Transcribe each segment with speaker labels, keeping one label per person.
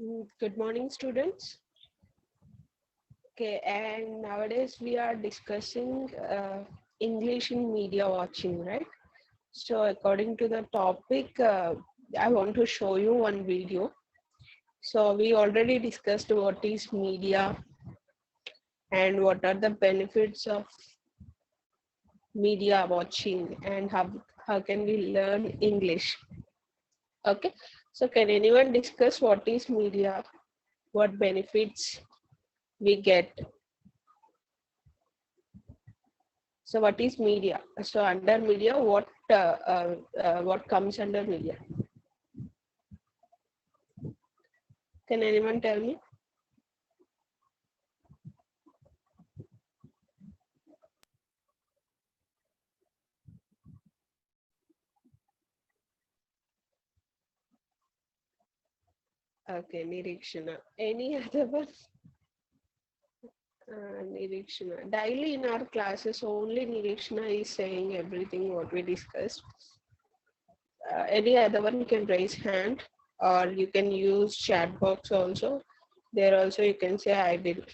Speaker 1: Good morning, students. Okay, and nowadays we are discussing English in media watching, right? So, according to the topic, I want to show you one video. So, we already discussed what is media and what are the benefits of media watching and how can we learn English. Okay, so can anyone discuss what is media, what benefits we get? So what is media? So under media, what comes under media? Can anyone tell me? Okay, Nirikshana. Any other one? Nirikshana. Daily in our classes, only Nirikshana is saying everything what we discussed. Any other one can raise hand, or you can use chat box also. There also you can say I did.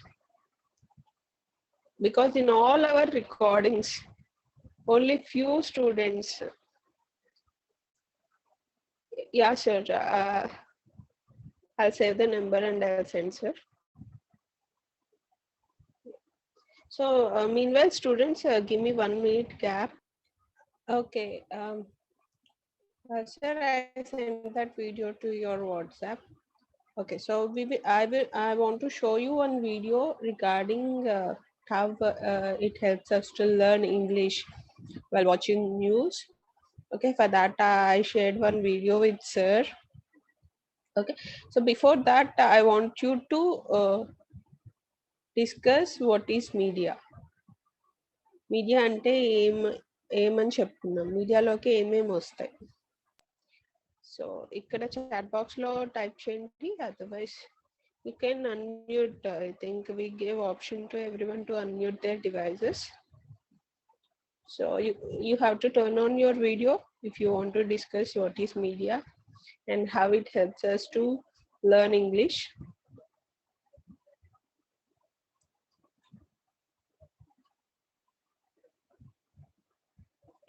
Speaker 1: Because in all our recordings, only few students. Yeah, sir. I'll save the number and I'll send, sir. So, meanwhile, students, give me 1 minute gap. Okay. Sir, I sent that video to your WhatsApp. Okay. So I want to show you one video regarding how it helps us to learn English while watching news. Okay. For that, I shared one video with sir. Okay. So before that, I want you to discuss what is media. Media అంటే ఏమని చెప్తున్నాం మీడియాలోకి ఏమేమి వస్తాయి so ఇక్కడ chat box లో type చేయండి otherwise you can unmute. I think we gave option to everyone to unmute their devices, so you have to turn on your video if you want to discuss what is media and how it helps us to learn English.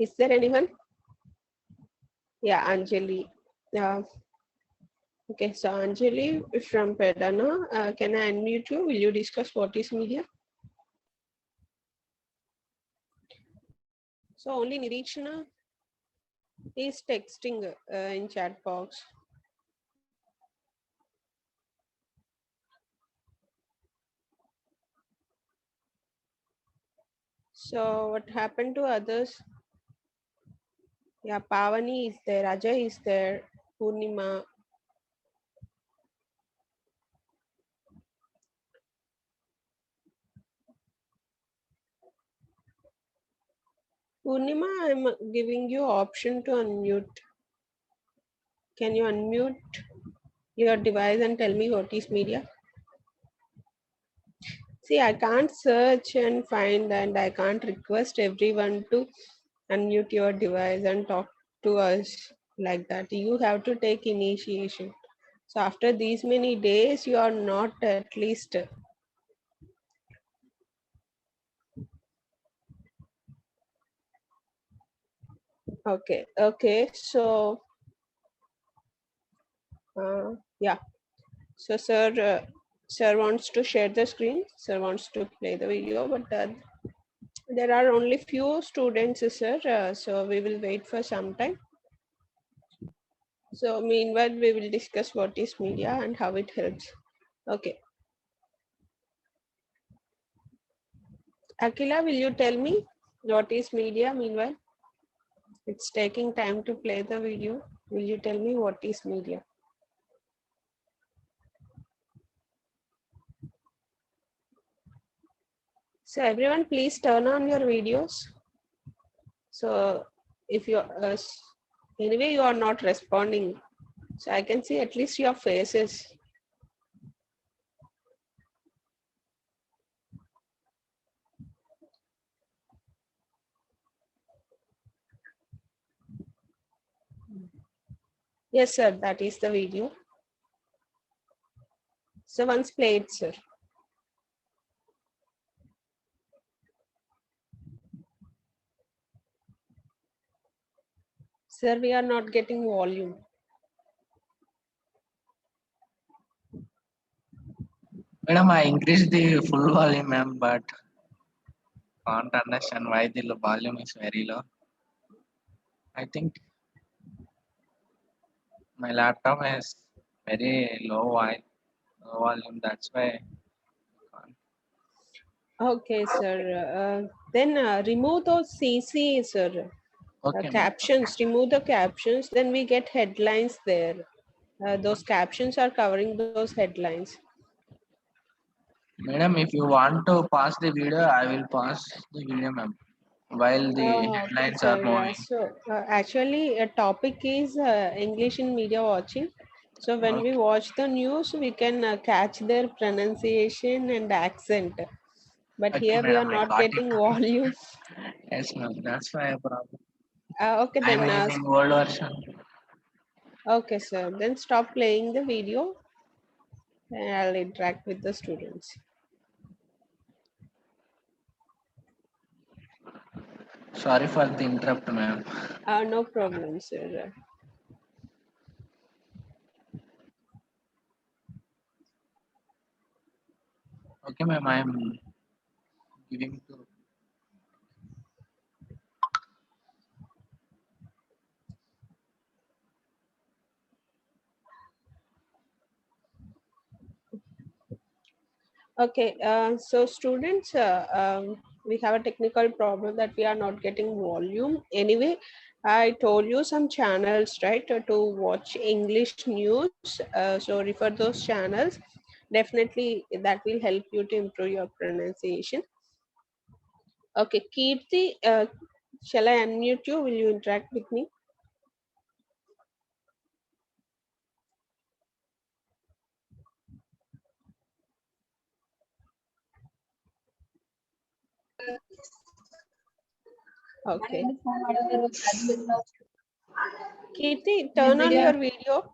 Speaker 1: Is there anyone? Yeah, Anjali. Okay, so Anjali from Pedana, can I unmute you? Will you discuss what is media? So only Nirikshana is texting in chat box. So what happened to others? Yeah, Pavani is there, Ajay is there, Purnima. Purnima, I'm giving you option to unmute. Can you unmute your device and tell me what is media? See, I can't search and find, and I can't request everyone to unmute your device and talk to us like that. You have to take initiation. So after these many days, you are not at least. Okay. So, yeah. So, sir wants to share the screen. Sir wants to play the video, but there are only few students, sir. So we will wait for some time. So meanwhile, we will discuss what is media and how it helps. Okay. Akila, will you tell me what is media meanwhile? It's taking time to play the video. Will you tell me what is media? So everyone, please turn on your videos. So if you anyway, you are not responding. So I can see at least your faces. Yes, sir, that is the video. So once play it, sir. Sir, we are not getting volume.
Speaker 2: Madam, I increased the full volume, ma'am, but can't understand why the volume is very low. I think my laptop has very low volume. That's why.
Speaker 1: Okay, sir. Then remove those CC, sir.
Speaker 2: Okay, ma'am.
Speaker 1: Captions, remove the captions. Then we get headlines there. Those captions are covering those headlines.
Speaker 2: Madam, if you want to pause the video, I will pause the video, ma'am, while the
Speaker 1: Okay,
Speaker 2: headlines are
Speaker 1: sir.
Speaker 2: moving.
Speaker 1: So actually, a topic is English in media watching. So when we watch the news, we can catch their pronunciation and accent. But
Speaker 2: Okay,
Speaker 1: here we are
Speaker 2: madam, I
Speaker 1: not
Speaker 2: got
Speaker 1: getting
Speaker 2: it.
Speaker 1: volume.
Speaker 2: Yes, ma'am. That's why a problem.
Speaker 1: Okay,
Speaker 2: I'm
Speaker 1: then.
Speaker 2: using old version.
Speaker 1: Okay, sir. Then stop playing the video and I'll interact with the students.
Speaker 2: Sorry for the interrupt, ma'am.
Speaker 1: No problem, sir.
Speaker 2: Okay, ma'am. I'm giving to.
Speaker 1: Okay, so students, we have a technical problem that we are not getting volume. Anyway, I told you some channels, right, to watch English news. So refer those channels. Definitely that will help you to improve your pronunciation. Okay, Kirti, shall I unmute you? Will you interact with me? Okay. Kirti, turn on your video.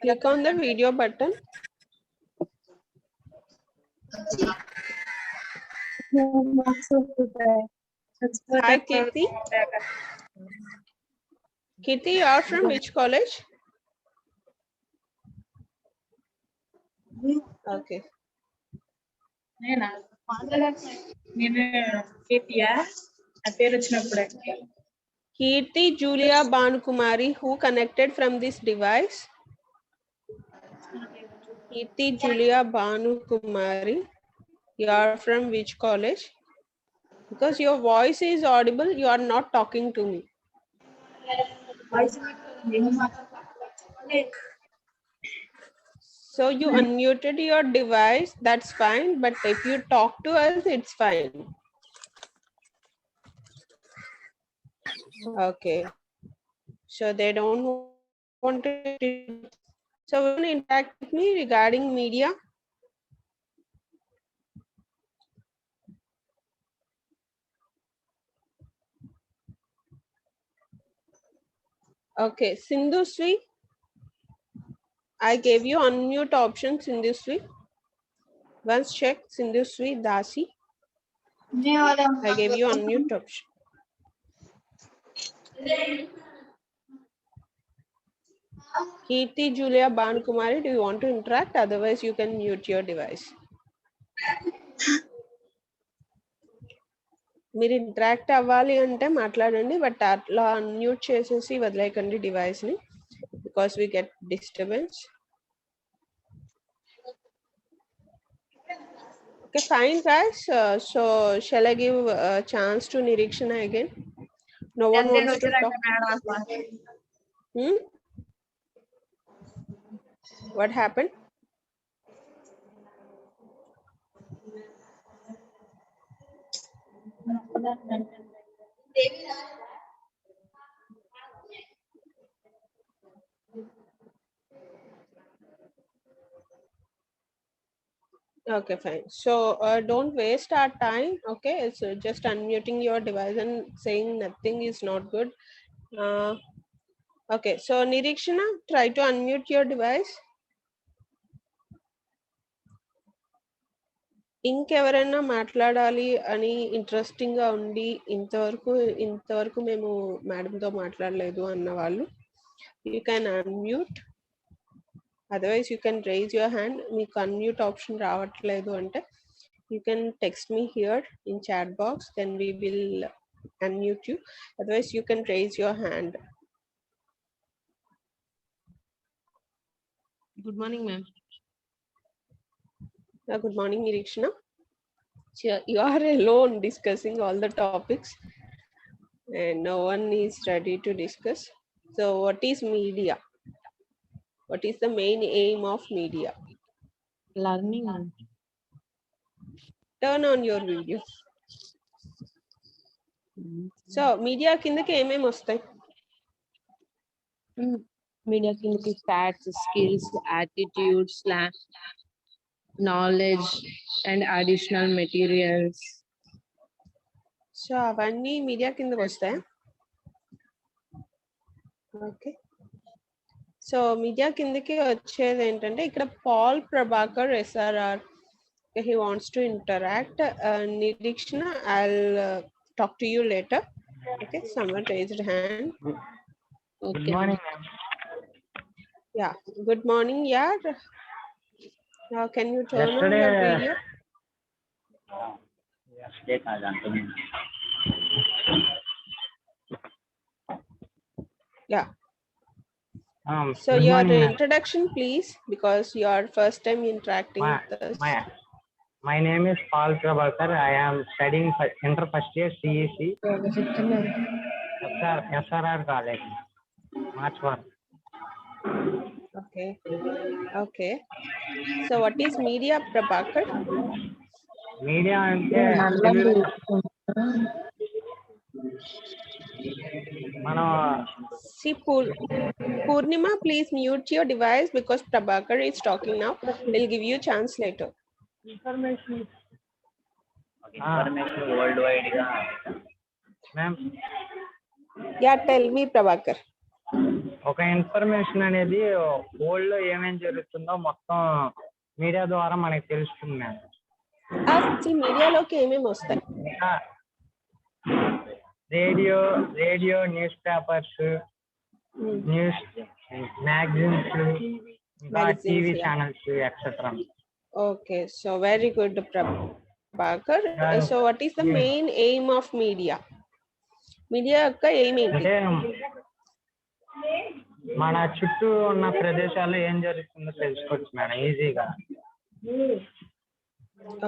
Speaker 1: Click on the video button. Hi, Kirti. Kirti, you are from which college? Okay. Kirti Julia Bankumari, who connected from this device? Kirti Julia Banukumari, you are from which college? Because your voice is audible, you are not talking to me. So you unmuted your device, that's fine. But if you talk to us, it's fine. Okay. So they don't want to. So will you interact with me regarding media? Okay, Sindhu Sri, I gave you unmute option, Sindhu Sri. Once check, Sindhu Sri Dasi. I gave you unmute option. Kirti Julia Bankumari, do you want to interact? Otherwise, you can mute your device. మీరు interact అవ్వాలి అంటే మాట్లాడండి but అట్లా unmute చేసేసి వదిలేకండి డివైస్ని because we get disturbance Okay, fine, guys. So, shall I give a chance to Nirikshana again? No one wants to talk. What happened? Okay, fine. So don't waste our time. Okay, so just unmuting your device and saying nothing is not good. Okay, so Nirikshana, try to unmute your device. ఇంకెవరైనా మాట్లాడాలి అని interesting గా ఉండి ఇంతవరకు మేము మేడంతో మాట్లాడలేదు అన్న వాళ్ళు you can unmute, otherwise you can raise your hand. మీకు అన్మ్యూట్ ఆప్షన్ రావట్లేదు అంటే you can text me here in chat box, then we will unmute you, otherwise you can raise your hand.
Speaker 3: Good morning, ma'am.
Speaker 1: Good morning, Nirikshana. You are alone discussing all the topics and no one is ready to discuss. So what is media? What is the main aim of media?
Speaker 3: Learning.
Speaker 1: Turn on your video. So media కిందకి ఏమేమి వస్తాయి?
Speaker 3: Media కిందకి facts, skills, attitudes, knowledge, and additional materials.
Speaker 1: So అవన్నీ media కిందకి వస్తాయి. Okay, so media కిందకి వచ్చేది ఏంటంటే ఇక్కడ Paul Prabhakar SRR, he wants to interact. Nirikshana, I'll talk to you later. Okay, someone raised hand.
Speaker 3: Okay.
Speaker 4: Good morning, ma'am.
Speaker 1: Yeah, good morning. Yeah, now can you turn on your video? Yeah. So
Speaker 4: Good
Speaker 1: your
Speaker 4: morning, ma'am.
Speaker 1: introduction, please, because you are first time interacting with us.
Speaker 4: My name is Paul Prabhakar. I am studying inter first year CEC, SRR College, March 1.
Speaker 1: Okay. Okay. So what is media, Prabhakar?
Speaker 4: Media అంటే మనం
Speaker 1: See, Purnima, please mute your device because Prabhakar is talking now. We'll give you chance later.
Speaker 4: information world wide గా ma'am
Speaker 1: Yeah, tell me, Prabhakar.
Speaker 4: ఒక information అనేది world లో ఏమేం జరుగుతుందో మొత్తం media ద్వారా మనకి తెలుస్తుంది మ్యామ్.
Speaker 1: See, media లోకి ఏమేమి వస్తాయి?
Speaker 4: Radio news papers, news magazines, ఇంకా TV channels etcetera.
Speaker 1: Okay, so very good, Prabhakar. So what is the main aim of media? Media యొక్క aim ఏంటి?
Speaker 4: అంటే మన చుట్టూ ఉన్న ప్రదేశాల్లో ఏం జరుగుతుందో తెలుసుకోవచ్చు మేడం ఈజీగా.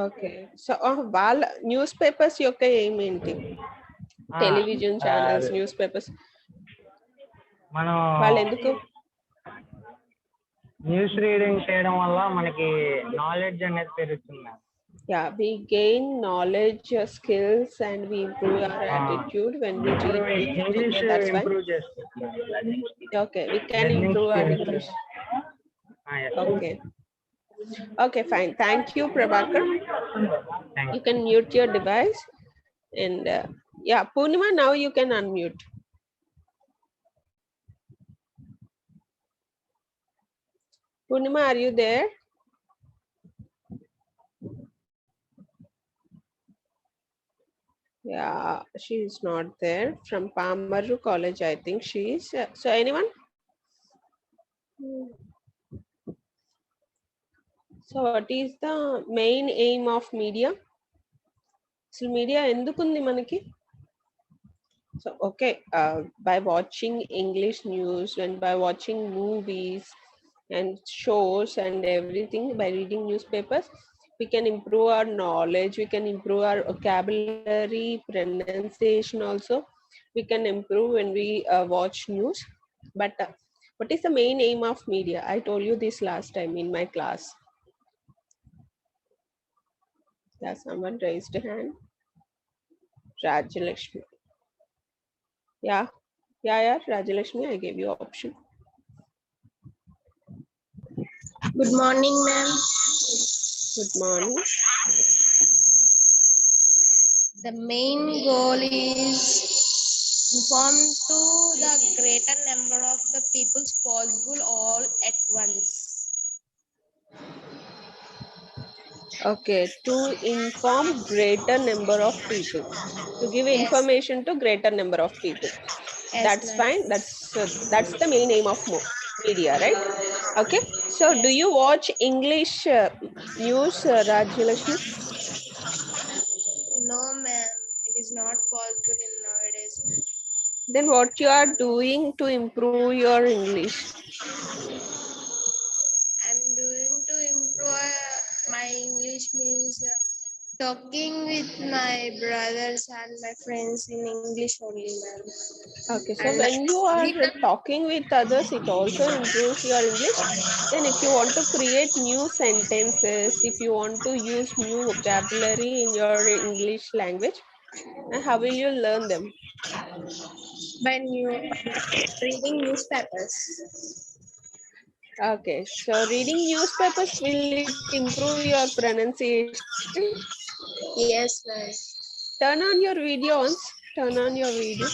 Speaker 1: ఓకే, సో వాళ్ళ న్యూస్ పేపర్స్ యొక్క aim ఏంటి? టెలివిజన్ ఛానల్స్, న్యూస్ పేపర్స్
Speaker 4: మనం
Speaker 1: వాళ్ళు ఎందుకు?
Speaker 4: న్యూస్ రీడింగ్ చేయడం వల్ల మనకి నాలెడ్జ్ అనేది పెరుగుతుంది.
Speaker 1: Yeah, we gain knowledge, skills, and we improve our attitude when we read.
Speaker 4: English
Speaker 1: That's why.
Speaker 4: improve చేస్తుంది.
Speaker 1: Okay, we can improve our English. Okay. Okay, fine. Thank you, Prabhakar. You can mute your device. And yeah, Purnima, now you can unmute. Purnima, are you there? Yeah, she is not there. From Pamaru College, I think she is. So anyone? So what is the main aim of media? So media endukundi manaki? So okay, by watching English news and by watching movies and shows and everything, by reading newspapers, we can improve our knowledge, we can improve our vocabulary, pronunciation also. We can improve when we watch news. But what is the main aim of media? I told you this last time in my class. Yeah, someone raised a hand. Rajalakshmi. Yeah, Rajalakshmi, I gave you option.
Speaker 5: Good morning, ma'am.
Speaker 1: Good morning.
Speaker 5: The main goal is Inform to the greater number of the peoples possible all at once.
Speaker 1: Okay, to inform greater number of people, to give
Speaker 5: Yes.
Speaker 1: information to greater number of people.
Speaker 5: Yes,
Speaker 1: That's
Speaker 5: ma'am.
Speaker 1: fine. That's the main aim of media, right? Okay. So, do you watch English news, Rajyalakshmi?
Speaker 5: No, ma'am. It is not possible in nowadays.
Speaker 1: Then, what you are doing to improve your English?
Speaker 5: I'm doing to improve my English means talking with my brothers and my friends in English only, ma'am.
Speaker 1: Okay, so
Speaker 5: And
Speaker 1: when you are talking with others, it also improves your English. Then, if you want to create new sentences, if you want to use new vocabulary in your English language, how will you learn them?
Speaker 5: by reading newspapers.
Speaker 1: Okay, so reading newspapers, will it improve your pronunciation?
Speaker 5: Yes, ma'am.
Speaker 1: Turn on your video once. Turn on your video.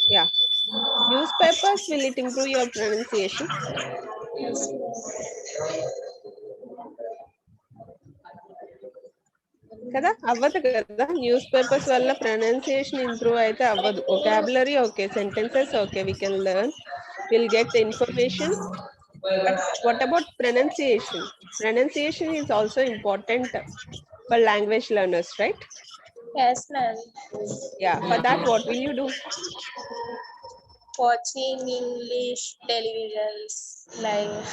Speaker 1: Yeah. Newspapers, will it improve your pronunciation? కదా అవ్వదు కదా news papers వల్ల pronunciation improve అయితే అవ్వదు vocabulary okay sentences okay we can learn will get the information but what about pronunciation is also important for language learners, right?
Speaker 5: Yes, ma'am.
Speaker 1: Yeah, for that what will you do?
Speaker 5: Watching English televisions live.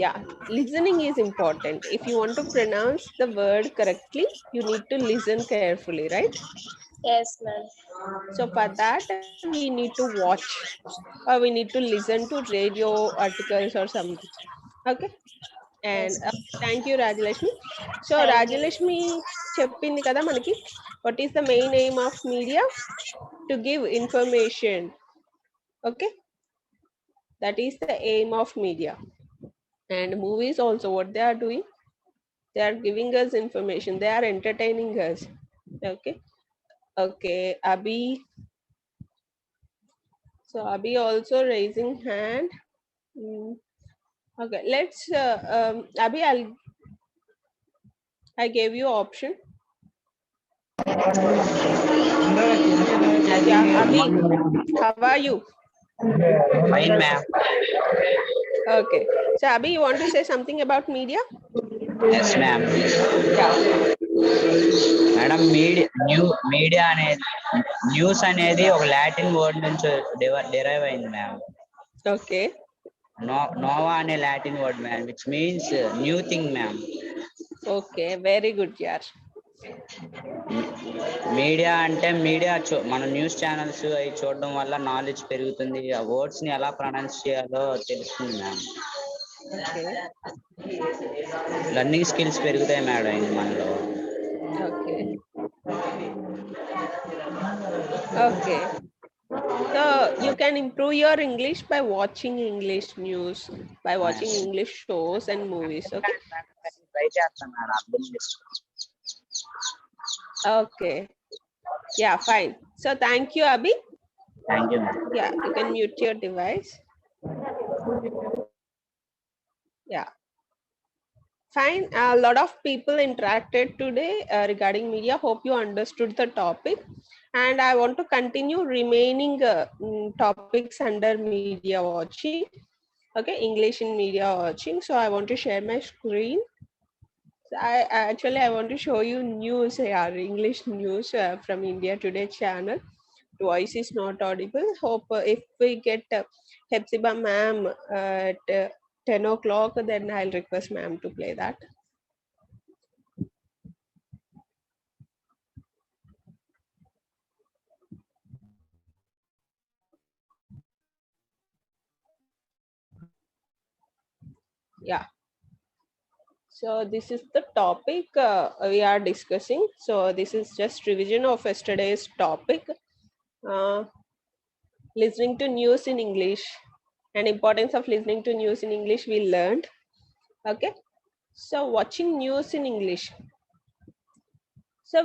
Speaker 1: Yeah, listening is important. If you want to pronounce the word correctly, you need to listen carefully, right?
Speaker 5: Yes, ma'am.
Speaker 1: So for that we need to watch or we need to listen to radio articles or something. Okay. And thank you, Rajalakshmi. So
Speaker 5: Thank you.
Speaker 1: Rajalakshmi చెప్పింది కదా మనకి what is the main aim of media? To give information. Okay, that is the aim of media. And movies also, what they are doing, they are giving us information, they are entertaining us. Okay. Okay, Abhi. So Abhi also raising hand. Okay, let's Abhi, I gave you option. Yeah, Abhi, how are you?
Speaker 6: Fine, ma'am.
Speaker 1: Okay, so Abhi, you want to say something about media?
Speaker 6: Yes, ma'am.
Speaker 1: Yeah.
Speaker 6: Madam media అనేది news అనేది ఒక Latin word నుంచి derive అయింది ma'am.
Speaker 1: Okay.
Speaker 6: Noah అనే Latin word ma'am which means new thing ma'am.
Speaker 1: Okay, very good, yaar.
Speaker 6: Media అంటే మన news channels అవి చూడడం వల్ల నాలెడ్జ్ పెరుగుతుంది, ఆ వర్డ్స్ ని ఎలా ప్రొనౌన్స్ చేయాలో తెలుస్తుంది మ్యామ్.
Speaker 1: Okay.
Speaker 6: లర్నింగ్ స్కిల్స్ పెరుగుతాయి మేడం ఇది మనలో.
Speaker 1: Okay. Okay. So you can improve your English by watching English news, by watching English shows and movies. Okay.
Speaker 6: Try చేస్తాను మేడం, అర్థం చేసుకోండి.
Speaker 1: Okay. Yeah, fine. So thank you, Abhi.
Speaker 6: Thank you madam.
Speaker 1: Yeah, you can mute your device. Yeah. Fine. A lot of people interacted today regarding media. Hope you understood the topic. And I want to continue remaining topics under media watching. Okay, English in media watching. So I want to share my screen. So I want to show you news here, English news from India Today channel. Voice is not audible. Hope if we get Hepzibah ma'am at 10 o'clock, then I'll request ma'am to play that. Yeah. So this is the topic we are discussing. So this is just revision of yesterday's topic. Listening to news in English and importance of listening to news in English we learned. Okay, so watching news in English. So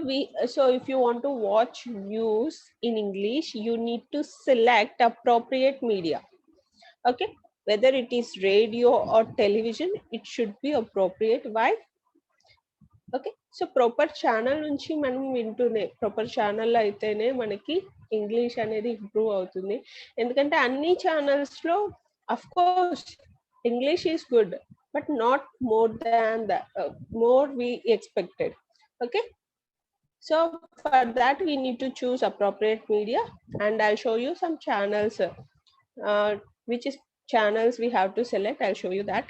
Speaker 1: if you want to watch news in English, you need to select appropriate media. Okay, whether it is radio or television, it should be appropriate. Why? Okay, so proper channel నుంచి మనం వింటూనే, proper channel అయితేనే మనకి English అనేది improve అవుతుంది. ఎందుకంటే అన్ని ఛానల్స్లో of course English is good, but not more than the more we expected. Okay, so for that we need to choose appropriate media, and I'll show you some channels, which is channels we have to select. I'll show you that,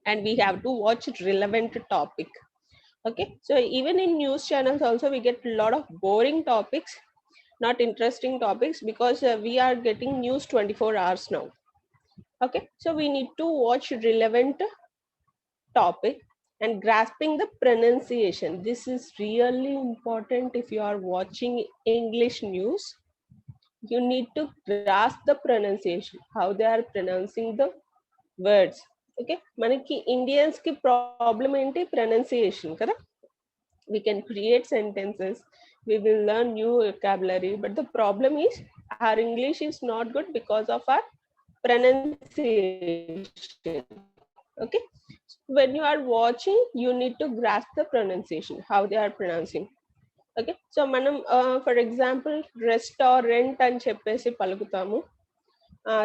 Speaker 1: and we have to watch relevant topic. Okay, so even in news channels also we get a lot of boring topics, not interesting topics, because we are getting news 24 hours now. Okay, so we need to watch relevant topic and grasping the pronunciation. This is really important. If you are watching English news, you need to grasp the pronunciation, how they are pronouncing the words. Okay, manaki Indians ki problem enti pronunciation kada. We can create sentences, we will learn new vocabulary, but the problem is our English is not good because of our pronunciation. Okay, when you are watching, you need to grasp the pronunciation, how they are pronouncing. Okay, so manam for example restaurant అని చెప్పేసి పలుకుతాము,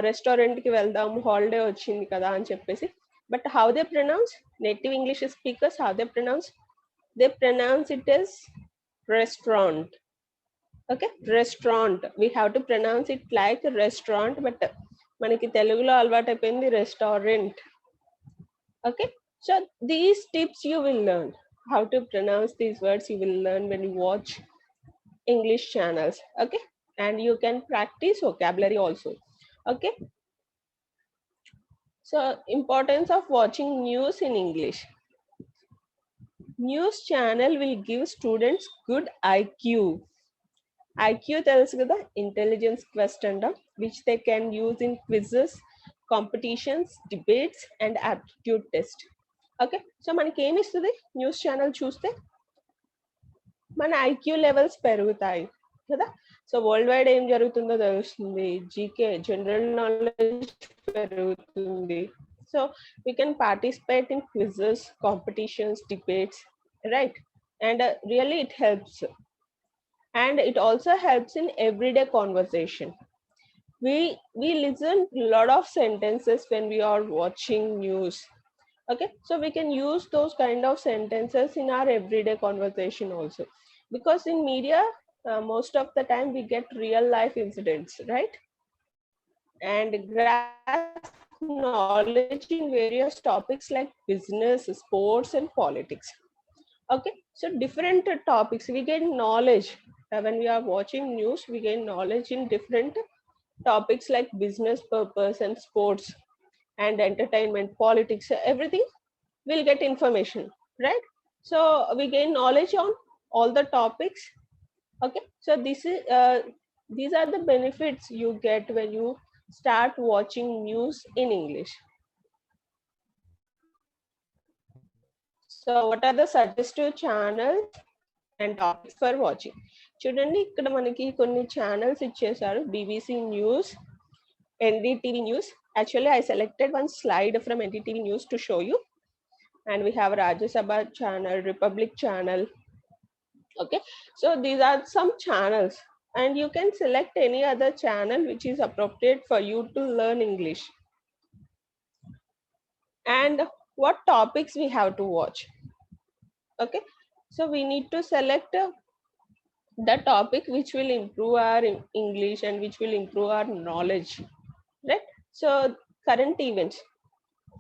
Speaker 1: restaurant కి వెళ్దాము, holiday వచ్చింది కదా అని చెప్పేసి, but how they pronounce, native English speakers how they pronounce it as restaurant. Okay, restaurant, we have to pronounce it like restaurant, but మనకి తెలుగులో అలవాటు అయిపోయింది restaurant. Okay, so these tips you will learn, how to pronounce these words you will learn when you watch English channels. Okay, and you can practice vocabulary also. Okay, so importance of watching news in English. News channel will give students good IQ. IQ tells you the intelligence question, which they can use in quizzes, competitions, debates, and aptitude test. Okay, so మనకి ఏమి ఇస్తుంది news channel చూస్తే, మన IQ levels పెరుగుతాయి కదా. So world wide ఏం జరుగుతుందో తెలుస్తుంది, జీకే జనరల్ నాలెడ్జ్ పెరుగుతుంది. So we can participate in quizzes, competitions, debates, right? And really it helps, and it also helps in everyday conversation. We listen a lot of sentences when we are watching news. Okay, so we can use those kind of sentences in our everyday conversation also, because in media most of the time we get real life incidents, right? And grasp knowledge in various topics like business, sports, and politics. Okay, so different topics we gain knowledge. When we are watching news, we gain knowledge in different topics like business purpose and sports and entertainment, politics, everything we'll get information, right? So we gain knowledge on all the topics. Okay, so this is these are the benefits you get when you start watching news in English. So what are the suggestive channels and topics for watching? చూడండి, ఇక్కడ మనకి కొన్ని channels ఇచ్చేసారు. BBC News, NDTV News. Actually I selected one slide from NDTV News to show you, and we have Rajya Sabha channel, Republic channel. Okay, so these are some channels, and you can select any other channel which is appropriate for you to learn English. And what topics we have to watch. Okay, so we need to select the topic which will improve our English and which will improve our knowledge, right? So current events,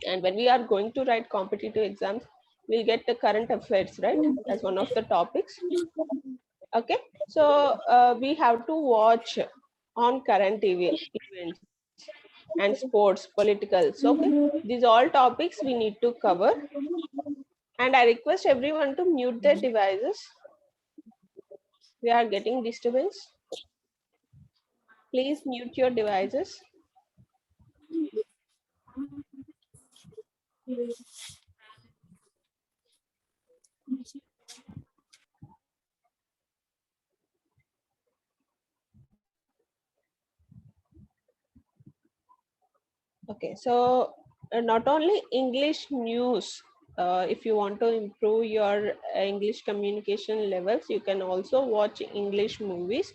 Speaker 1: and when we are going to write competitive exams, we'll get the current affairs, right, as one of the topics. Okay, so we have to watch on current events and sports, political. So okay, these all topics we need to cover, and I request everyone to mute their devices. We are getting disturbance. Please mute your devices. Okay, so not only English news, if you want to improve your English communication levels, you can also watch English movies.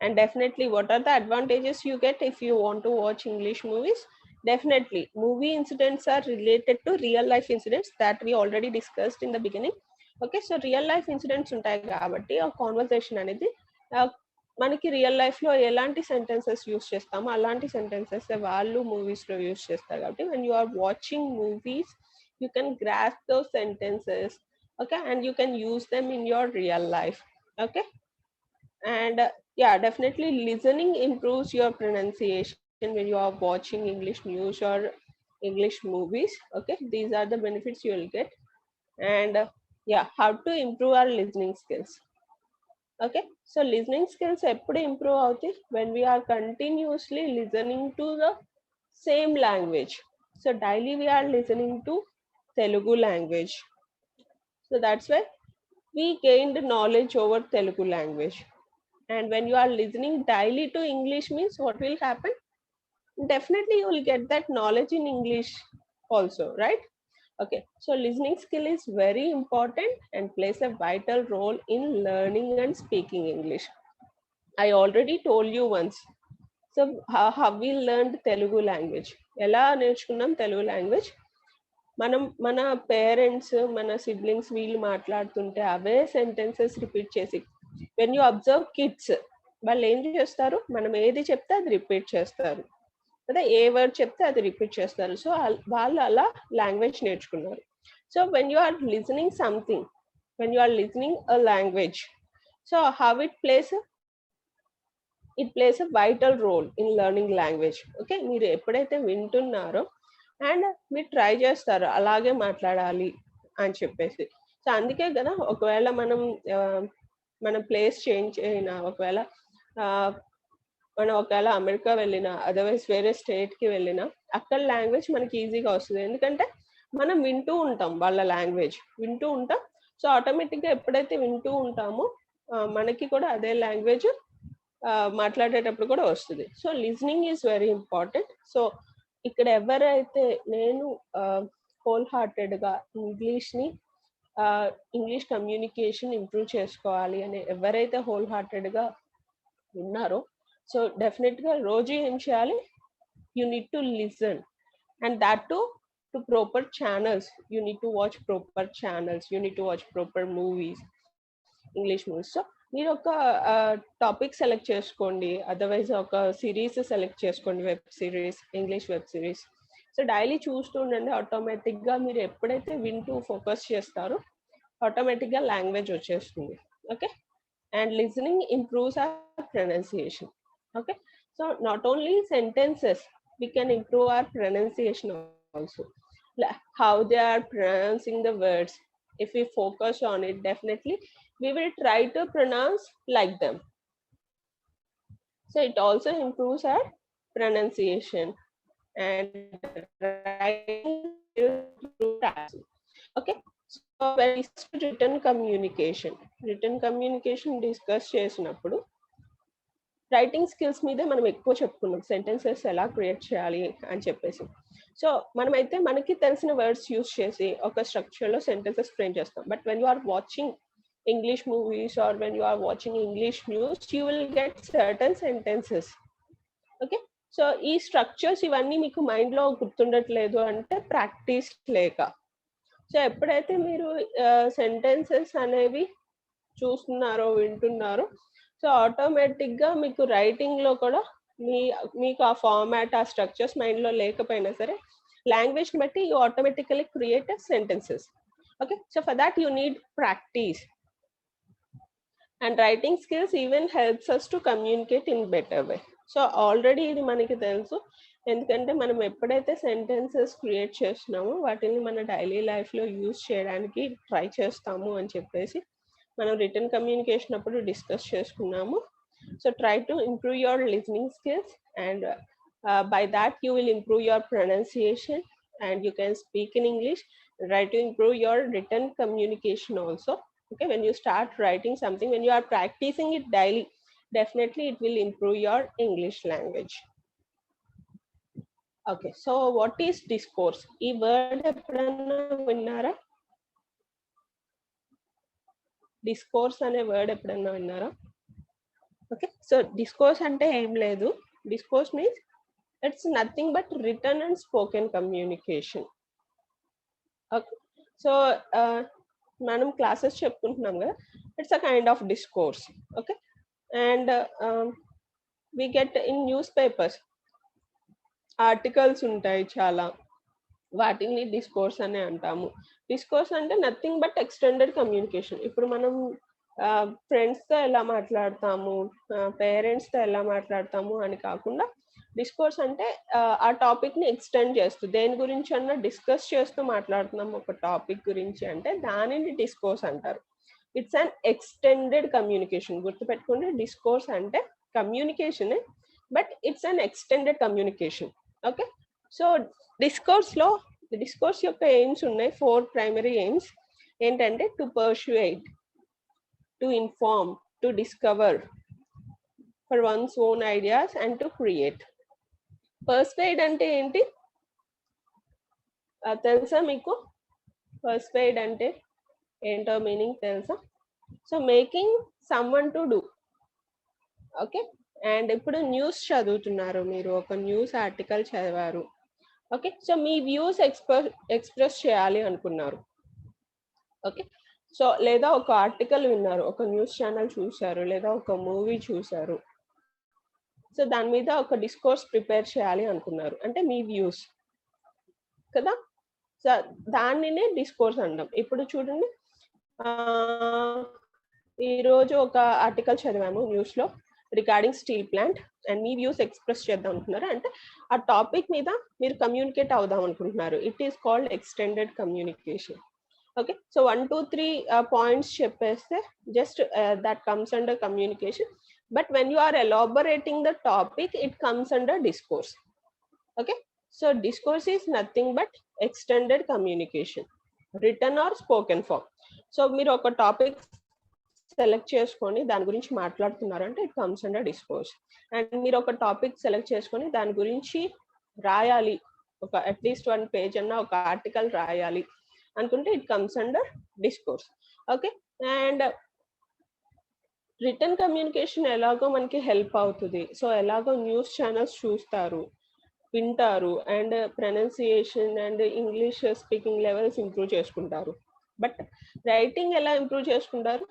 Speaker 1: And definitely, what are the advantages you get if you want to watch English movies? Definitely, movie incidents are related to real life incidents that we already discussed in the beginning. Okay, so real life incidents ఉంటాయి కాబట్టి ఆ conversation అనేది మనకి real life లో ఎలాంటి sentences use చేస్తామో అలాంటి sentences వాళ్ళు మూవీస్ లో యూస్ చేస్తారు కాబట్టి when you are watching movies you can grasp those sentences, okay, and you can use them in your real life. Okay, and yeah, definitely listening improves your pronunciation when you are watching English news or English movies. Okay, these are the benefits you will get. And yeah, how to improve our listening skills? Okay, so listening skills ఎప్పుడు improve అవుతాయి when we are continuously listening to the same language. So daily we are listening to Telugu language, so that's why we gained knowledge over Telugu language. And when you are listening daily to English means what will happen? Definitely you will get that knowledge in English also, right? Okay, so listening skill is very important and plays a vital role in learning and speaking English. I already told you once. So how we learned Telugu language? ఎలా నేర్చుకున్నాం Telugu language? మన parents మన siblings వీళ్ళు మాట్లాడుతుంటే అవే sentences repeat చేసి, when you observe kids వాళ్ళు ఏం చేస్తారు, మనం ఏది చెప్తే అది రిపీట్ చేస్తారు, అదే ఏ వర్డ్ చెప్తే అది రిపీట్ చేస్తారు. సో వాళ్ళు అలా లాంగ్వేజ్ నేర్చుకున్నారు. So when you are listening something, when you are listening a language, so how it plays a vital role in learning language. Okay, మీరు ఎప్పుడైతే వింటున్నారో అండ్ మీరు ట్రై చేస్తారు అలాగే మాట్లాడాలి అని చెప్పేసి. సో అందుకే కదా ఒకవేళ మన ప్లేస్ చేంజ్ అయినా, ఒకవేళ మనం ఒకవేళ అమెరికా వెళ్ళినా, అదర్వైజ్ వేరే స్టేట్కి వెళ్ళినా అక్కడ లాంగ్వేజ్ మనకి ఈజీగా వస్తుంది. ఎందుకంటే మనం వింటూ ఉంటాం, వాళ్ళ లాంగ్వేజ్ వింటూ ఉంటాం. సో ఆటోమేటిక్గా ఎప్పుడైతే వింటూ ఉంటామో మనకి కూడా అదే లాంగ్వేజ్ మాట్లాడేటప్పుడు కూడా వస్తుంది. So listening is very important. So ఇక్కడ ఎవరైతే నేను హోల్ హార్టెడ్గా ఇంగ్లీష్ కమ్యూనికేషన్ ఇంప్రూవ్ చేసుకోవాలి అని ఎవరైతే హోల్ హార్టెడ్గా ఉన్నారో, సో డెఫినెట్గా రోజు ఏం చేయాలి, you need to listen and that to proper channels. You need to watch proper channels, you need to watch proper movies, English movies. So మీరు ఒక టాపిక్ సెలెక్ట్ చేసుకోండి, అదర్వైజ్ ఒక సిరీస్ సెలెక్ట్ చేసుకోండి, web series, English web series. So daily చూస్తూ ఉండండి, ఆటోమేటిక్గా మీరు ఎప్పుడైతే వింటూ ఫోకస్ చేస్తారో ఆటోమేటిక్గా లాంగ్వేజ్ వచ్చేస్తుంది. Okay, and listening improves our pronunciation. Okay, so not only sentences, we can improve our pronunciation also, how they are pronouncing the words. If we focus on it, definitely we will try to pronounce like them. So it also improves our pronunciation and writing. Okay, so when we written communication discuss చేసినప్పుడు writing skills మీదే మనం ఎక్కువ చెప్పుకున్నాం, sentences ఎలా create చేయాలి అని చెప్పేసి. So మనమైతే మనకి తెలిసిన వర్డ్స్ యూస్ చేసి ఒక స్ట్రక్చర్లో సెంటెన్సెస్ ఫ్రేమ్ చేస్తాం. But when you are watching English movies or when you are watching English news, you will get certain sentences. Okay, so ఈ స్ట్రక్చర్స్ ఇవన్నీ మీకు మైండ్లో గుర్తుండట్లేదు అంటే ప్రాక్టీస్ లేక. సో ఎప్పుడైతే మీరు సెంటెన్సెస్ అనేవి చూస్తున్నారో వింటున్నారో, సో ఆటోమేటిక్గా మీకు రైటింగ్లో కూడా మీకు ఆ ఫార్మాట్, ఆ స్ట్రక్చర్స్ మైండ్లో లేకపోయినా సరే లాంగ్వేజ్ని బట్టి you automatically create sentences. Okay, so for that you need practice. And writing skills even helps us to communicate in better way. So already ఇది మనకి తెలుసు, ఎందుకంటే మనం ఎప్పుడైతే సెంటెన్సెస్ క్రియేట్ చేస్తున్నామో వాటిని మన డైలీ లైఫ్లో యూజ్ చేయడానికి ట్రై చేస్తాము అని చెప్పేసి మనం రిటర్న్ కమ్యూనికేషన్ అప్పుడు డిస్కస్ చేసుకున్నాము. So try to improve your listening skills and by that you will improve your pronunciation and you can speak in English. Try to improve your written communication also. Okay, when you start writing something, when you are practicing it daily, definitely it will improve your English language. Okay, so what is discourse? ఈ word ఎప్పుడన్నా విన్నారా? Discourse అనే word ఎప్పుడన్నా విన్నారా? Okay, so discourse అంటే ఏం లేదు. Discourse means it's nothing but written and spoken communication. Okay, so మనం క్లాసెస్ చెప్పుకుంటున్నాం కదా, it's a kind of discourse. Okay, and we get in newspapers articles ఉంటాయి చాలా, వాటిని డిస్కోర్స్ అనే అంటాము. డిస్కోర్స్ అంటే నథింగ్ బట్ ఎక్స్టెండెడ్ కమ్యూనికేషన్. ఇప్పుడు మనం ఫ్రెండ్స్తో ఎలా మాట్లాడతాము, పేరెంట్స్తో ఎలా మాట్లాడతాము అని కాకుండా డిస్కోర్స్ అంటే ఆ టాపిక్ని ఎక్స్టెండ్ చేస్తూ దేని గురించి అన్నా డిస్కస్ చేస్తూ మాట్లాడుతున్నాము ఒక టాపిక్ గురించి అంటే దానిని డిస్కోర్స్ అంటారు. It's an extended communication. గుర్తుపెట్టుకోండి, డిస్కోర్స్ అంటే కమ్యూనికేషనే, but it's an extended communication. Okay, so discourse యొక్క ఎయిమ్స్ ఉన్నాయి, 4 ప్రైమరీ ఎయిమ్స్. ఏంటంటే to persuade, to inform, to discover for one's own ideas and to create. Persuade అంటే ఏంటి తెలుసా మీకు? పర్సుయేట్ అంటే ఏంటో మీనింగ్ తెలుసా? So making someone to do. Okay, and ఇప్పుడు న్యూస్ చదువుతున్నారు, మీరు ఒక న్యూస్ ఆర్టికల్ చదివారు. ఓకే, సో మీ వ్యూస్ ఎక్స్ప్రెస్ చేయాలి అనుకున్నారు. ఓకే, సో లేదా ఒక ఆర్టికల్ విన్నారు, ఒక న్యూస్ ఛానల్ చూశారు, లేదా ఒక మూవీ చూశారు. సో దాని మీద ఒక డిస్కోర్స్ ప్రిపేర్ చేయాలి అనుకున్నారు, అంటే మీ వ్యూస్ కదా. సో దానినే డిస్కోర్స్ అంటాం. ఇప్పుడు చూడండి, ఈరోజు ఒక ఆర్టికల్ చదివాము న్యూస్లో regarding steel plant, and me views express చేద్దాం అనుకుంటున్నారు, అంటే ఆ టాపిక్ మీద మీరు కమ్యూనికేట్ అవుదాం అనుకుంటున్నారు. It is called extended communication. Okay, so 1, 2, 3 points చెప్పేస్తే just that comes under communication, but when you are elaborating the topic it comes under discourse. Okay, so discourse is nothing but extended communication, written or spoken form. So మీరు ఒక topic select చేసుకొని దాని గురించి మాట్లాడుతున్నారు అంటే it comes under discourse. And మీరు ఒక topic select చేసుకొని దాని గురించి రాయాలి, ఒక అట్లీస్ట్ 1 పేజ్ అన్న ఒక ఆర్టికల్ రాయాలి అనుకుంటే it comes under discourse. Okay, and return communication ఎలాగో మనకి హెల్ప్ అవుతుంది. సో ఎలాగో న్యూస్ ఛానల్స్ చూస్తారు, వింటారు, and pronunciation and English speaking levels improve చేసుకుంటారు. బట్ రైటింగ్ ఎలా ఇంప్రూవ్ చేసుకుంటారు?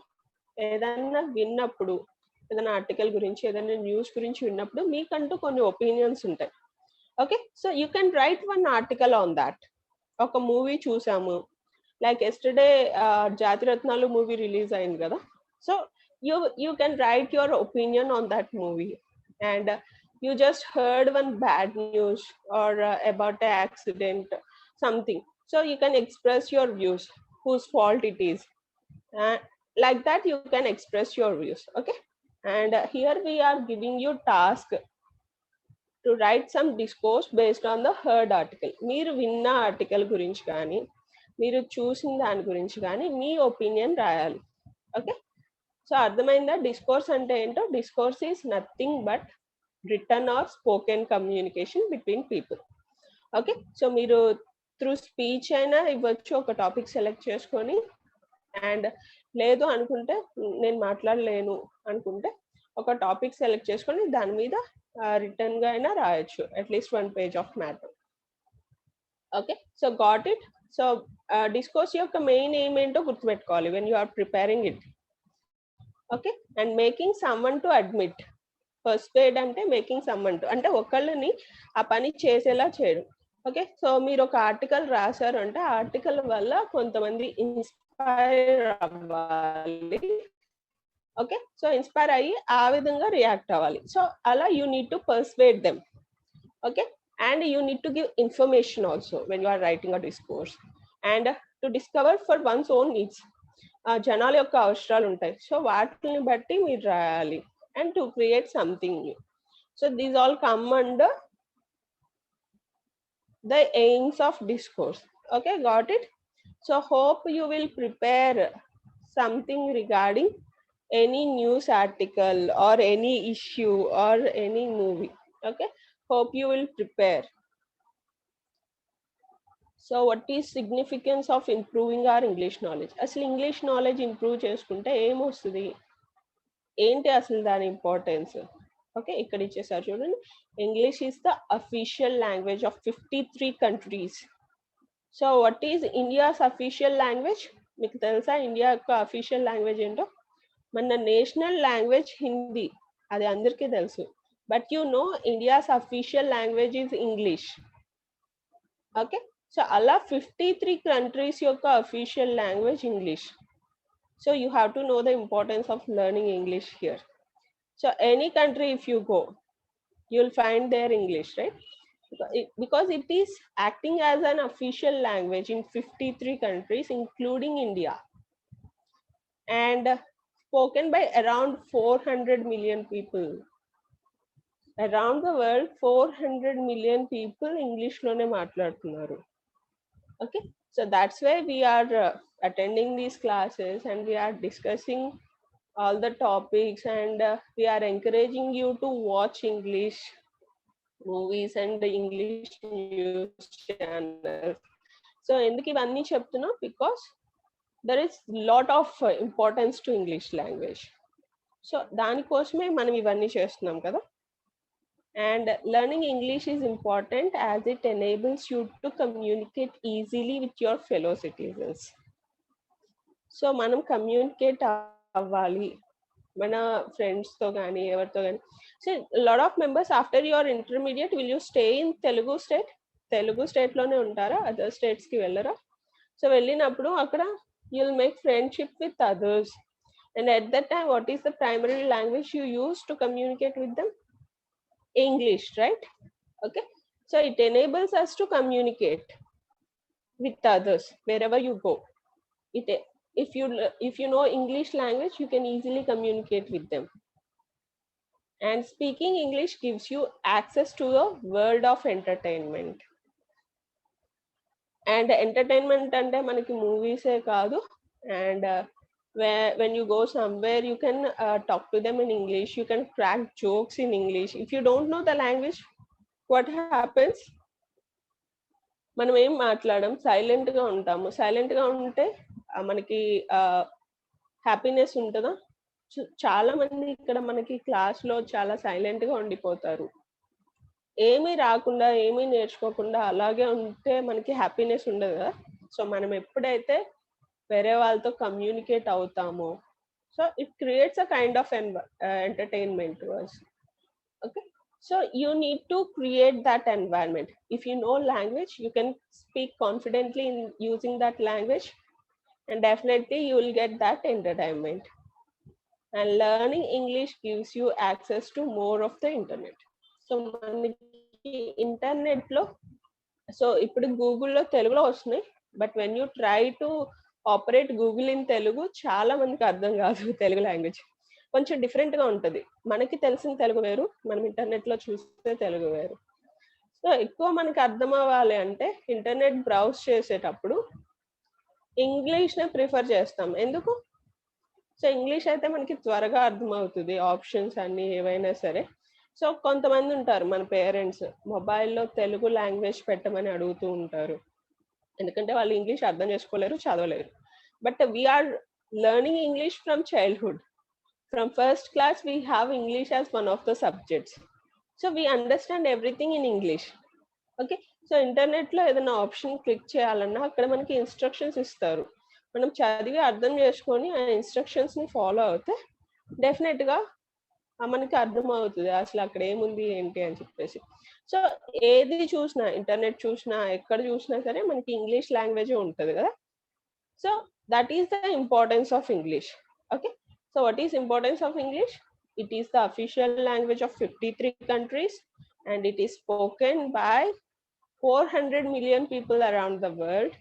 Speaker 1: ఏదైనా విన్నప్పుడు, ఏదైనా ఆర్టికల్ గురించి, ఏదైనా న్యూస్ గురించి విన్నప్పుడు మీకంటూ కొన్ని ఒపీనియన్స్ ఉంటాయి. Okay, so you can write 1 article on that. ఒక మూవీ చూసాము, లైక్ ఎస్టర్డే జాతిరత్నాలు మూవీ రిలీజ్ అయింది కదా. So you can write your opinion on that movie, and you just heard one bad news or about an accident, something. So you can express your views, whose fault it is. Like that you can express your views. Okay, and here we are giving you task to write some discourse based on the heard article. మీరు విన్న article గురించి కానీ, మీరు చూసిన దాని గురించి కానీ మీ ఒపీనియన్ రాయాలి. ఓకే, సో అర్థమైందా డిస్కోర్స్ అంటే ఏంటో? Discourse is nothing but written or spoken communication between people. Okay, so మీరు త్రూ స్పీచ్ అయినా ఇవ్వచ్చు ఒక టాపిక్ సెలెక్ట్ చేసుకొని, అండ్ లేదు అనుకుంటే నేను మాట్లాడలేను అనుకుంటే ఒక టాపిక్ సెలెక్ట్ చేసుకొని దాని మీద రిటర్న్గా అయినా రాయొచ్చు, at least 1 page of matter. Okay, so got it. So discourse యొక్క మెయిన్ ఎయిమ్ ఏంటో గుర్తుపెట్టుకోవాలి when you are preparing it. Okay, and making someone to admit. Persuade అంటే మేకింగ్ సమ్వన్ టు, అంటే ఒకళ్ళని ఆ పని చేసేలా చేయడం. ఓకే, సో మీరు ఒక ఆర్టికల్ రాశారు అంటే ఆ ఆర్టికల్ వల్ల కొంతమంది ఇన్స్పైర్ అవ్వాలి. ఓకే, సో ఇన్స్పైర్ అయ్యి ఆ విధంగా రియాక్ట్ అవ్వాలి. సో అలా you need to persuade them. Okay, and you need to give information also when you are writing a discourse, and to discover for one's own needs. జనాల యొక్క అవసరాలు ఉంటాయి, so వాటిని బట్టి మీరు రాయాలి, and to create something new. So these all come under the aims of discourse. Okay, got it? So hope you will prepare something regarding any news article or any issue or any movie. Okay, hope you will prepare. So what is significance of improving our English knowledge? అసలు English knowledge improve చేసుకుంటే ఏమొస్తుంది, ఏంటి అసలు దాని importance? Okay, ఇక్కడ ఇచ్చేసారు చూడండి. English is the official language of 53 countries. So what is India's official language? మీకు తెలుసా ఇండియా యొక్క అఫీషియల్ లాంగ్వేజ్ ఏంటో? మన నేషనల్ లాంగ్వేజ్ హిందీ, అది అందరికీ తెలుసు. But you know India's official language is English. Okay, so అలా 53 కంట్రీస్ యొక్క official language English. So you have to know the importance of learning English here. So any country if you go, you'll find their English, right? Because it is acting as an official language in 53 countries, including India, and spoken by around 400 million people. Around the world, 400 million people English lone maatladutunnaru. Okay, so that's why we are attending these classes and we are discussing all the topics, and we are encouraging you to watch English movies and English news channels. So ఎందుకు ఇవన్నీ చెప్తున్నా? because there is lot of importance to English language. So దానికోసమే మనం ఇవన్నీ చేస్తున్నాం కదా. And learning English is important as it enables you to communicate easily with your fellow citizens. So మనం communicate అవ్వాలి మన ఫ్రెండ్స్తో కానీ ఎవరితో కానీ. So lot of members after your intermediate will you stay in Telugu state? Telugu స్టేట్లోనే ఉంటారా, అదర్ స్టేట్స్కి వెళ్ళరా? సో వెళ్ళినప్పుడు అక్కడ you will make friendship with others. And at that time what is the primary language you use to communicate with them? English, right? Okay, so it enables us to communicate with others wherever you go. If you know English language, you can easily communicate with them. And speaking English gives you access to the world of entertainment. And entertainment ante manaki movies e kaadu, and when you go somewhere you can talk to them in English, you can crack jokes in English. If you don't know the language, what happens? మనం ఏం మాట్లాడడం, silent గా ఉంటాము. Silent గా ఉంటే మనకి happiness ఉంటుందా? చాలా మంది ఇక్కడ మనకి క్లాస్ లో చాలా సైలెంట్ గా ఉండిపోతారు. ఏమీ రాకుండా ఏమీ నేర్చుకోకుండా అలాగే ఉంటే మనకి హ్యాపీనెస్ ఉండదు కదా. సో మనం ఎప్పుడైతే వేరే వాళ్ళతో కమ్యూనికేట్ అవుతామో, so it creates a kind of entertainment to us. Okay, so you need to create that environment. If you know language, you can speak confidently in using that language, and definitely you will get that entertainment. And learning English gives you access to more of the internet. So మనకి internet లో, so ఇప్పుడు గూగుల్లో తెలుగులో వస్తున్నాయి, but when you try to operate Google in Telugu చాలా మందికి అర్థం కాదు. తెలుగు లాంగ్వేజ్ కొంచెం డిఫరెంట్ గా ఉంటుంది. మనకి తెలిసిన తెలుగు వేరు, మనం ఇంటర్నెట్ లో చూస్తే తెలుగు వేరు. సో ఎక్కువ మనకి అర్థం అవ్వాలి అంటే ఇంటర్నెట్ బ్రౌజ్ చేసేటప్పుడు ఇంగ్లీష్ నే ప్రిఫర్ చేస్తాం. ఎందుకు? సో ఇంగ్లీష్ అయితే మనకి త్వరగా అర్థం అవుతుంది, ఆప్షన్స్ అన్ని ఏవైనా సరే. సో కొంతమంది ఉంటారు మన పేరెంట్స్, మొబైల్లో తెలుగు లాంగ్వేజ్ పెట్టమని అడుగుతూ ఉంటారు, ఎందుకంటే వాళ్ళు ఇంగ్లీష్ అర్థం చేసుకోలేరు, చదవలేరు. But we are learning English from childhood. From first class, we have English as one of the subjects. So we understand everything in English. Okay, so internet lo edana option click cheyalanna akkada manaki instructions istaru. Manam chadivi ardham cheskoni aa instructions ni follow avuthe definite ga manaki ardham avutadi asalu akkada em undi enti ani cheppesi. So edi chusna, internet chusna, ekkada chusna sare manaki English language untadi kada. So that is the importance of English. Okay, so what is importance of English? It is the official language of 53 countries, and it is spoken by 400 million people around the world,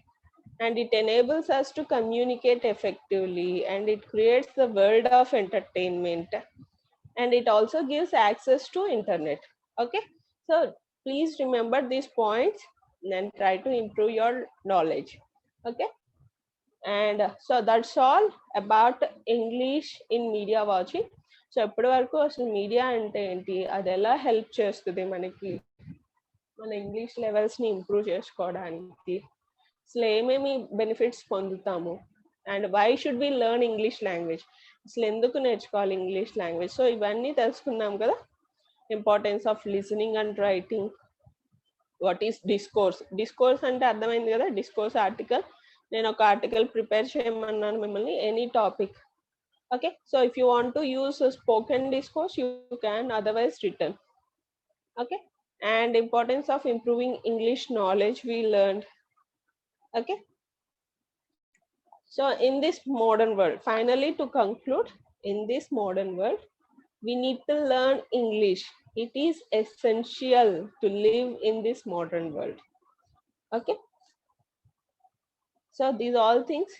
Speaker 1: and it enables us to communicate effectively, and it creates the world of entertainment, and it also gives access to internet. Okay, so please remember these points and try to improve your knowledge. Okay, and so that's all about English in media watching. So ఇప్పటి వరకు అసలు media అంటే ఏంటి, అది ఎలా help చేస్తుంది మనకి మన ఇంగ్లీష్ లెవెల్స్ని ఇంప్రూవ్ చేసుకోవడానికి, అసలు ఏమేమి బెనిఫిట్స్ పొందుతాము and why should we learn English language, అసలు ఎందుకు నేర్చుకోవాలి ఇంగ్లీష్ లాంగ్వేజ్. సో ఇవన్నీ తెలుసుకున్నాం కదా. Importance of listening and writing, what is discourse. Discourse అంటే అర్థమైంది కదా, డిస్కోర్స్ ఆర్టికల్. నేను ఒక ఆర్టికల్ ప్రిపేర్ చేయమన్నాను మిమ్మల్ని, any topic. Okay, so if you want to use spoken discourse you can, otherwise return. Okay, and importance of improving English knowledge we learned. Okay, so in this modern world, finally to conclude, in this modern world we need to learn English. It is essential to live in this modern world. Okay, so these all things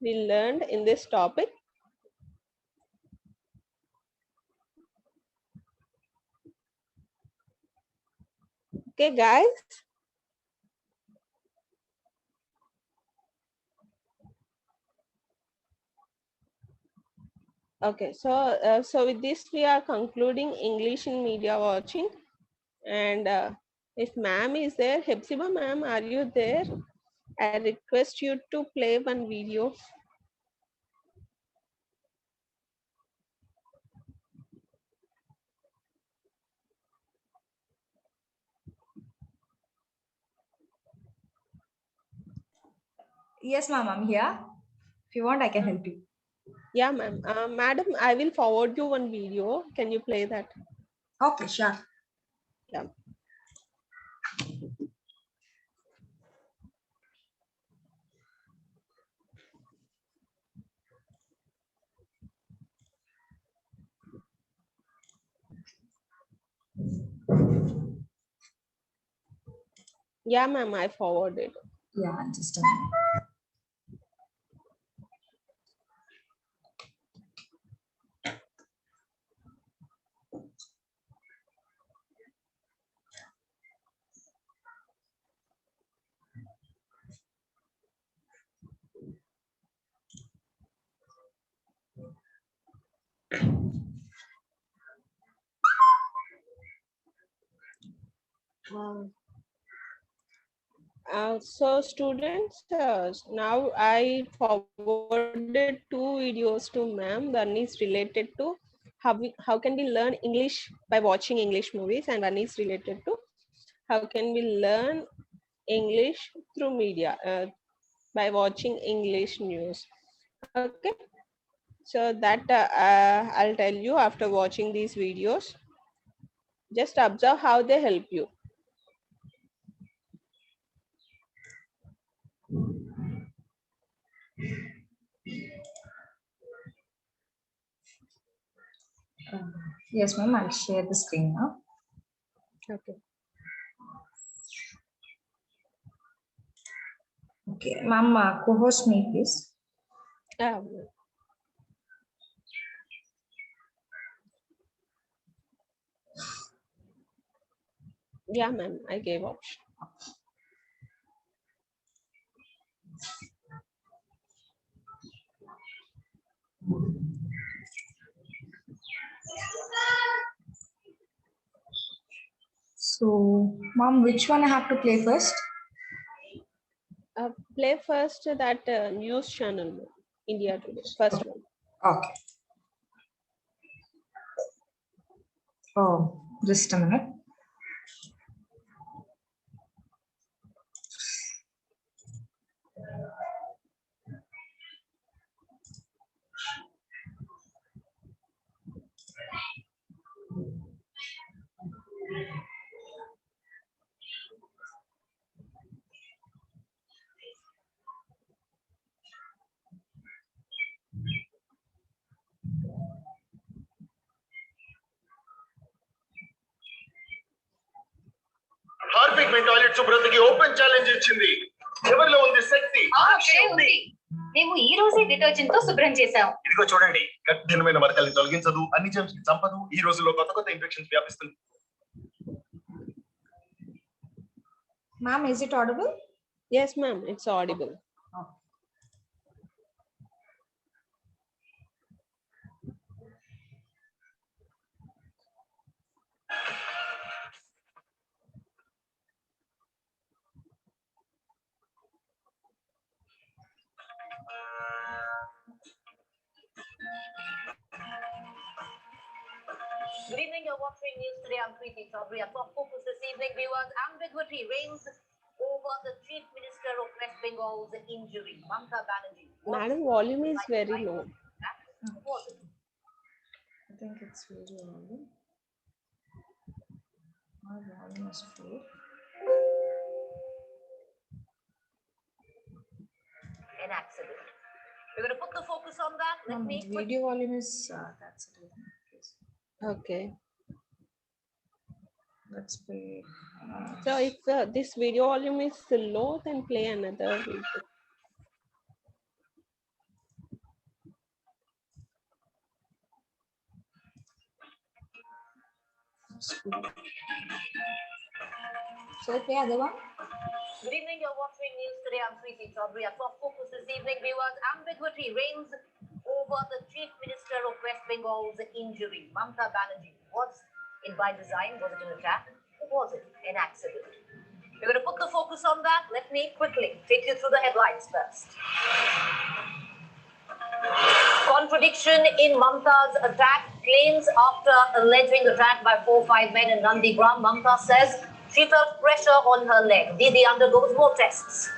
Speaker 1: we learned in this topic. Okay guys, okay, so with this we are concluding English in media watching. And if ma'am is there, Hepzibah ma'am, are you there? I request you to play one video.
Speaker 7: Yes, ma'am, I'm here. If you want, I can help you.
Speaker 1: Yeah, ma'am. Madam, I will forward you one video. Can you play that?
Speaker 7: Okay, sure.
Speaker 1: Yeah. Yeah, ma'am, I forwarded.
Speaker 7: Yeah, just a minute.
Speaker 1: So students, now I forwarded two videos to ma'am. One is related to how can we learn English by watching English movies, and one is related to how can we learn English through media by watching English news. Okay, so that I'll tell you after watching these videos. Just observe how they help you.
Speaker 7: Yes, ma'am, I'll share the screen now.
Speaker 1: Okay.
Speaker 7: Okay, ma'am, co-host me, please.
Speaker 1: Yeah. Yeah, ma'am, I gave option.
Speaker 7: So, ma'am, which one I have to play first?
Speaker 1: Play first that news channel, ma'am. India Today, first one.
Speaker 7: Okay. Oh, just a minute.
Speaker 8: Harpic మీ toilet శుభ్రతకి open challenge ఇచ్చింది. ఎవరిలో ఉంది శక్తి?
Speaker 9: మేము ఈ రోజే detergent తో శుభ్రం చేసాం.
Speaker 8: ఇదిగో చూడండి, కఠినమైన మరకల్ని తొలగించదు, అన్ని జెర్మ్స్ ని చంపదు. ఈ రోజుల్లో కొత్త కొత్త ఇన్ఫెక్షన్స్ వ్యాపిస్తుంది.
Speaker 7: Ma'am, is it audible?
Speaker 1: Yes, ma'am, it's audible.
Speaker 9: Good evening, you're watching News Today. I'm Preeti Chaudhary. Our top focus this evening, viewers, ambiguity reigns over the Chief Minister of West Bengal's injury, Mamata Banerjee.
Speaker 1: Madam, volume is very low.
Speaker 7: I think it's video volume. My volume is full.
Speaker 9: An accident. We're going to put the focus on that. Let me
Speaker 7: Video volume is that's it. Please.
Speaker 1: Okay.
Speaker 7: Let's play.
Speaker 1: So if this video volume is low, then play another video.
Speaker 7: Shall I play other one?
Speaker 9: Good evening, you're watching News Today. I'm Preeti Chaudhary. Our top focus this evening, viewers, ambiguity reigns over the Chief Minister of West Bengal's injury, Mamata Banerjee. Was it by design? Was it an attack? Or was it an accident? We're going to put the focus on that. Let me quickly take you through the headlines first. Contradiction in Mamata's attack. Claims after alleging attack by 4-5 men in Nandigram. Mamata says she felt pressure on her leg. Didi undergoes more tests.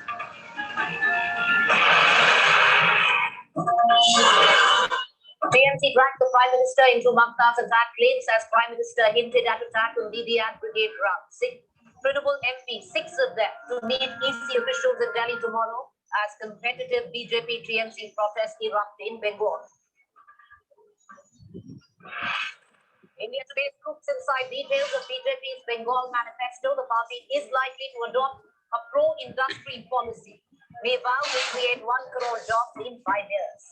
Speaker 9: TMC dragged the Prime Minister into Mamata's attack claims as Prime Minister hinted at attack on Didi and Brigade round. Credible MP, 6 of them, to meet EC officials in Delhi tomorrow as competitive BJP TMC protests erupt in Bengal. India Today scoops inside details of BJP's Bengal manifesto. The party is likely to adopt a pro-industry policy. May vow to create 1 crore jobs in 5 years.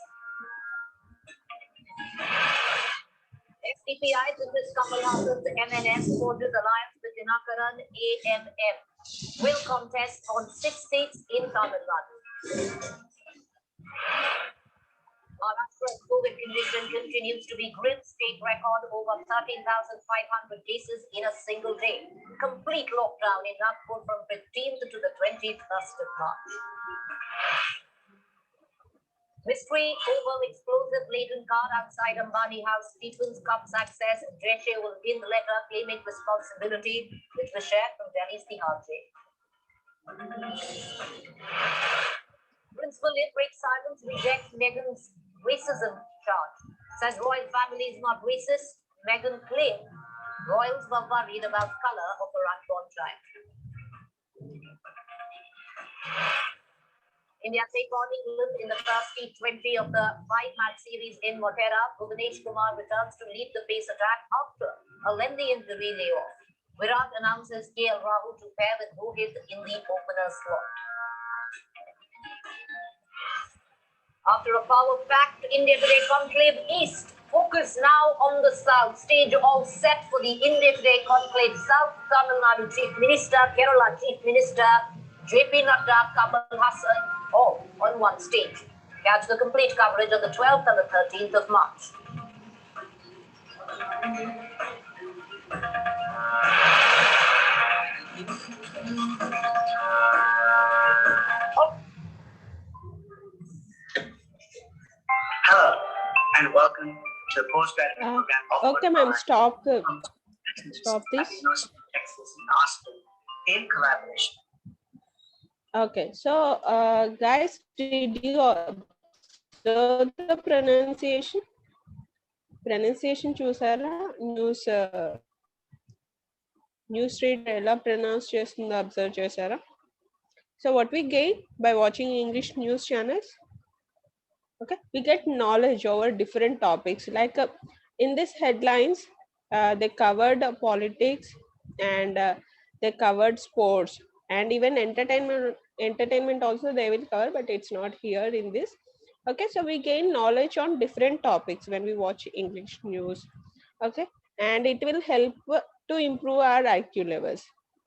Speaker 9: SDPI Justice Kamal Hassan's MNS forges alliance with Dinakaran AMM. Will contest on 6 seats in Tamil Nadu. Maharashtra's COVID condition continues to be grim. State record over 13,500 cases in a single day. Complete lockdown in Nagpur from 15th to the 21st of March. Mystery over explosive laden car outside Ambani House. People's Cup's access. Jeshe will pin the letter claiming responsibility, which was shared from Delhi's Tihar jail. Principal Lid breaks silence, rejects Meghan's racism charge. Says royal family is not racist. Meghan claimed royals were worried about color of her unborn child. India take on England in the first T20 of the 5-match series in Motera. Bhuvanesh Kumar returns to lead the pace attack after a lengthy injury layoff. Virat announces KL Rahul to pair with Rohit in the opener slot. After a power-packed India Today conclave East, focus now on the South. Stage all set for the India Today conclave South. Tamil Nadu Chief Minister, Kerala Chief Minister, JP Nadda, Kamal Hassan, all on one stage. Catch the complete coverage on the 12th and the 13th of March.
Speaker 10: Hello and welcome to the postgraduate program of
Speaker 1: Okay, ma'am, stop this.
Speaker 10: Texas in Austin in collaboration.
Speaker 1: Okay, so guys, did you observe the pronunciation? Pronunciation చూసారా? News read ఎలా pronounce చేస్తుందో observe చేశారా? So what we gain by watching English news channels? Okay, we get knowledge over different topics. Like in this headlines, they covered politics and they covered sports and even entertainment also they will cover, but it's not here in this. Okay, so we gain knowledge on different topics when we watch English news. Okay, and it will help to improve our IQ levels.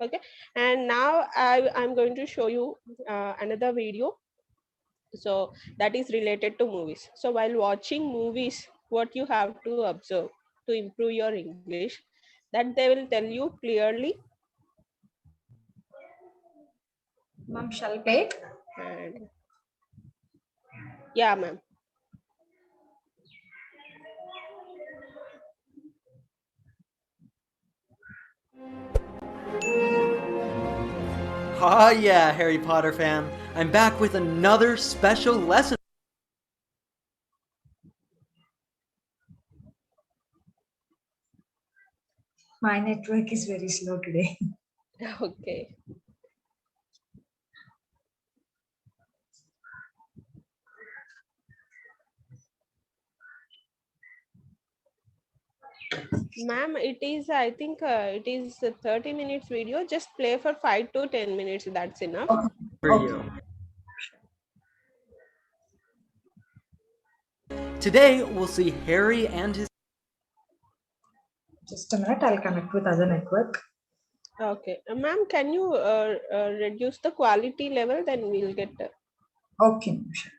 Speaker 1: Okay, and now I'm going to show you another video, so that is related to movies. So while watching movies, what you have to observe to improve your English, that they will tell you clearly.
Speaker 7: Ma'am, shall I play it?
Speaker 1: And yeah, ma'am.
Speaker 11: Ah, yeah, Harry Potter fan. I'm back with another special lesson.
Speaker 7: My network is very slow today.
Speaker 1: Okay. Ma'am, it is, I think it is a 30 minutes video. Just play for 5 to 10 minutes. That's enough.
Speaker 11: For you. Today, we'll see Harry and his...
Speaker 7: Just a minute, I'll connect with other network.
Speaker 1: Okay. Ma'am, can you reduce the quality level? Then we'll get...
Speaker 7: Okay, sure.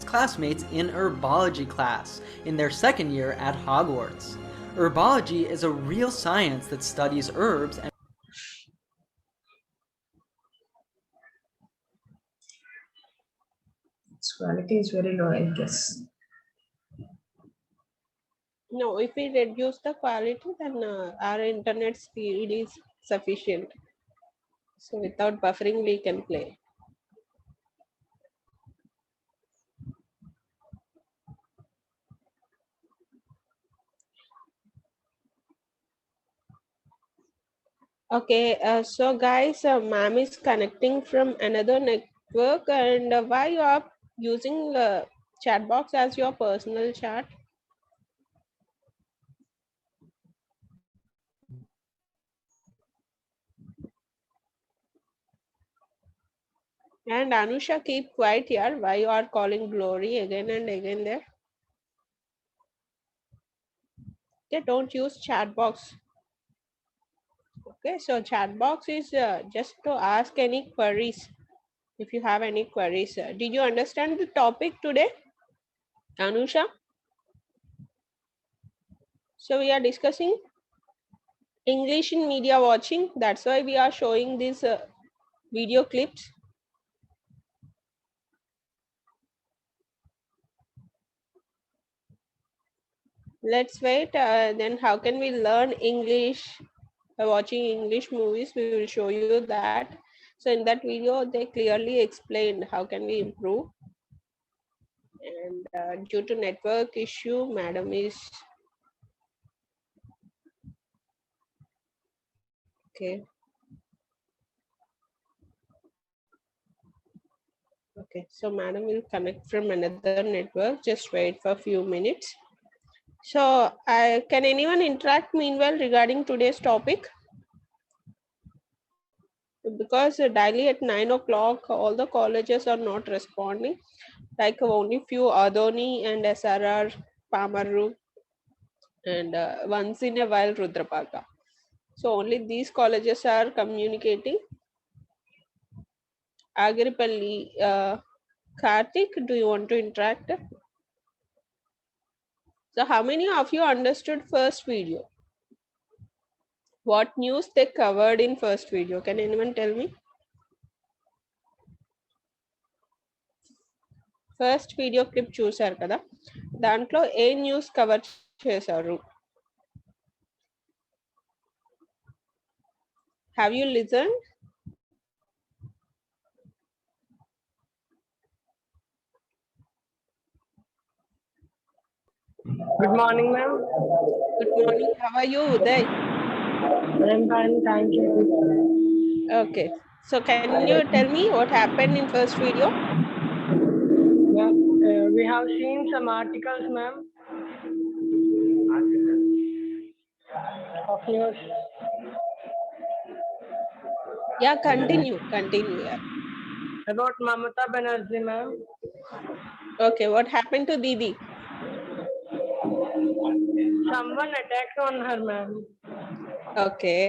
Speaker 11: classmates in herbology class in their second year at Hogwarts. Herbology is a real science that studies herbs and
Speaker 7: Its quality is very low, I guess.
Speaker 1: No, if we reduce the quality, then our internet speed is sufficient. So without buffering, we can play. Okay, so guys, ma'am is connecting from another network, and why you are using chat box as your personal chat? And Anusha, keep quiet here. Why you are calling Glory again and again there? Okay, don't use chat box. Okay, so chat box is just to ask any queries. If you have any queries, did you understand the topic today, Anusha? So we are discussing English in media watching. That's why we are showing these video clips. Let's wait. Then how can we learn English by watching English movies? We will show you that. So in that video, they clearly explained how can we improve. And due to network issue, madam is okay. Okay, so madam will connect from another network. Just wait for a few minutes. So can anyone interact meanwhile regarding today's topic? Because daily at 9 o'clock, all the colleges are not responding. Like only few Adoni and SRR, Pamaru, and once in a while Rudrapaka. So only these colleges are communicating. Agiripalli, Karthik, do you want to interact? So how many of you understood first video? What news they covered in first video? Can anyone tell me? First video clip చూశారు కదా, దాంట్లో ఏ news cover చేశారు? Have you listened?
Speaker 12: Good morning, ma'am.
Speaker 1: Good morning. How are you, Uday?
Speaker 12: I'm fine, thank you.
Speaker 1: Okay. So can you tell me what happened in first video?
Speaker 12: Yeah, we have seen some articles, ma'am. Of news.
Speaker 1: Yeah, continue. Yeah.
Speaker 12: About Mamata Banerjee, ma'am.
Speaker 1: Okay, what happened to Didi?
Speaker 12: Someone attacked on her, ma'am.
Speaker 1: Okay.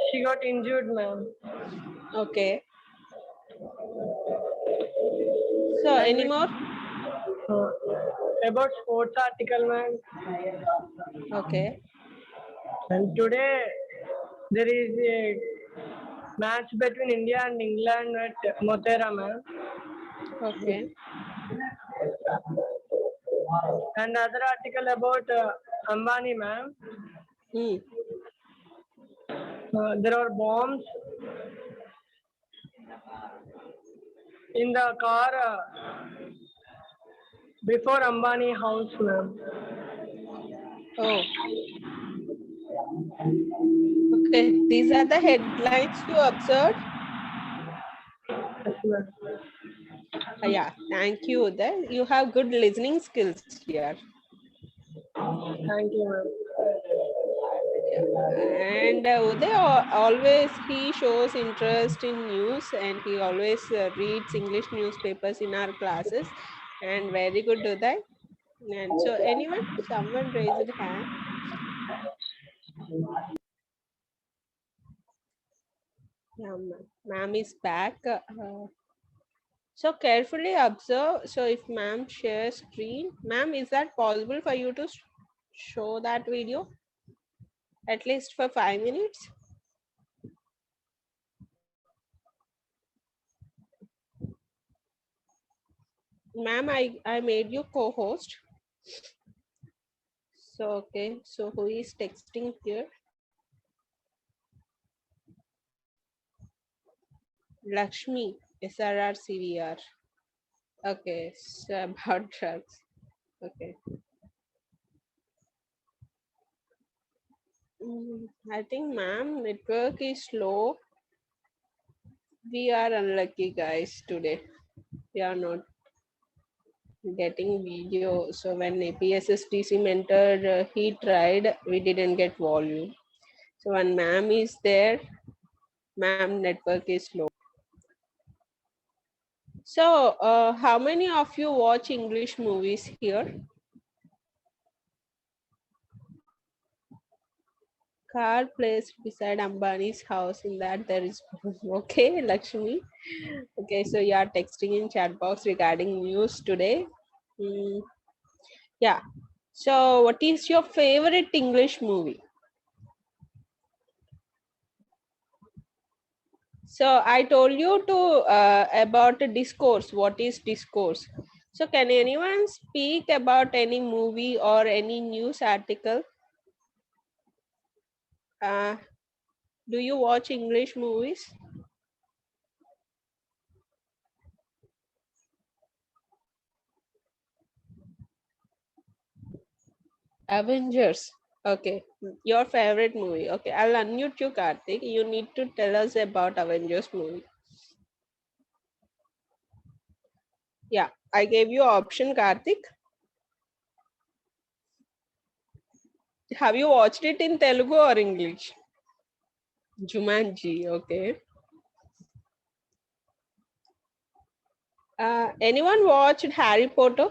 Speaker 12: She got injured, ma'am.
Speaker 1: Okay. So any more?
Speaker 12: About sports article, ma'am.
Speaker 1: Okay.
Speaker 12: And today there is a match between India and England at Motera, ma'am.
Speaker 1: Okay.
Speaker 12: And the other article about Ambani, ma'am. There are bombs in the car before Ambani house, ma'am.
Speaker 1: Oh. Okay, these are the headlines you observed. Yeah, thank you, Uday. You have good listening skills here.
Speaker 12: Thank you, ma'am.
Speaker 1: And Uday always he shows interest in news, and he always reads English newspapers in our classes. And very good, Uday. And so, anyone, someone raise a hand. Yeah, ma'am is back. So carefully observe. So if ma'am shares screen, ma'am, is that possible for you to show that video? At least for 5 minutes? Ma'am, I made you co-host. So, okay. So who is texting here? Lakshmi, SRR CVR. Okay, so about drugs. Okay. I think ma'am, network is slow. We are unlucky guys today. We are not getting video. So when APSSTC mentor he tried, we didn't get volume. So when ma'am is there, ma'am network is slow. So how many of you watch English movies here? Car placed beside Ambani's house, in that there is okay, Lakshmi. Okay, so you are texting in chat box regarding news today. Yeah. So what is your favorite English movie? So I told you to about a discourse. What is discourse? So can anyone speak about any movie or any news article? Do you watch English movies? Avengers. Okay, your favorite movie. Okay, I'll unmute you, Karthik. You need to tell us about Avengers movie. Yeah, I gave you option, Karthik. Have you watched it in Telugu or English? Jumanji, okay. Anyone watched Harry Potter?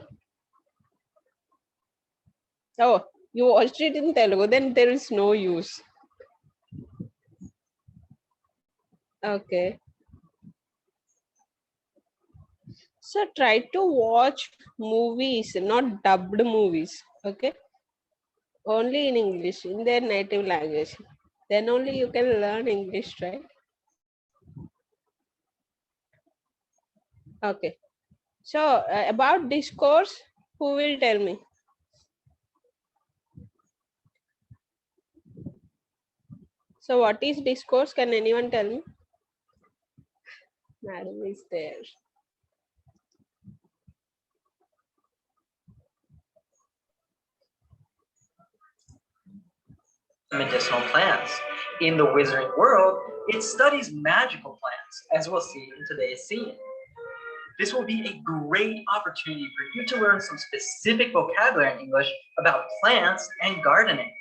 Speaker 1: Oh, you watched it in Telugu, then there is no use. Okay. So try to watch movies, not dubbed movies, okay? Only in English, in their native language. Then only you can learn English, right? Okay. So about discourse, who will tell me? So what is discourse? Can anyone tell me? Madam is there.
Speaker 11: Medicinal plants. In the wizarding world, it studies magical plants, as we'll see in today's scene. This will be a great opportunity for you to learn some specific vocabulary in English about plants and gardening.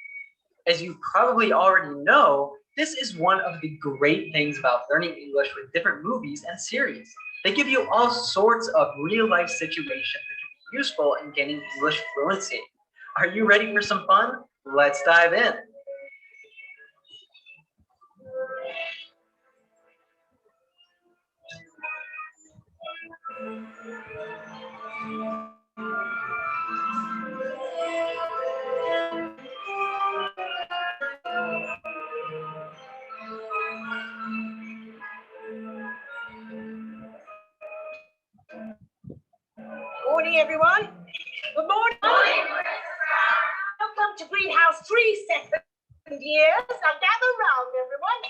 Speaker 11: As you probably already know, this is one of the great things about learning English with different movies and series. They give you all sorts of real-life situations that can be useful in gaining English fluency. Are you ready for some fun? Let's dive in.
Speaker 13: Morning, everyone.
Speaker 9: Good morning. Welcome to Greenhouse 3 second years. Now gather round, everyone.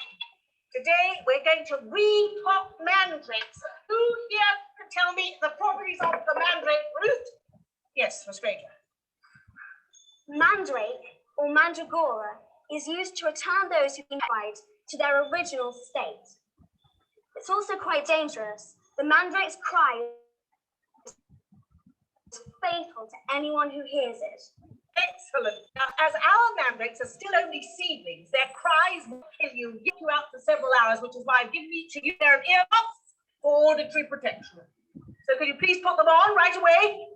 Speaker 9: Today we're going to read top mandrakes. Who here can tell me the properties of the mandrake root? Yes, a stranger.
Speaker 13: Mandrake, or mandragora, is used to return those who've been died to their original state. It's also quite dangerous. The mandrake's cry is fatal to anyone who hears it.
Speaker 9: Excellent. Now, as our mandrakes are still only seedlings, their cries will kill you out for several hours, which is why I've given each of you their earmuffs for auditory protection. So could you please put them on right away?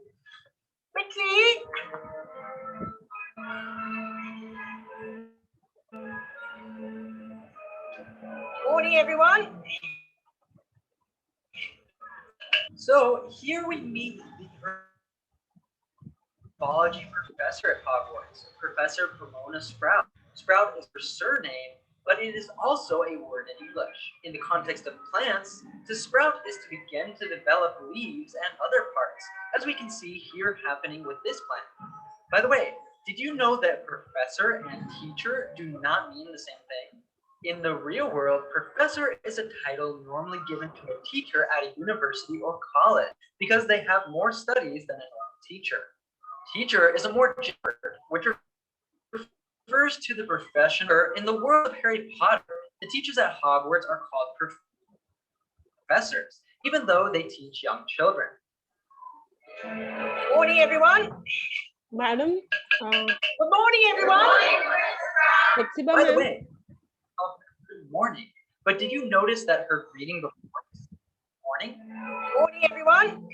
Speaker 9: Quickly. Morning, everyone.
Speaker 11: So here we meet the biology professor at Hogwarts, Professor Pomona Sprout. Sprout is her surname, but it is also a word in English. In the context of plants, to sprout is to begin to develop leaves and other parts, as we can see here happening with this plant. By the way, did you know that professor and teacher do not mean the same thing? In the real world, professor is a title normally given to a teacher at a university or college because they have more studies than a normal teacher. Teacher is a more general word, which refers to the profession. In the world of Harry Potter, the teachers at Hogwarts are called professors, even though they teach young children.
Speaker 9: Morning, everyone.
Speaker 1: Madam.
Speaker 9: Good morning, everyone.
Speaker 11: By the way, good morning. But did you notice that her greeting before morning?
Speaker 9: Morning, everyone.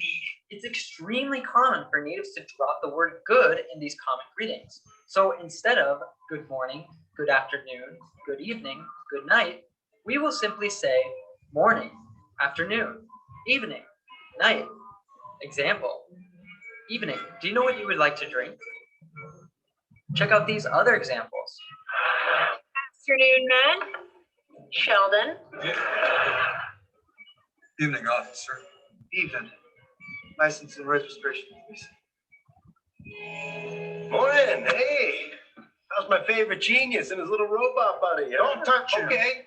Speaker 11: It's extremely common for natives to drop the word good in these common greetings. So instead of good morning, good afternoon, good evening, good night, we will simply say morning, afternoon, evening, night. Example, evening, do you know what you would like to drink? Check out these other examples.
Speaker 9: Afternoon, man. Sheldon.
Speaker 14: Evening, officer. Evening. License and registration, please.
Speaker 8: Morning. Hey, how's my favorite genius and his little robot buddy? Don't touch him. Okay.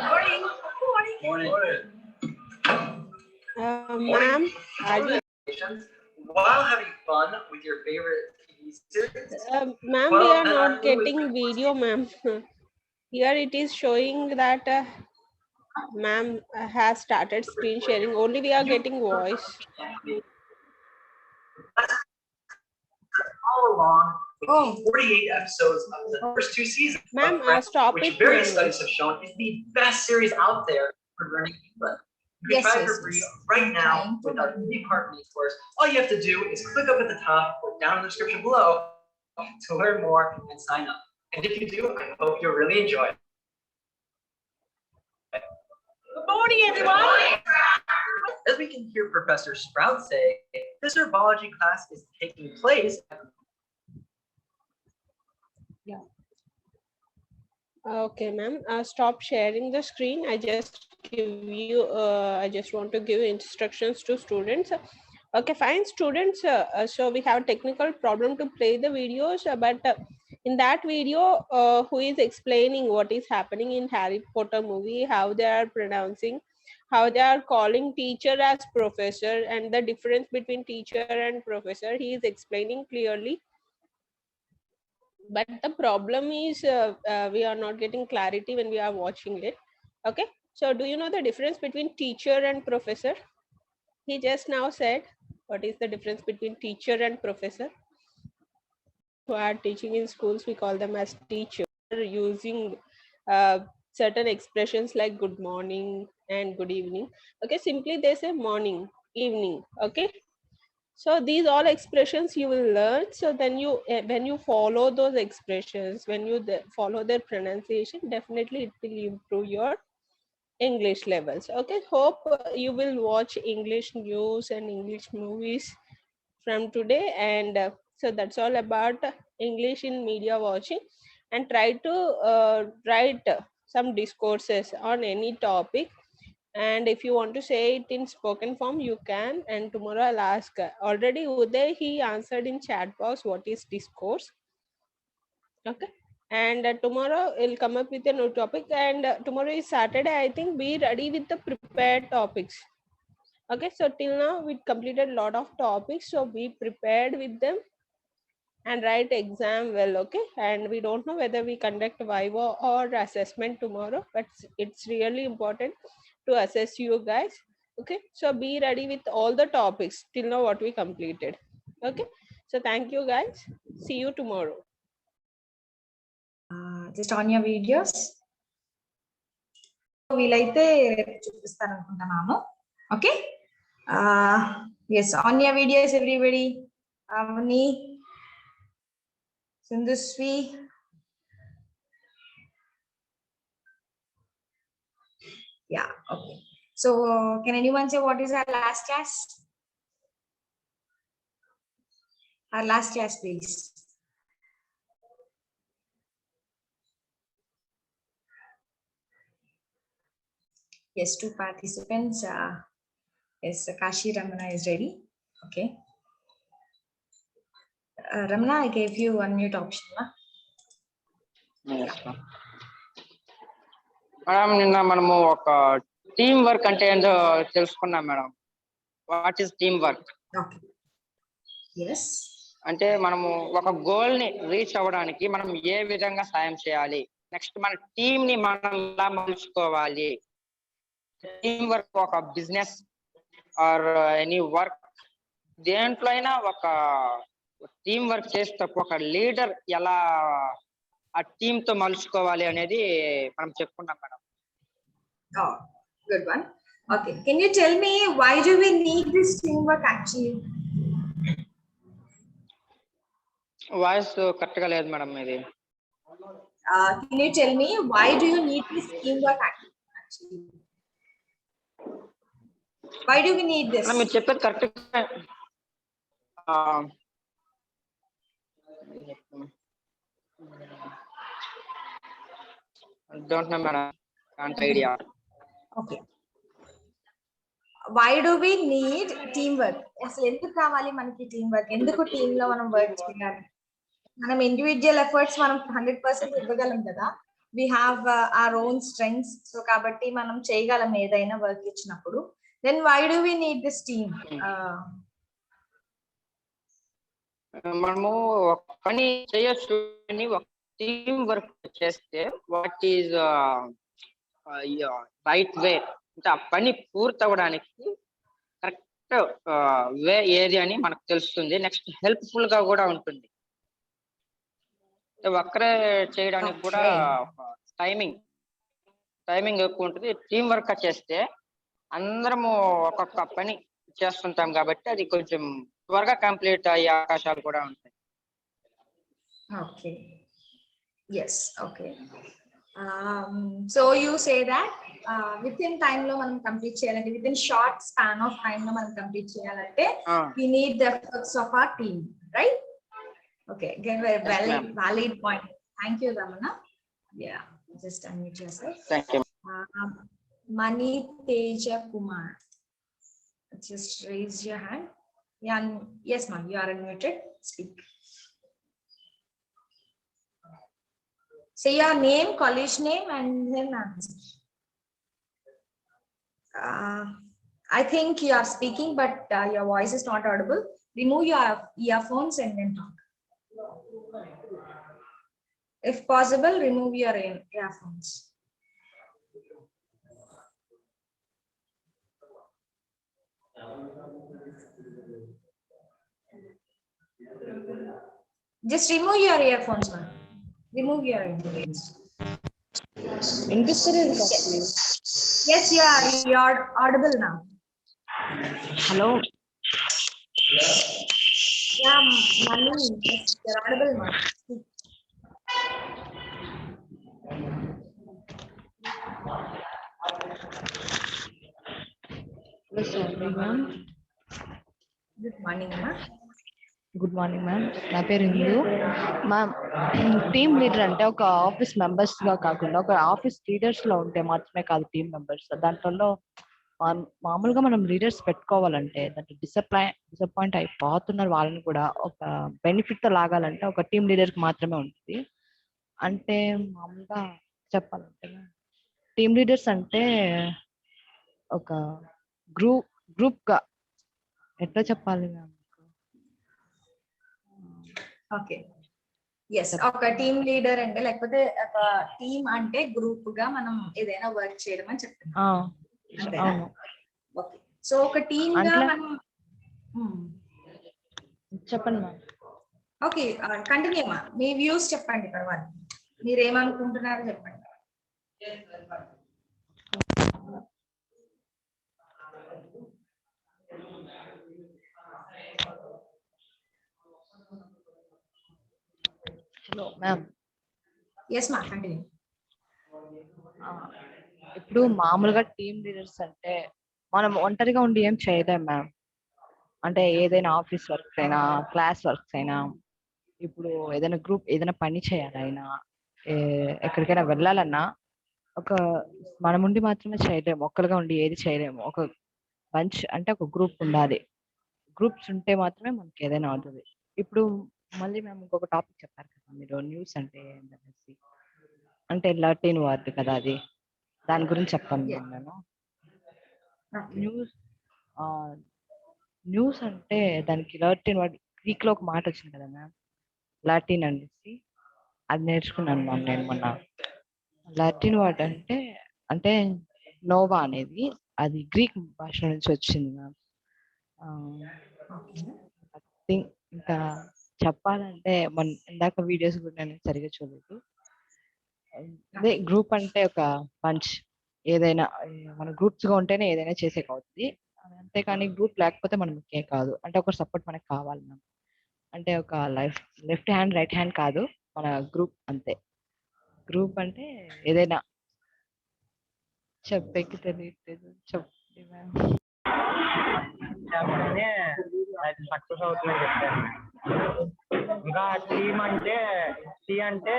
Speaker 9: Morning.
Speaker 11: Morning.
Speaker 1: Ma'am,
Speaker 11: while having fun with your favorite TV series,
Speaker 1: ma'am, we are not getting video, ma'am. Here it is showing that ma'am has started screen sharing. Only we are getting voice.
Speaker 11: all along with the 48 episodes of the first 2 seasons.
Speaker 1: Ma'am, stop
Speaker 11: which
Speaker 1: it,
Speaker 11: various
Speaker 1: ma'am.
Speaker 11: studies have shown is the best series out there for learning English. You can try it for free right now with our 3-part mini course. All you have to do is click up at the top or down in the description below to learn more and sign up. And if you do, I hope you'll really enjoy it.
Speaker 9: Good morning, everyone.
Speaker 11: As we can hear Professor Sprout say, this herbology class is taking place.
Speaker 1: Yeah. Okay, ma'am. Stop sharing the screen. I just want to give instructions to students. Okay, fine, students. So we have a technical problem to play the videos, but in that video, who is explaining what is happening in Harry Potter movie, how they are pronouncing, how they are calling teacher as professor, and the difference between teacher and professor, he is explaining clearly. But the problem is we are not getting clarity when we are watching it. Okay, so do you know the difference between teacher and professor? He just now said what is the difference between teacher and professor. Who are teaching in schools, we call them as teacher, using certain expressions like good morning and good evening. Okay, simply they say morning, evening. Okay, so these all expressions you will learn. So then you when you follow those expressions, when you follow their pronunciation, definitely it will improve your English levels. Okay, hope you will watch English news and English movies from today. And so that's all about English in media watching, and try to write some discourses on any topic And if you want to say it in spoken form, you can. And tomorrow I'll ask. Already Uday, he answered in chat box what is discourse. Okay. And tomorrow we'll come up with a new topic. And tomorrow is Saturday. I think be ready with the prepared topics. Okay. So till now we completed a lot of topics. So be prepared with them and write exam well. Okay. And we don't know whether we conduct viva or assessment tomorrow, but it's really important to assess you guys. Okay. So be ready with all the topics till now what we completed. Okay. So thank you guys. See you tomorrow.
Speaker 7: Just on your videos. వీలైతే రేపు చూపిస్తాను అనుకుంటున్నాము. Okay, yes, on your videos everybody. Avni, Sindhusvi, yeah, okay. So can anyone say what is our last class? Our last class, please. Yes, 2 participants. Yes, Kashi Ramana is ready. Okay. Ramana, I gave you unmute option.
Speaker 15: Madam, నిన్న మనము ఒక team work అంటే ఏందో తెలుసుకున్నాం madam. What is team work? అంటే మనము ఒక goal ని రీచ్ అవ్వడానికి మనం ఏ విధంగా సాయం చేయాలి, నెక్స్ట్ మన టీమ్ ని మనం ఎలా మలుచుకోవాలి, టీమ్ వర్క్ ఒక బిజినెస్ ఆర్ ఎనీ వర్క్ దేంట్లో అయినా ఒక టీమ్ వర్క్ చేస్తే ఒక లీడర్ ఎలా ఆ టీమ్ తో మలుచుకోవాలి అనేది మనం చెప్పుకున్నాం madam.
Speaker 7: Oh, good one. Okay, can you tell me why do we need this teamwork actually?
Speaker 15: Voice correct గా లేదు మేడం ఇది.
Speaker 7: Can you tell me why do you need this teamwork actually? Why do we need this?
Speaker 15: మీరు చెప్పేది correct. don't know madam, can't idea.
Speaker 7: Okay, why do we need teamwork? అసలు ఎందుకు కావాలి మనకి teamwork? ఎందుకు టీమ్ లో మనం వర్క్ చేయాలి? మనం ఇండివిడ్యువల్ ఎఫర్ట్స్ మనం 100% ఇవ్వగలం కదా. we have our own strengths, so కాబట్టి మనం చేయగలం ఏదైనా వర్క్ ఇచ్చినప్పుడు. then why do we need this team?
Speaker 15: మనము ఒక పని చేయొచ్చు అని ఒక టీమ్ వర్క్ చేస్తే వాట్ ఈజ్ రైట్ వే, అంటే ఆ పని పూర్తి అవ్వడానికి కరెక్ట్ వే ఏది అని మనకు తెలుస్తుంది. నెక్స్ట్ హెల్ప్ఫుల్ గా కూడా ఉంటుంది. ఒక్కరే చేయడానికి కూడా టైమింగ్ ఎక్కువ ఉంటుంది. టీమ్ వర్క్ చేస్తే అందరము ఒక్కొక్క పని చేస్తుంటాం కాబట్టి అది కొంచెం త్వరగా కంప్లీట్ అయ్యే అవకాశాలు కూడా ఉంటాయి.
Speaker 7: Okay, yes, okay. So you say that within time lo manam complete cheyalante, within short span of time lo manam complete cheyalante we need the efforts of our team, right? Okay, again very valid point. Thank you Ramana. Yeah, just unmute yourself.
Speaker 15: Thank you.
Speaker 7: Mani Teja Kumar, just raise your hand. Yeah, yes ma'am, you are unmuted. Speak. Say your name, college name, and then answer. I think you are speaking, but your voice is not audible. Remove your earphones and then talk. If possible, remove your earphones. Just remove your earphones, ma'am. Remove your earphones. Yes, you are audible now.
Speaker 3: Hello.
Speaker 7: Yeah, Manu, yes, you're audible now.
Speaker 3: Yes, everyone.
Speaker 7: Good morning, ma'am.
Speaker 3: Good morning ma'am. నా పేరు ఇందు. Ma'am, team leader అంటే ఒక office members గా కాకుండా ఒక office leaders లో ఉంటే మాత్రమే కాదు టీమ్ మెంబర్స్. దాంట్లో మామూలుగా మనం లీడర్స్ పెట్టుకోవాలంటే దాంట్లో డిసప్పాయింట్ అయిపోతున్నారు వాళ్ళని కూడా ఒక బెనిఫిట్ తో లాగాలంటే ఒక టీమ్ లీడర్ కి మాత్రమే ఉంటుంది. అంటే మామూలుగా చెప్పాలంటే టీమ్ లీడర్స్ అంటే ఒక గ్రూప్ గా ఎట్లా చెప్పాలి మ్యామ్?
Speaker 7: Okay, yes. ఒక టీమ్ లీడర్ అంటే లేకపోతే ఒక టీమ్ అంటే గ్రూప్ గా మనం ఏదైనా వర్క్ చేయడం అని చెప్తున్నాం.
Speaker 3: అవును.
Speaker 7: ఓకే, సో ఒక టీమ్ గా మనం
Speaker 3: చెప్పండి మ్యామ్.
Speaker 7: ఓకే, కంటిన్యూ అమ్మా. మీ వ్యూస్ చెప్పండి, తర్వాత మీరు ఏమనుకుంటున్నారో చెప్పండి.
Speaker 3: Hello ma'am.
Speaker 7: ఎస్ మా, కంటిన్యూ.
Speaker 3: ఇప్పుడు మామూలుగా టీమ్ లీడర్స్ అంటే మనం ఒంటరిగా ఉండి ఏం చేయలేం మ్యామ్. అంటే ఏదైనా ఆఫీస్ వర్క్స్ అయినా, క్లాస్ వర్క్స్ అయినా, ఇప్పుడు ఏదైనా గ్రూప్ ఏదైనా పని చేయాలైనా, ఎక్కడికైనా వెళ్ళాలన్నా ఒక మనం ఉండి మాత్రమే చేయలేము. ఒక్కరిగా ఉండి ఏది చేయలేము. ఒక బంచ్ అంటే ఒక గ్రూప్ ఉండాలి. గ్రూప్స్ ఉంటే మాత్రమే మనకి ఏదైనా అవుతుంది. ఇప్పుడు మళ్ళీ మేము ఇంకొక టాపిక్ చెప్పారు కదా మీరు, న్యూస్ అంటే ఏంటనేసి. అంటే లర్టీన్ వర్డ్ కదా అది, దాని గురించి చెప్పాను నేను. న్యూస్ అంటే దానికి లర్టీన్ వర్డ్, గ్రీక్ లో ఒక మాట వచ్చింది కదా మ్యామ్, లాటిన్ అనేసి. అది నేర్చుకున్నాను మ్యామ్ నేను మొన్న. లాటిన్ వర్డ్ అంటే నోవా అనేది అది గ్రీక్ భాష నుంచి వచ్చింది మ్యామ్. ఇంకా చెప్పాలంటే ఇందాక వీడియోస్ కూడా నేను సరిగా చూడలేదు. అదే గ్రూప్ అంటే ఒక పంచ్, ఏదైనా మన గ్రూప్స్ గా ఉంటేనే ఏదైనా చేసేకి అవుతుంది. అంతేకాని గ్రూప్ లేకపోతే మనం ఇంకేం కాదు. అంటే ఒక సపోర్ట్ మనకి కావాలి మ్యామ్. అంటే ఒక లెఫ్ట్ హ్యాండ్ రైట్ హ్యాండ్ కాదు, మన గ్రూప్ అంతే. గ్రూప్ అంటే ఏదైనా చెప్పేకి తెలియట్లేదు, చెప్పండి మ్యామ్.
Speaker 4: చెప్పగానే అది సక్సెస్ అవుతుందని చెప్పాను. ఇంకా టీమ్ అంటే టీమ్ అంటే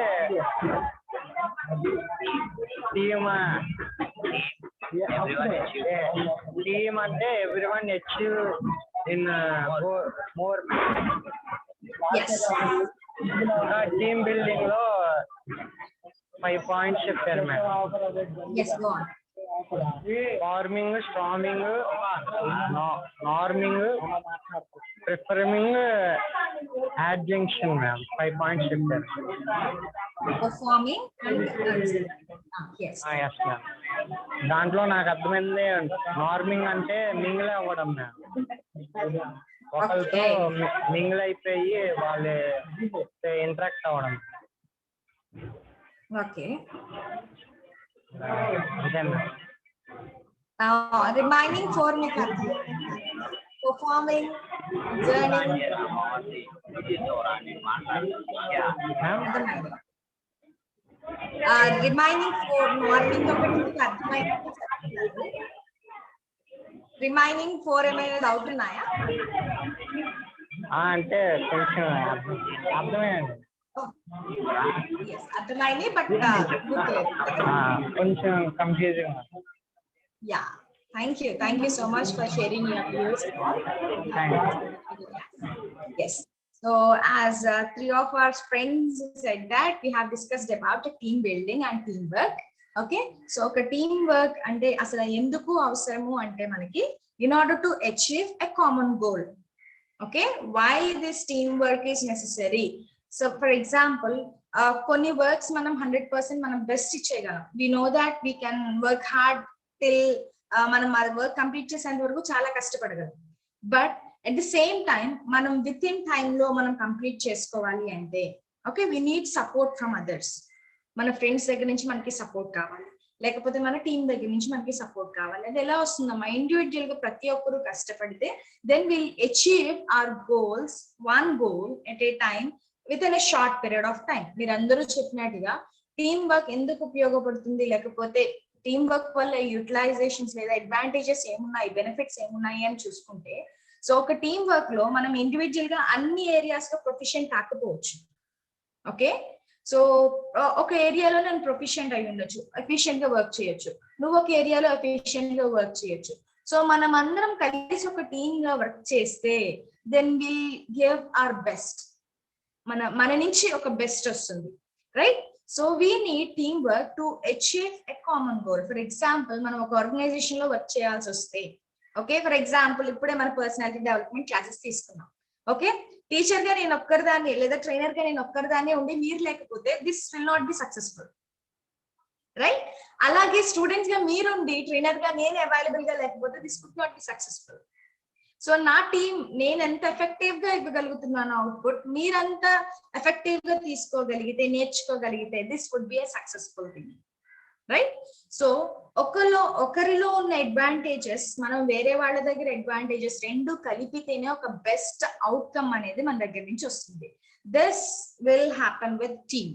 Speaker 4: everyone achieve in more. Team building లో 5 పాయింట్స్ చెప్పారు madam. Forming, storming, norming, performing, adjunction ma'am. 5 points చెప్పారు. దాంట్లో నాకు అర్థమైంది నార్మింగ్ అంటే మింగిల్ అవ్వడం మ్యామ్. ఒకరితో మింగిల్ అయిపోయి వాళ్ళు ఇంటరాక్ట్ అవ్వడం.
Speaker 7: ఓకే,
Speaker 4: అంతే మ్యామ్.
Speaker 7: రిమైనింగ్ 4 మీకు పర్ఫార్మింగ్, జర్నింగ్, రిమైనింగ్ 4 నార్మింగ్ ఒకటి మీకు అర్థమైంది. రిమైనింగ్ 4 ఏమైనా డౌట్ ఉన్నాయా?
Speaker 4: అంటే కొంచెం అర్థమైంది.
Speaker 7: అర్థమైంది, బట్
Speaker 4: కొంచెం confusing.
Speaker 7: Yeah, thank you so much for sharing your views. Yes, so as 3 of our friends said that we have discussed about team building and teamwork. Okay, so ఒక team work అంటే అసలు ఎందుకు అవసరము అంటే మనకి in order to achieve a common goal. Okay, why this teamwork is necessary? So for example, కొన్ని works మనం 100% మనం best ఇచ్చేయగలం. we know that we can work hard till మనం ఆ వర్క్ కంప్లీట్ చేసేంత వరకు చాలా కష్టపడగలం. But at the same time మనం విత్ ఇన్ టైమ్ లో మనం కంప్లీట్ చేసుకోవాలి అంటే okay, we need support from others. మన ఫ్రెండ్స్ దగ్గర నుంచి మనకి సపోర్ట్ కావాలి, లేకపోతే మన టీం దగ్గర నుంచి మనకి సపోర్ట్ కావాలి. అది ఎలా వస్తుందమ్మా? ఇండివిజువల్ గా ప్రతి ఒక్కరు కష్టపడితే then will achieve our goals, one goal at a time with in a short period of time. మీరు అందరూ చెప్పినట్టుగా టీమ్ వర్క్ ఎందుకు ఉపయోగపడుతుంది, లేకపోతే టీమ్ వర్క్ వల్ల యూటిలైజేషన్స్ లేదా అడ్వాంటేజెస్ ఏమున్నాయి, బెనిఫిట్స్ ఏమున్నాయి అని చూసుకుంటే సో ఒక టీమ్ వర్క్ లో మనం ఇండివిజువల్ గా అన్ని ఏరియాస్ లో ప్రొఫిషియెంట్ కాకపోవచ్చు. ఓకే, సో ఒక ఏరియాలో నేను ప్రొఫిషియెంట్ అయి ఉండొచ్చు, ఎఫిషియెంట్ గా వర్క్ చేయొచ్చు, నువ్వు ఒక ఏరియాలో ఎఫిషియెంట్ గా వర్క్ చేయొచ్చు. సో మనం అందరం కలిసి ఒక టీమ్ గా వర్క్ చేస్తే then will give our best. మన నుంచి ఒక బెస్ట్ వస్తుంది, right? So we need team work to achieve a common goal. For example మనం ఒక ఆర్గనైజేషన్ లో వర్క్ చేయాల్సి వస్తే, ఓకే, ఫర్ ఎగ్జాంపుల్ ఇప్పుడే మన పర్సనాలిటీ డెవలప్మెంట్ క్లాసెస్ తీసుకున్నాం. ఓకే, టీచర్ గా నేను ఒక్కరిదాన్ని లేదా ట్రైనర్ గా నేను ఒక్కరిదాన్ని ఉండి మీరు లేకపోతే this will not be successful, right? అలాగే స్టూడెంట్స్ గా మీరుండి ట్రైనర్ గా నేను అవైలబుల్ గా లేకపోతే this would not be successful. So నా టీం నేను ఎంత ఎఫెక్టివ్ గా ఇవ్వగలుగుతున్నాను అవుట్పుట్, మీరంతా ఎఫెక్టివ్ గా తీసుకోగలిగితే, నేర్చుకోగలిగితే this would be a successful thing, right? So ఒకరిలో ఉన్న అడ్వాంటేజెస్ మనం వేరే వాళ్ళ దగ్గర అడ్వాంటేజెస్ రెండు కలిపితేనే ఒక బెస్ట్ అవుట్కమ్ అనేది మన దగ్గర నుంచి వస్తుంది. This will happen with team.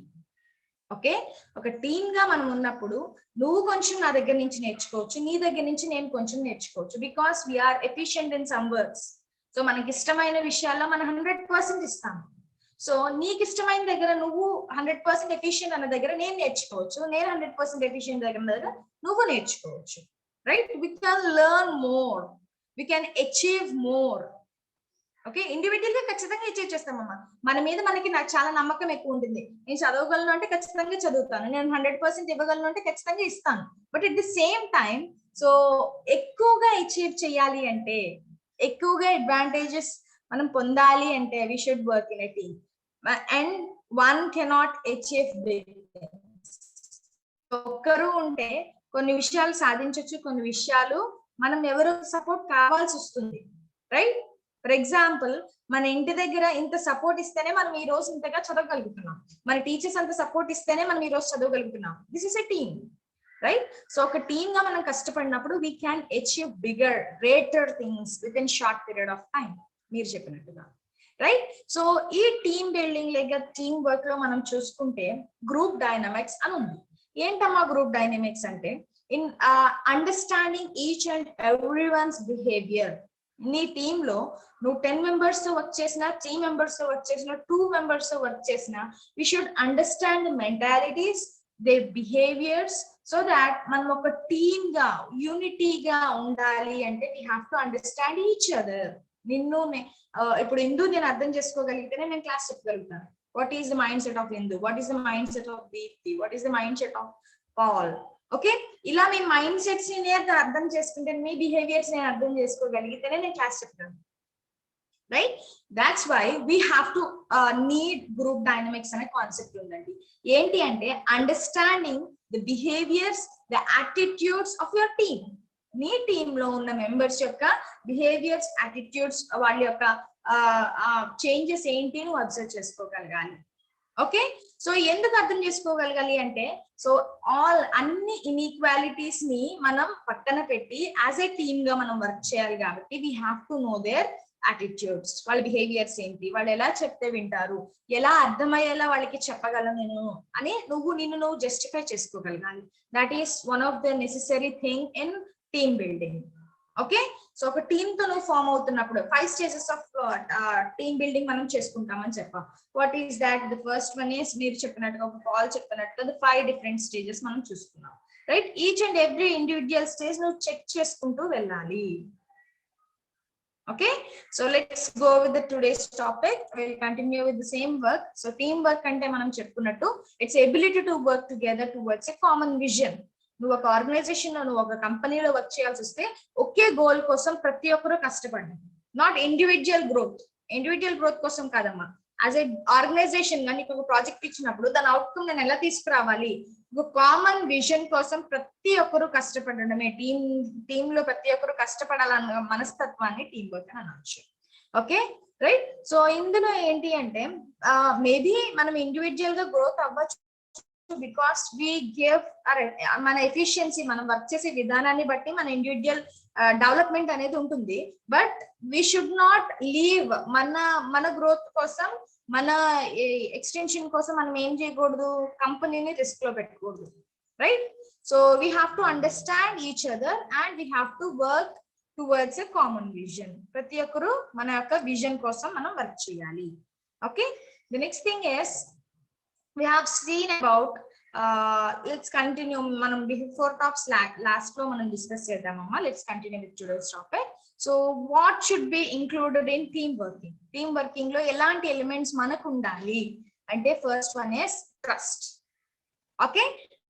Speaker 7: Okay, ఒక టీమ్ గా మనం ఉన్నప్పుడు నువ్వు కొంచెం నా దగ్గర నుంచి నేర్చుకోవచ్చు, నీ దగ్గర నుంచి నేను కొంచెం నేర్చుకోవచ్చు, because we are efficient in some works. So మనకి ఇష్టమైన విషయాల్లో మనం 100% ఇస్తాము. సో నీకు ఇష్టమైన దగ్గర నువ్వు 100% ఎఫిషియెంట్ అన్న దగ్గర నేను నేర్చుకోవచ్చు, నేను 100% ఎఫిషియెంట్ దగ్గర నువ్వు నేర్చుకోవచ్చు, right? We can learn more, we can achieve more. Okay, individual గా ఖచ్చితంగా అచీవ్ చేస్తామమ్మా. మన మీద మనకి నాకు చాలా నమ్మకం ఎక్కువ ఉంటుంది. నేను చదవగలను అంటే ఖచ్చితంగా చదువుతాను, నేను 100% ఇవ్వగలను అంటే ఖచ్చితంగా ఇస్తాను. But at the same time so ఎక్కువగా అచీవ్ చేయాలి అంటే, ఎక్కువగా అడ్వాంటేజెస్ మనం పొందాలి అంటే we should work in a team and one cannot achieve big things. ఒక్కరు ఉంటే కొన్ని విషయాలు సాధించవచ్చు, కొన్ని విషయాలు మనం ఎవరు సపోర్ట్ కావాల్సి వస్తుంది, రైట్? ఫర్ ఎగ్జాంపుల్ మన ఇంటి దగ్గర ఇంత సపోర్ట్ ఇస్తేనే మనం ఈ రోజు ఇంతగా చదవగలుగుతున్నాం, మన టీచర్స్ అంత సపోర్ట్ ఇస్తేనే మనం ఈ రోజు చదవగలుగుతున్నాం. This is a team, right? So ఒక టీమ్ గా మనం కష్టపడినప్పుడు we can achieve bigger greater things within short period of time, మీరు చెప్పినట్టుగా, రైట్? సో ఈ టీమ్ బిల్డింగ్ లేక టీమ్ వర్క్ లో మనం చూసుకుంటే గ్రూప్ డైనమిక్స్ అని ఉంది. ఏంటమ్మా గ్రూప్ డైనమిక్స్ అంటే? In understanding each and every one's behaviour. నీ టీమ్ లో నువ్వు 10 members తో వర్క్ చేసినా, 3 members తో వర్క్ చేసినా, 2 members తో వర్క్ చేసినా, we should understand the mentalities, their behaviors, so that మనం ఒక టీమ్ గా యూనిటీగా ఉండాలి అంటే we have to understand each other. నిన్ను ఇప్పుడు ఇందు నేను అర్థం చేసుకోగలిగితేనే నేను క్లాస్ చెప్పగలుగుతాను. What is the mindset of Indu, what is the mindset of Deepti, what is the mindset of Paul. Okay, ఇలా మీ మైండ్ సెట్స్ ని అర్థం చేసుకుంటే, మీ బిహేవియర్స్ నేను అర్థం చేసుకోగలిగితేనే నేను క్లాస్ చెప్తాను, right? That's why we have to need group dynamics అనే కాన్సెప్ట్ ఉందండి. ఏంటి అంటే understanding the behaviours, the attitudes of your team. నీ టీమ్ లో ఉన్న మెంబర్స్ యొక్క బిహేవియర్స్, యాటిట్యూడ్స్, వాళ్ళ యొక్క చేంజెస్ ఏంటి నువ్వు అబ్జర్వ్ చేసుకోగలగాలి. ఓకే, సో ఎందుకు అర్థం చేసుకోగలగాలి అంటే, సో అన్ని ఇన్ఈక్వాలిటీస్ ని మనం పక్కన పెట్టి యాజ్ ఏ టీమ్ గా మనం వర్క్ చేయాలి కాబట్టి we have to know their attitudes, వాళ్ళ బిహేవియర్స్ ఏంటి, వాళ్ళు ఎలా చెప్తే వింటారు, ఎలా అర్థమయ్యేలా వాళ్ళకి చెప్పగలను నేను అని నిన్ను జస్టిఫై చేసుకోగలగాలి. That is one of the necessary thing in team building. Okay, so ఒక టీమ్ తో నువ్వు ఫామ్ అవుతున్నప్పుడు 5 stages ఆఫ్ టీమ్ బిల్డింగ్ మనం చేసుకుంటామని చెప్పాం. What is that? The first one is మీరు చెప్పినట్టుగా, ఒక పాల్ చెప్పినట్టుగా 5 different stages మనం చూసుకున్నాం, right? Each and every individual stage నువ్వు చెక్ చేసుకుంటూ వెళ్ళాలి. Okay, so let's go with the today's topic. We'll continue with the same work. So teamwork ante manam cheppunnattu, it's ability to work together towards a common vision. నువ్వు ఒక organisation లో, నువ్వు ఒక కంపెనీలో work చేయాల్సి వస్తే ఒకే గోల్ కోసం ప్రతి ఒక్కరూ కష్టపడ్డారు. నాట్ ఇండివిజువల్ గ్రోత్ కోసం కాదమ్మా. యాజ్ ఏ ఆర్గనైజేషన్ గా నీకు ఒక ప్రాజెక్ట్ ఇచ్చినప్పుడు దాని అవుట్కమ్ నేను ఎలా తీసుకురావాలి, ఒక కామన్ విజన్ కోసం ప్రతి ఒక్కరూ కష్టపడడమే. టీమ్ లో ప్రతి ఒక్కరూ కష్టపడాలన్న మనస్తత్వాన్ని టీం వర్క్ అని అనొచ్చు. Okay, right? సో ఇందులో ఏంటి అంటే మేబీ మనం ఇండివిజువల్ గా గ్రోత్ అవ్వచ్చు, బికాస్ వి గివ్ మన ఎఫిషియన్సీ, మనం వర్క్ చేసే విధానాన్ని బట్టి మన ఇండివిజువల్ డెవలప్మెంట్ అనేది ఉంటుంది. But we should not leave మన గ్రోత్ కోసం, మన ఎక్స్టెన్షన్ కోసం మనం ఏం చేయకూడదు, కంపెనీని రిస్క్ లో పెట్టకూడదు, right? So we have to understand each other and we have to work towards a common vision. ప్రతి ఒక్కరు మన యొక్క విజన్ కోసం మనం వర్క్ చేయాలి. Okay, the next thing is we have seen about let's continue మనం before talks last లో మనం discuss చేద్దామమ్మా. let's continue with today's topic. so what should be included in team working లో ఎలాంటి ఎలిమెంట్స్ మనకు ఉండాలి అంటే first one is trust. Okay,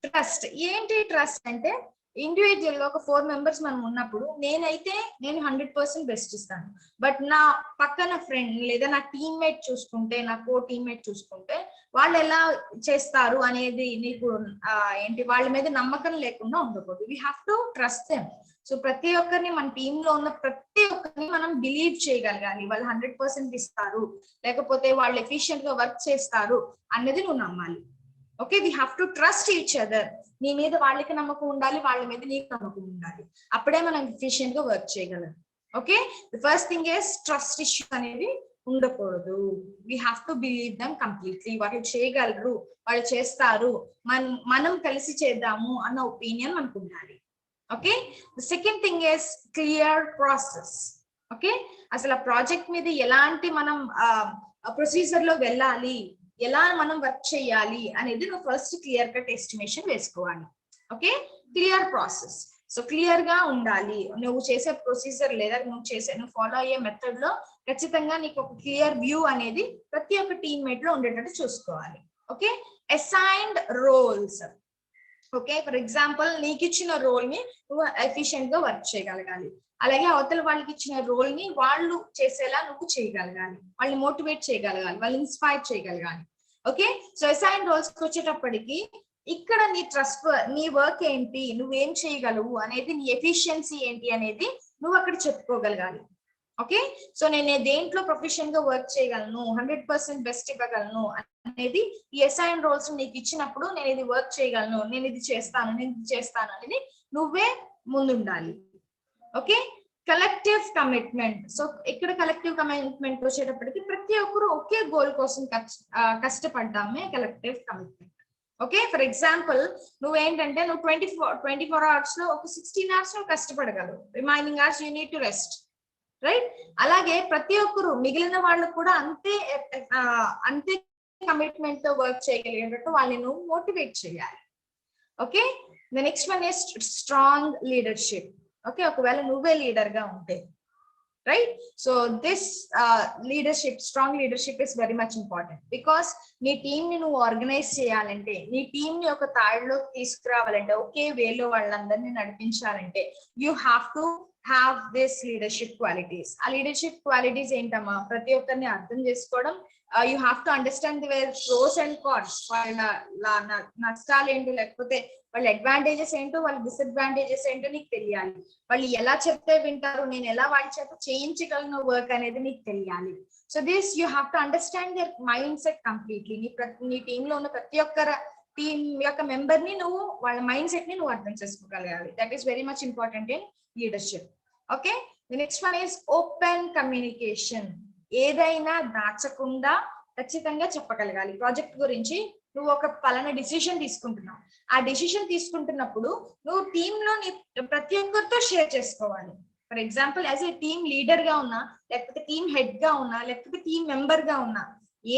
Speaker 7: trust ఏంటి? Trust అంటే ఇండివిజువల్ గా ఒక 4 మెంబర్స్ మనం ఉన్నప్పుడు నేను 100% బెస్ట్ ఇస్తాను. బట్ నా పక్కన ఫ్రెండ్ లేదా నా టీమ్మేట్ చూసుకుంటే, నా కో టీమ్మేట్ చూసుకుంటే వాళ్ళు ఎలా చేస్తారు అనేది నీకు వాళ్ళ మీద నమ్మకం లేకుండా ఉండకూడదు. We have to trust them. So ప్రతి ఒక్కరిని మన టీమ్ లో ఉన్న ప్రతి ఒక్కరిని మనం బిలీవ్ చేయగలగాలి. వాళ్ళు 100% ఇస్తారు, లేకపోతే వాళ్ళు ఎఫిషియెంట్ గా వర్క్ చేస్తారు అన్నది నువ్వు నమ్మాలి. Okay, we have to trust each other. నీ మీద వాళ్ళకి నమ్మకం ఉండాలి, వాళ్ళ మీద నీకు నమ్మకం ఉండాలి. అప్పుడే మనం ఎఫిషియెంట్ గా వర్క్ చేయగలం. Okay, the first thing is trust issue అనేది ఉండకూడదు. We have to believe them completely. వాళ్ళు చేయగలరు, వాళ్ళు చేస్తారు, మనం కలిసి చేద్దాము అన్న ఒపీనియన్ మనకు ఉండాలి. Okay, the second thing is clear process. Okay, అసలు ఆ ప్రాజెక్ట్ మీద ఎలాంటి మనం ప్రొసీజర్ లో వెళ్ళాలి, ఎలా మనం వర్క్ చేయాలి అనేది నువ్వు ఫస్ట్ క్లియర్ కట్ ఎస్టిమేషన్ వేసుకోవాలి. Okay, clear process. So clear గా ఉండాలి. నువ్వు చేసే ప్రొసీజర్ లేదా నువ్వు ఫాలో అయ్యే మెథడ్ లో ఖచ్చితంగా నీకు ఒక క్లియర్ వ్యూ అనేది ప్రతి ఒక్క టీమ్మేట్ లో ఉండేటట్టు చూసుకోవాలి. Okay, assigned roles. Okay, for example నీకు ఇచ్చిన రోల్ ని నువ్వు ఎఫిషియెంట్ గా వర్క్ చేయగలగాలి. అలాగే అవతల వాళ్ళకి ఇచ్చిన రోల్ ని వాళ్ళు చేసేలా నువ్వు చేయగలగాలి, వాళ్ళని మోటివేట్ చేయగలగాలి, వాళ్ళు ఇన్స్పైర్ చేయగలగాలి. ఓకే, సో అసైన్ రోల్స్ కి వచ్చేటప్పటికి ఇక్కడ నీ ట్రస్ట్, నీ వర్క్ ఏంటి, నువ్వేం చేయగలవు అనేది, నీ ఎఫిషియన్సీ ఏంటి అనేది నువ్వు అక్కడ చెప్పుకోగలగాలి. ఓకే, సో నేను దేంట్లో ప్రొఫెషన్ గా వర్క్ చేయగలను, 100% బెస్ట్ ఇవ్వగలను అనేది ఈ అసైన్ రోల్స్ నీకు ఇచ్చినప్పుడు నేను ఇది వర్క్ చేయగలను, నేను ఇది చేస్తాను అనేది నువ్వే ముందుండాలి. Okay, collective commitment. సో ఇక్కడ కలెక్టివ్ కమిట్మెంట్ వచ్చేటప్పటికి ప్రతి ఒక్కరు ఒకే గోల్ కోసం కష్టపడ్డామే collective commitment. Okay, for example నువ్వేంటంటే నువ్వు 24 అవర్స్ లో ఒక 16 అవర్స్ నువ్వు కష్టపడగలవు, remaining hours you need to rest, right? అలాగే ప్రతి ఒక్కరు మిగిలిన వాళ్ళకు కూడా అంతే కమిట్మెంట్ తో వర్క్ చేయగలిగేటట్టు వాళ్ళని నువ్వు మోటివేట్ చేయాలి. Okay, the next one is strong leadership. Okay, ఒకవేళ నువ్వే లీడర్ గా ఉంటే, right? So this strong leadership is very much important. Because నీ టీమ్ ని నువ్వు ఆర్గనైజ్ చేయాలంటే, నీ టీమ్ ని ఒక తాడులోకి తీసుకురావాలంటే, ఒకే వేలో వాళ్ళందరినీ నడిపించాలంటే you have to have this leadership qualities. ఆ లీడర్షిప్ క్వాలిటీస్ ఏంటమ్మా? ప్రతి ఒక్కరిని అర్థం చేసుకోవడం, you have to understand the pros and cons, వాళ్ళ నష్టాలు ఏంటో, లేకపోతే వాళ్ళ అడ్వాంటేజెస్ ఏంటో, వాళ్ళ డిసడ్వాంటేజెస్ ఏంటో నీకు తెలియాలి. వాళ్ళు ఎలా చెప్తే వింటారు, నేను ఎలా వాళ్ళ చేత చేయించగలను వర్క్ అనేది నీకు తెలియాలి. So this you have to understand their mind set completely. నీ టీమ్ లో ఉన్న ప్రతి ఒక్క టీమ్ యొక్క మెంబర్ ని నువ్వు వాళ్ళ మైండ్ సెట్ ని నువ్వు అర్థం చేసుకోగలగాలి. That is very much important in leadership. Okay, the next one is open communication. ఏదైనా దాచకుండా ఖచ్చితంగా చెప్పగలగాలి. ప్రాజెక్ట్ గురించి నువ్వు ఒక పలానా డిసిషన్ తీసుకుంటున్నావు, ఆ డిసిషన్ తీసుకుంటున్నప్పుడు నువ్వు టీమ్ లో ప్రతి ఒక్కరితో షేర్ చేసుకోవాలి. For example as a team leader గా ఉన్నా, లేకపోతే టీమ్ హెడ్ గా ఉన్నా, లేకపోతే టీమ్ మెంబర్ గా ఉన్నా,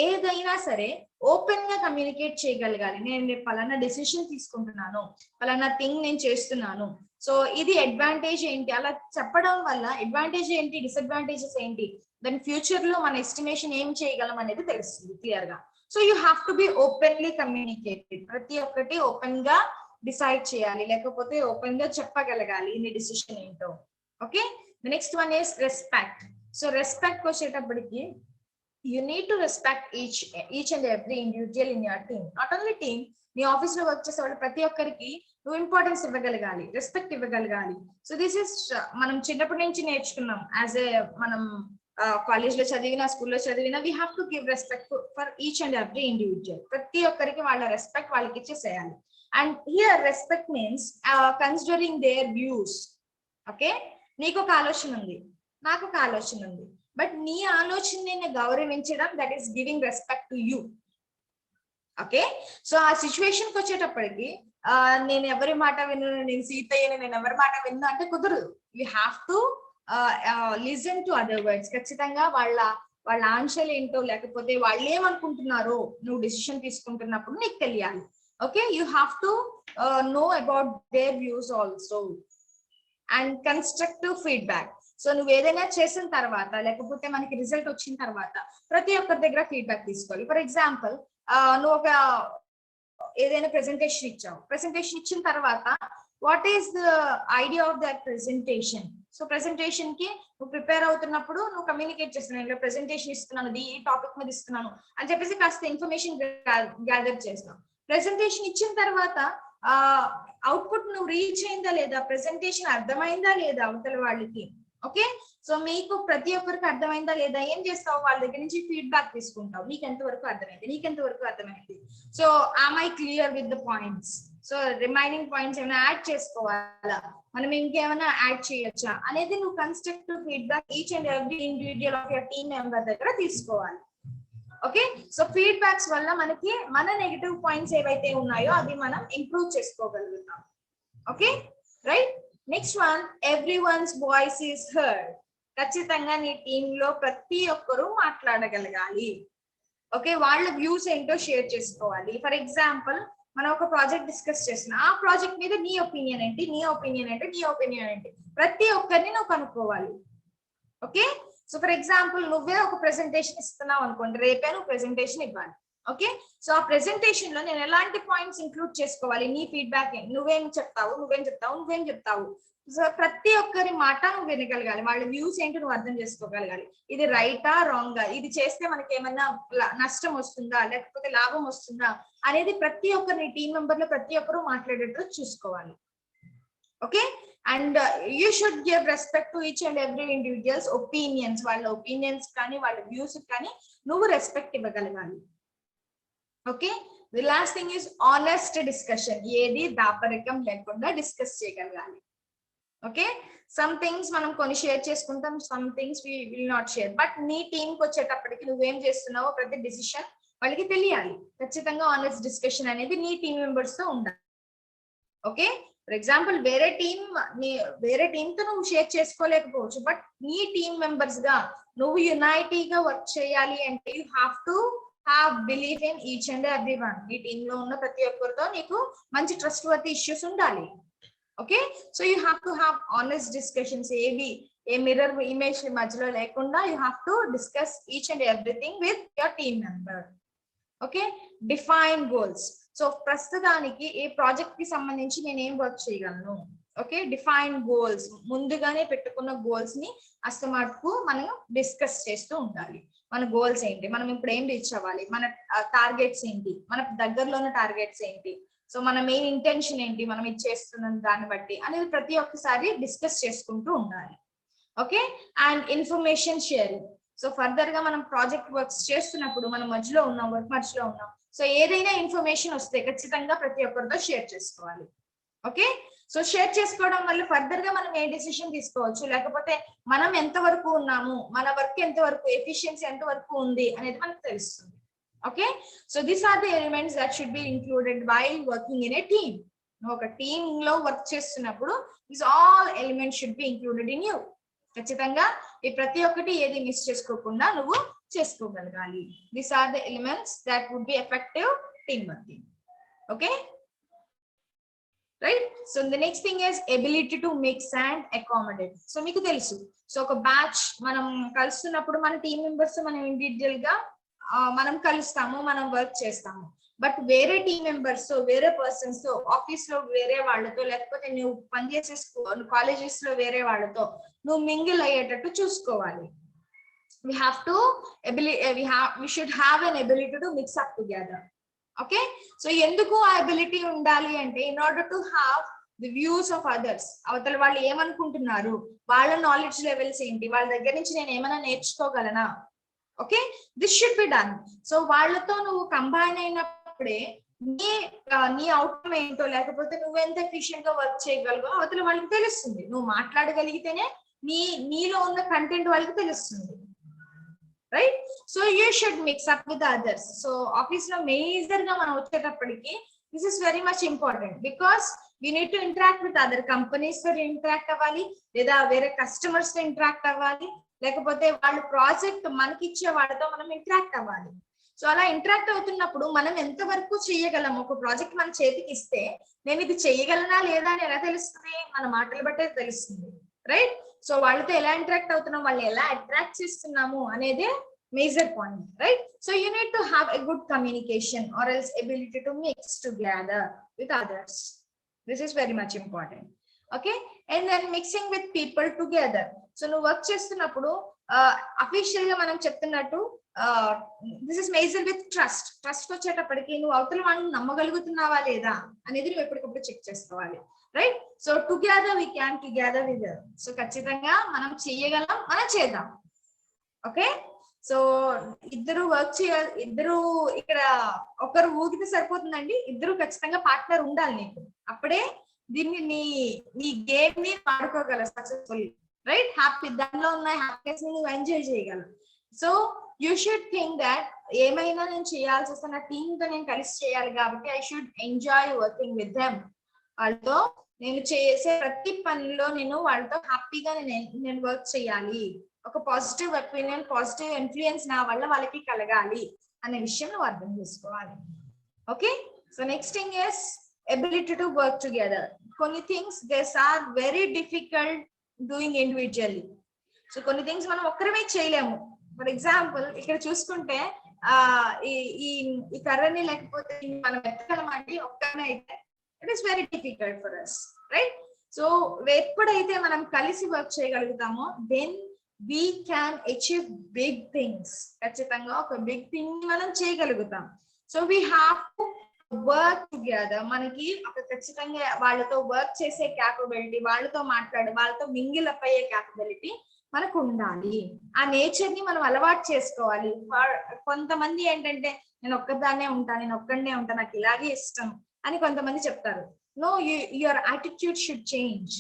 Speaker 7: ఏదైనా సరే ఓపెన్ గా కమ్యూనికేట్ చేయగలగాలి. నేను పలానా డెసిషన్ తీసుకుంటున్నాను, పలానా థింగ్ నేను చేస్తున్నాను, సో ఇది అడ్వాంటేజ్ ఏంటి, అలా చెప్పడం వల్ల అడ్వాంటేజ్ ఏంటి, డిసడ్వాంటేజెస్ ఏంటి, దాని ఫ్యూచర్ లో మన ఎస్టిమేషన్ ఏం చేయగలం అనేది తెలుస్తుంది క్లియర్ గా. So you have to B openly communicated. ప్రతి ఒక్కటి ఓపెన్ గా డిసైడ్ చేయాలి, లేకపోతే ఓపెన్ గా చెప్పగలగాలి నీ డిసిషన్ ఏంటో. Okay, the next one is respect. So respect వచ్చేటప్పటికి you need to respect each and every individual in your team. Not only team, నీ ఆఫీస్ లో వర్క్ చేసే వాళ్ళు ప్రతి ఒక్కరికి నువ్వు ఇంపార్టెన్స్ ఇవ్వగలగాలి, రెస్పెక్ట్ ఇవ్వగలగాలి. సో దిస్ ఇస్ మనం చిన్నప్పటి నుంచి నేర్చుకున్నాం. యాజ్ ఏ మనం కాలేజ్ లో చదివినా, స్కూల్లో చదివినా, we have to give respect for each and every individual. ప్రతి ఒక్కరికి వాళ్ళ రెస్పెక్ట్ వాళ్ళకి ఇచ్చేసేయాలి. And here respect means considering their views. Okay, నీకు ఒక ఆలోచన ఉంది, నాకు ఒక ఆలోచన ఉంది, బట్ నీ ఆలోచనని గౌరవించడం, that is giving respect to you. Okay, so ఆ సిచ్యువేషన్ కి వచ్చేటప్పటికి నేను ఎవరి మాట విన్ను, నేను సీతయ్యని, నేను ఎవరి మాట విన్ను అంటే కుదరదు. You have to listen to other words. ఖచ్చితంగా వాళ్ళ ఆన్సర్లు ఏంటో లేకపోతే వాళ్ళు ఏమనుకుంటున్నారో నువ్వు డిసిషన్ తీసుకుంటున్నప్పుడు నీకు తెలియాలి. Okay, you have to know about their views also. And constructive feedback. So నువ్వు ఏదైనా చేసిన తర్వాత లేకపోతే మనకి రిజల్ట్ వచ్చిన తర్వాత ప్రతి ఒక్కరి దగ్గర ఫీడ్బ్యాక్ తీసుకోవాలి. ఫర్ ఎగ్జాంపుల్ నువ్వు ఒక ఏదైనా ప్రెజెంటేషన్ ఇచ్చావు. ప్రెజెంటేషన్ ఇచ్చిన తర్వాత what is the idea of that presentation? So presentation కి నువ్వు ప్రిపేర్ అవుతున్నప్పుడు నువ్వు కమ్యూనికేట్ చేస్తున్నావు, ప్రెజెంటేషన్ ఇస్తున్నాను, ఈ టాపిక్ మీద ఇస్తున్నాను అని చెప్పేసి కాస్త ఇన్ఫర్మేషన్ గ్యాదర్ చేస్తున్నావు. ప్రెజెంటేషన్ ఇచ్చిన తర్వాత అవుట్పుట్ నువ్వు రీచ్ అయిందా లేదా, ప్రెజెంటేషన్ అర్థమైందా లేదా అవతల వాళ్ళకి. ఓకే, సో మీకు ప్రతి ఒక్కరికి అర్థమైందా లేదా ఏం చేస్తావు, వాళ్ళ దగ్గర నుంచి ఫీడ్బ్యాక్ తీసుకుంటావు. నీకు ఎంతవరకు అర్థమైంది, so am I clear with the points? So remaining points ఏమైనా యాడ్ చేసుకోవాలా, మనం ఇంకేమైనా యాడ్ చేయొచ్చా అనేది నువ్వు constructive feedback each and every individual of your team member దగ్గర తీసుకోవాలి. ఓకే, సో ఫీడ్బ్యాక్స్ వల్ల మనకి మన నెగటివ్ పాయింట్స్ ఏవైతే ఉన్నాయో అవి మనం ఇంప్రూవ్ చేసుకోగలుగుతాం. Okay, right. Next one, everyone's voice is heard. ఖచ్చితంగా నీ టీమ్ లో ప్రతి ఒక్కరూ మాట్లాడగలగాలి. ఓకే, వాళ్ళ వ్యూస్ ఏంటో షేర్ చేసుకోవాలి. ఫర్ ఎగ్జాంపుల్ మనం ఒక ప్రాజెక్ట్ డిస్కస్ చేస్తున్నాం, ఆ ప్రాజెక్ట్ మీద నీ ఒపీనియన్ ఏంటి, ప్రతి ఒక్కరిని నువ్వు కనుక్కోవాలి. ఓకే, సో ఫర్ ఎగ్జాంపుల్ నువ్వే ఒక ప్రెజెంటేషన్ ఇస్తున్నావు అనుకోండి, రేపే నువ్వు ప్రెజెంటేషన్ ఇవ్వాలి. ఓకే, సో ఆ ప్రెజెంటేషన్ లో నేను ఎలాంటి పాయింట్స్ ఇంక్లూడ్ చేసుకోవాలి, నీ ఫీడ్బ్యాక్ నువ్వేం చెప్తావు. సో ప్రతి ఒక్కరి మాట నువ్వు వినగలగాలి, వాళ్ళ వ్యూస్ ఏంటో నువ్వు అర్థం చేసుకోగలగాలి. ఇది రైటా రాంగా, ఇది చేస్తే మనకి ఏమన్నా నష్టం వస్తుందా లేకపోతే లాభం వస్తుందా అనేది ప్రతి ఒక్కరి టీం మెంబర్ లో ప్రతి ఒక్కరు మాట్లాడేట్టు చూసుకోవాలి. Okay, and you should give respect to each and every individuals opinions. వాళ్ళ ఒపీనియన్స్ కానీ వాళ్ళ వ్యూస్ కానీ నువ్వు రెస్పెక్ట్ ఇవ్వగలగాలి. Okay, the last thing is honest discussion. ఏది దాపరికం లేకుండా డిస్కస్ చేయగలగాలి. ఓకే, సమ్ థింగ్స్ మనం కొన్ని షేర్ చేసుకుంటాం, some things we will not share. But నీ టీమ్ కి వచ్చేటప్పటికి నువ్వేం చేస్తున్నావో ప్రతి డిసిషన్ వాళ్ళకి తెలియాలి. ఖచ్చితంగా ఆనెస్ట్ డిస్కషన్ అనేది నీ టీమ్ మెంబర్స్ తో ఉండాలి. ఓకే, ఫర్ ఎగ్జాంపుల్ వేరే టీమ్ తో నువ్వు షేర్ చేసుకోలేకపోవచ్చు, బట్ నీ టీమ్ మెంబర్స్ గా నువ్వు యునైటీగా వర్క్ చేయాలి అంటే you have to have believe in each and every one. నీ టీమ్ లో ఉన్న ప్రతి ఒక్కరితో నీకు మంచి ట్రస్ట్ వర్తీ ఇష్యూస్ ఉండాలి. Okay, so you have to have honest discussions. A mirror image మధ్యలో లేకుండా you have to discuss each and everything with your team member. Okay, define goals. So ప్రస్తుతానికి ఈ ప్రాజెక్ట్ కి సంబంధించి నేను ఏం వర్క్ చేయగలను. Okay, define goals. ముందుగానే పెట్టుకున్న గోల్స్ ని అస్తమాటుకు మనం డిస్కస్ చేస్తూ ఉండాలి. మన గోల్స్ ఏంటి, మనం ఇప్పుడు ఏం రీచ్ అవ్వాలి, మన టార్గెట్స్ ఏంటి, మన దగ్గరలో ఉన్న టార్గెట్స్ ఏంటి, సో మన మెయిన్ ఇంటెన్షన్ ఏంటి, మనం ఇది చేస్తున్న దాన్ని బట్టి అనేది ప్రతి ఒక్కసారి డిస్కస్ చేసుకుంటూ ఉండాలి. Okay, and information sharing. So further గా మనం ప్రాజెక్ట్ వర్క్స్ చేస్తున్నప్పుడు మనం వర్క్ మధ్యలో ఉన్నాం, సో ఏదైనా ఇన్ఫర్మేషన్ వస్తే ఖచ్చితంగా ప్రతి ఒక్కరితో షేర్ చేసుకోవాలి. ఓకే, సో షేర్ చేసుకోవడం వల్ల ఫర్దర్ గా మనం ఏ డిసిషన్ తీసుకోవచ్చు, లేకపోతే మనం ఎంతవరకు ఉన్నాము, మన వర్క్ ఎంతవరకు, ఎఫిషియన్సీ ఎంతవరకు ఉంది అనేది మనకు తెలుస్తుంది. Okay, so these are the elements that should be included while working in a team. నువ్వు ఒక టీమ్ లో వర్క్ చేస్తున్నప్పుడు these all elements should be included in you. ఖచ్చితంగా ఈ ప్రతి ఒక్కటి ఏది మిస్ చేసుకోకుండా నువ్వు చేసుకోగలగాలి. These are the elements that would be effective team working. Okay, right. So the next thing is ability to mix and accommodate. So మీకు తెలుసు, సో ఒక బ్యాచ్ మనం కలుస్తున్నప్పుడు మన టీమ్ మెంబర్స్ మనం ఇండివిజువల్ గా మనం కలుస్తాము, మనం వర్క్ చేస్తాము. బట్ వేరే టీమ్ మెంబర్స్, వేరే పర్సన్స్ తో, ఆఫీస్ లో వేరే వాళ్ళతో, లేకపోతే నువ్వు పనిచేసే కాలేజెస్ లో వేరే వాళ్ళతో నువ్వు మింగిల్ అయ్యేటట్టు చూసుకోవాలి. we should have an ability to mix up together. Okay, so ఎందుకు ఆ ఎబిలిటీ ఉండాలి అంటే in order to have the views of others. అవతల వాళ్ళు ఏమనుకుంటున్నారు, వాళ్ళ నాలెడ్జ్ లెవెల్స్ ఏంటి, వాళ్ళ దగ్గర నుంచి నేను ఏమైనా నేర్చుకోగలనా. Okay, this should be done. So వాళ్ళతో నువ్వు కంబైన్ అయినప్పుడే నీ అవుట్కమ్ ఏంటో, లేకపోతే నువ్వెంత ఎఫిషియెంట్ గా వర్క్ చేయగలవో అవతల వాళ్ళకి తెలుస్తుంది. నువ్వు మాట్లాడగలిగితేనే నీలో ఉన్న కంటెంట్ వాళ్ళకి తెలుస్తుంది. Right, so you should mix up with others. So office లో మేజర్ గా మనం వచ్చేటప్పటికి this is very much important, because we need to interact with other companies తో ఇంటరాక్ట్ అవ్వాలి, లేదా వేరే కస్టమర్స్ తో ఇంటరాక్ట్ అవ్వాలి, లేకపోతే వాళ్ళు ప్రాజెక్ట్ మనకి ఇచ్చే వాళ్ళతో మనం ఇంటరాక్ట్ అవ్వాలి. సో అలా ఇంటరాక్ట్ అవుతున్నప్పుడు మనం ఎంత వరకు చేయగలం, ఒక ప్రాజెక్ట్ మన చేతికి ఇస్తే నేను ఇది చేయగలనా లేదా అని ఎలా తెలుస్తుంది, మన మాటలు బట్టే తెలుస్తుంది, రైట్? సో వాళ్ళతో ఎలా ఇంటరాక్ట్ అవుతున్నాం, వాళ్ళని ఎలా అట్రాక్ట్ చేస్తున్నాము అనేదే major point, right? So you need to have a good communication or else ability to mix together with others. This is very much important. Okay, and then mixing with people together. So నువ్వు work చేస్తున్నప్పుడు official గా మనం చెప్తున్నట్టు this is major with trust. Trust వచ్చేటప్పటికి నువ్వు అవతల వాళ్ళని నమ్మగలుగుతున్నావా లేదా అనేది నువ్వు ఎప్పటికప్పుడు చెక్ చేసుకోవాలి, right? So together we can, together we will. So ఖచ్చితంగా మనం చేయగలం, మనం చేద్దాం. ఓకే, సో ఇద్దరు వర్క్ చేయాలి, ఇద్దరు ఇక్కడ ఒకరు ఊగితే సరిపోతుందండి, ఇద్దరు ఖచ్చితంగా పార్ట్నర్ ఉండాలి నీకు. అప్పుడే దీన్ని నీ గేమ్ ని వాడుకోగలవు సక్సెస్ఫుల్లీ, రైట్? హ్యాపీ దానిలో ఉన్న హ్యాపీనెస్ ని నువ్వు ఎంజాయ్ చేయగలవు. So you should think that ఏమైనా నేను చేయాల్సి వస్తే నా టీమ్ తో నేను కలిసి చేయాలి కాబట్టి I should enjoy working with them. వాళ్ళతో నేను చేసే ప్రతి పనిలో నేను వాళ్ళతో హ్యాపీగా నేను వర్క్ చేయాలి, ఒక పాజిటివ్ ఒపీనియన్, పాజిటివ్ ఇన్ఫ్లుయెన్స్ నా వల్ల వాళ్ళకి కలగాలి అనే విషయం నువ్వు అర్థం చేసుకోవాలి. Okay, so next thing is ability to work together. కొన్ని things this are very difficult doing individually. So కొన్ని థింగ్స్ మనం ఒక్కరమే చేయలేము. ఫర్ ఎగ్జాంపుల్ ఇక్కడ చూసుకుంటే ఈ కర్రని లేకపోతే మనం ఎత్తగలమంటే ఒక్కనే అయితే it is very difficult for us, right? So ఎప్పుడైతే మనం కలిసి వర్క్ చేయగలుగుతామో then we can achieve big things. ఖచ్చితంగా ఒక బిగ్ థింగ్ మనం చేయగలుగుతాం. So we have to work together. మనకి ఒక ఖచ్చితంగా వాళ్ళతో వర్క్ చేసే క్యాపబిలిటీ, వాళ్ళతో మాట్లాడే, వాళ్ళతో మింగిల్ అప్ అయ్యే క్యాపబిలిటీ మనకు ఉండాలి. ఆ నేచర్ ని మనం అలవాటు చేసుకోవాలి. కొంతమంది ఏంటంటే నేను ఒక్కదాన్నే ఉంటాను, నేను ఒక్కడనే ఉంటాను, నాకు ఇలాగే ఇష్టం అని కొంతమంది చెప్తారు. No, your attitude should change.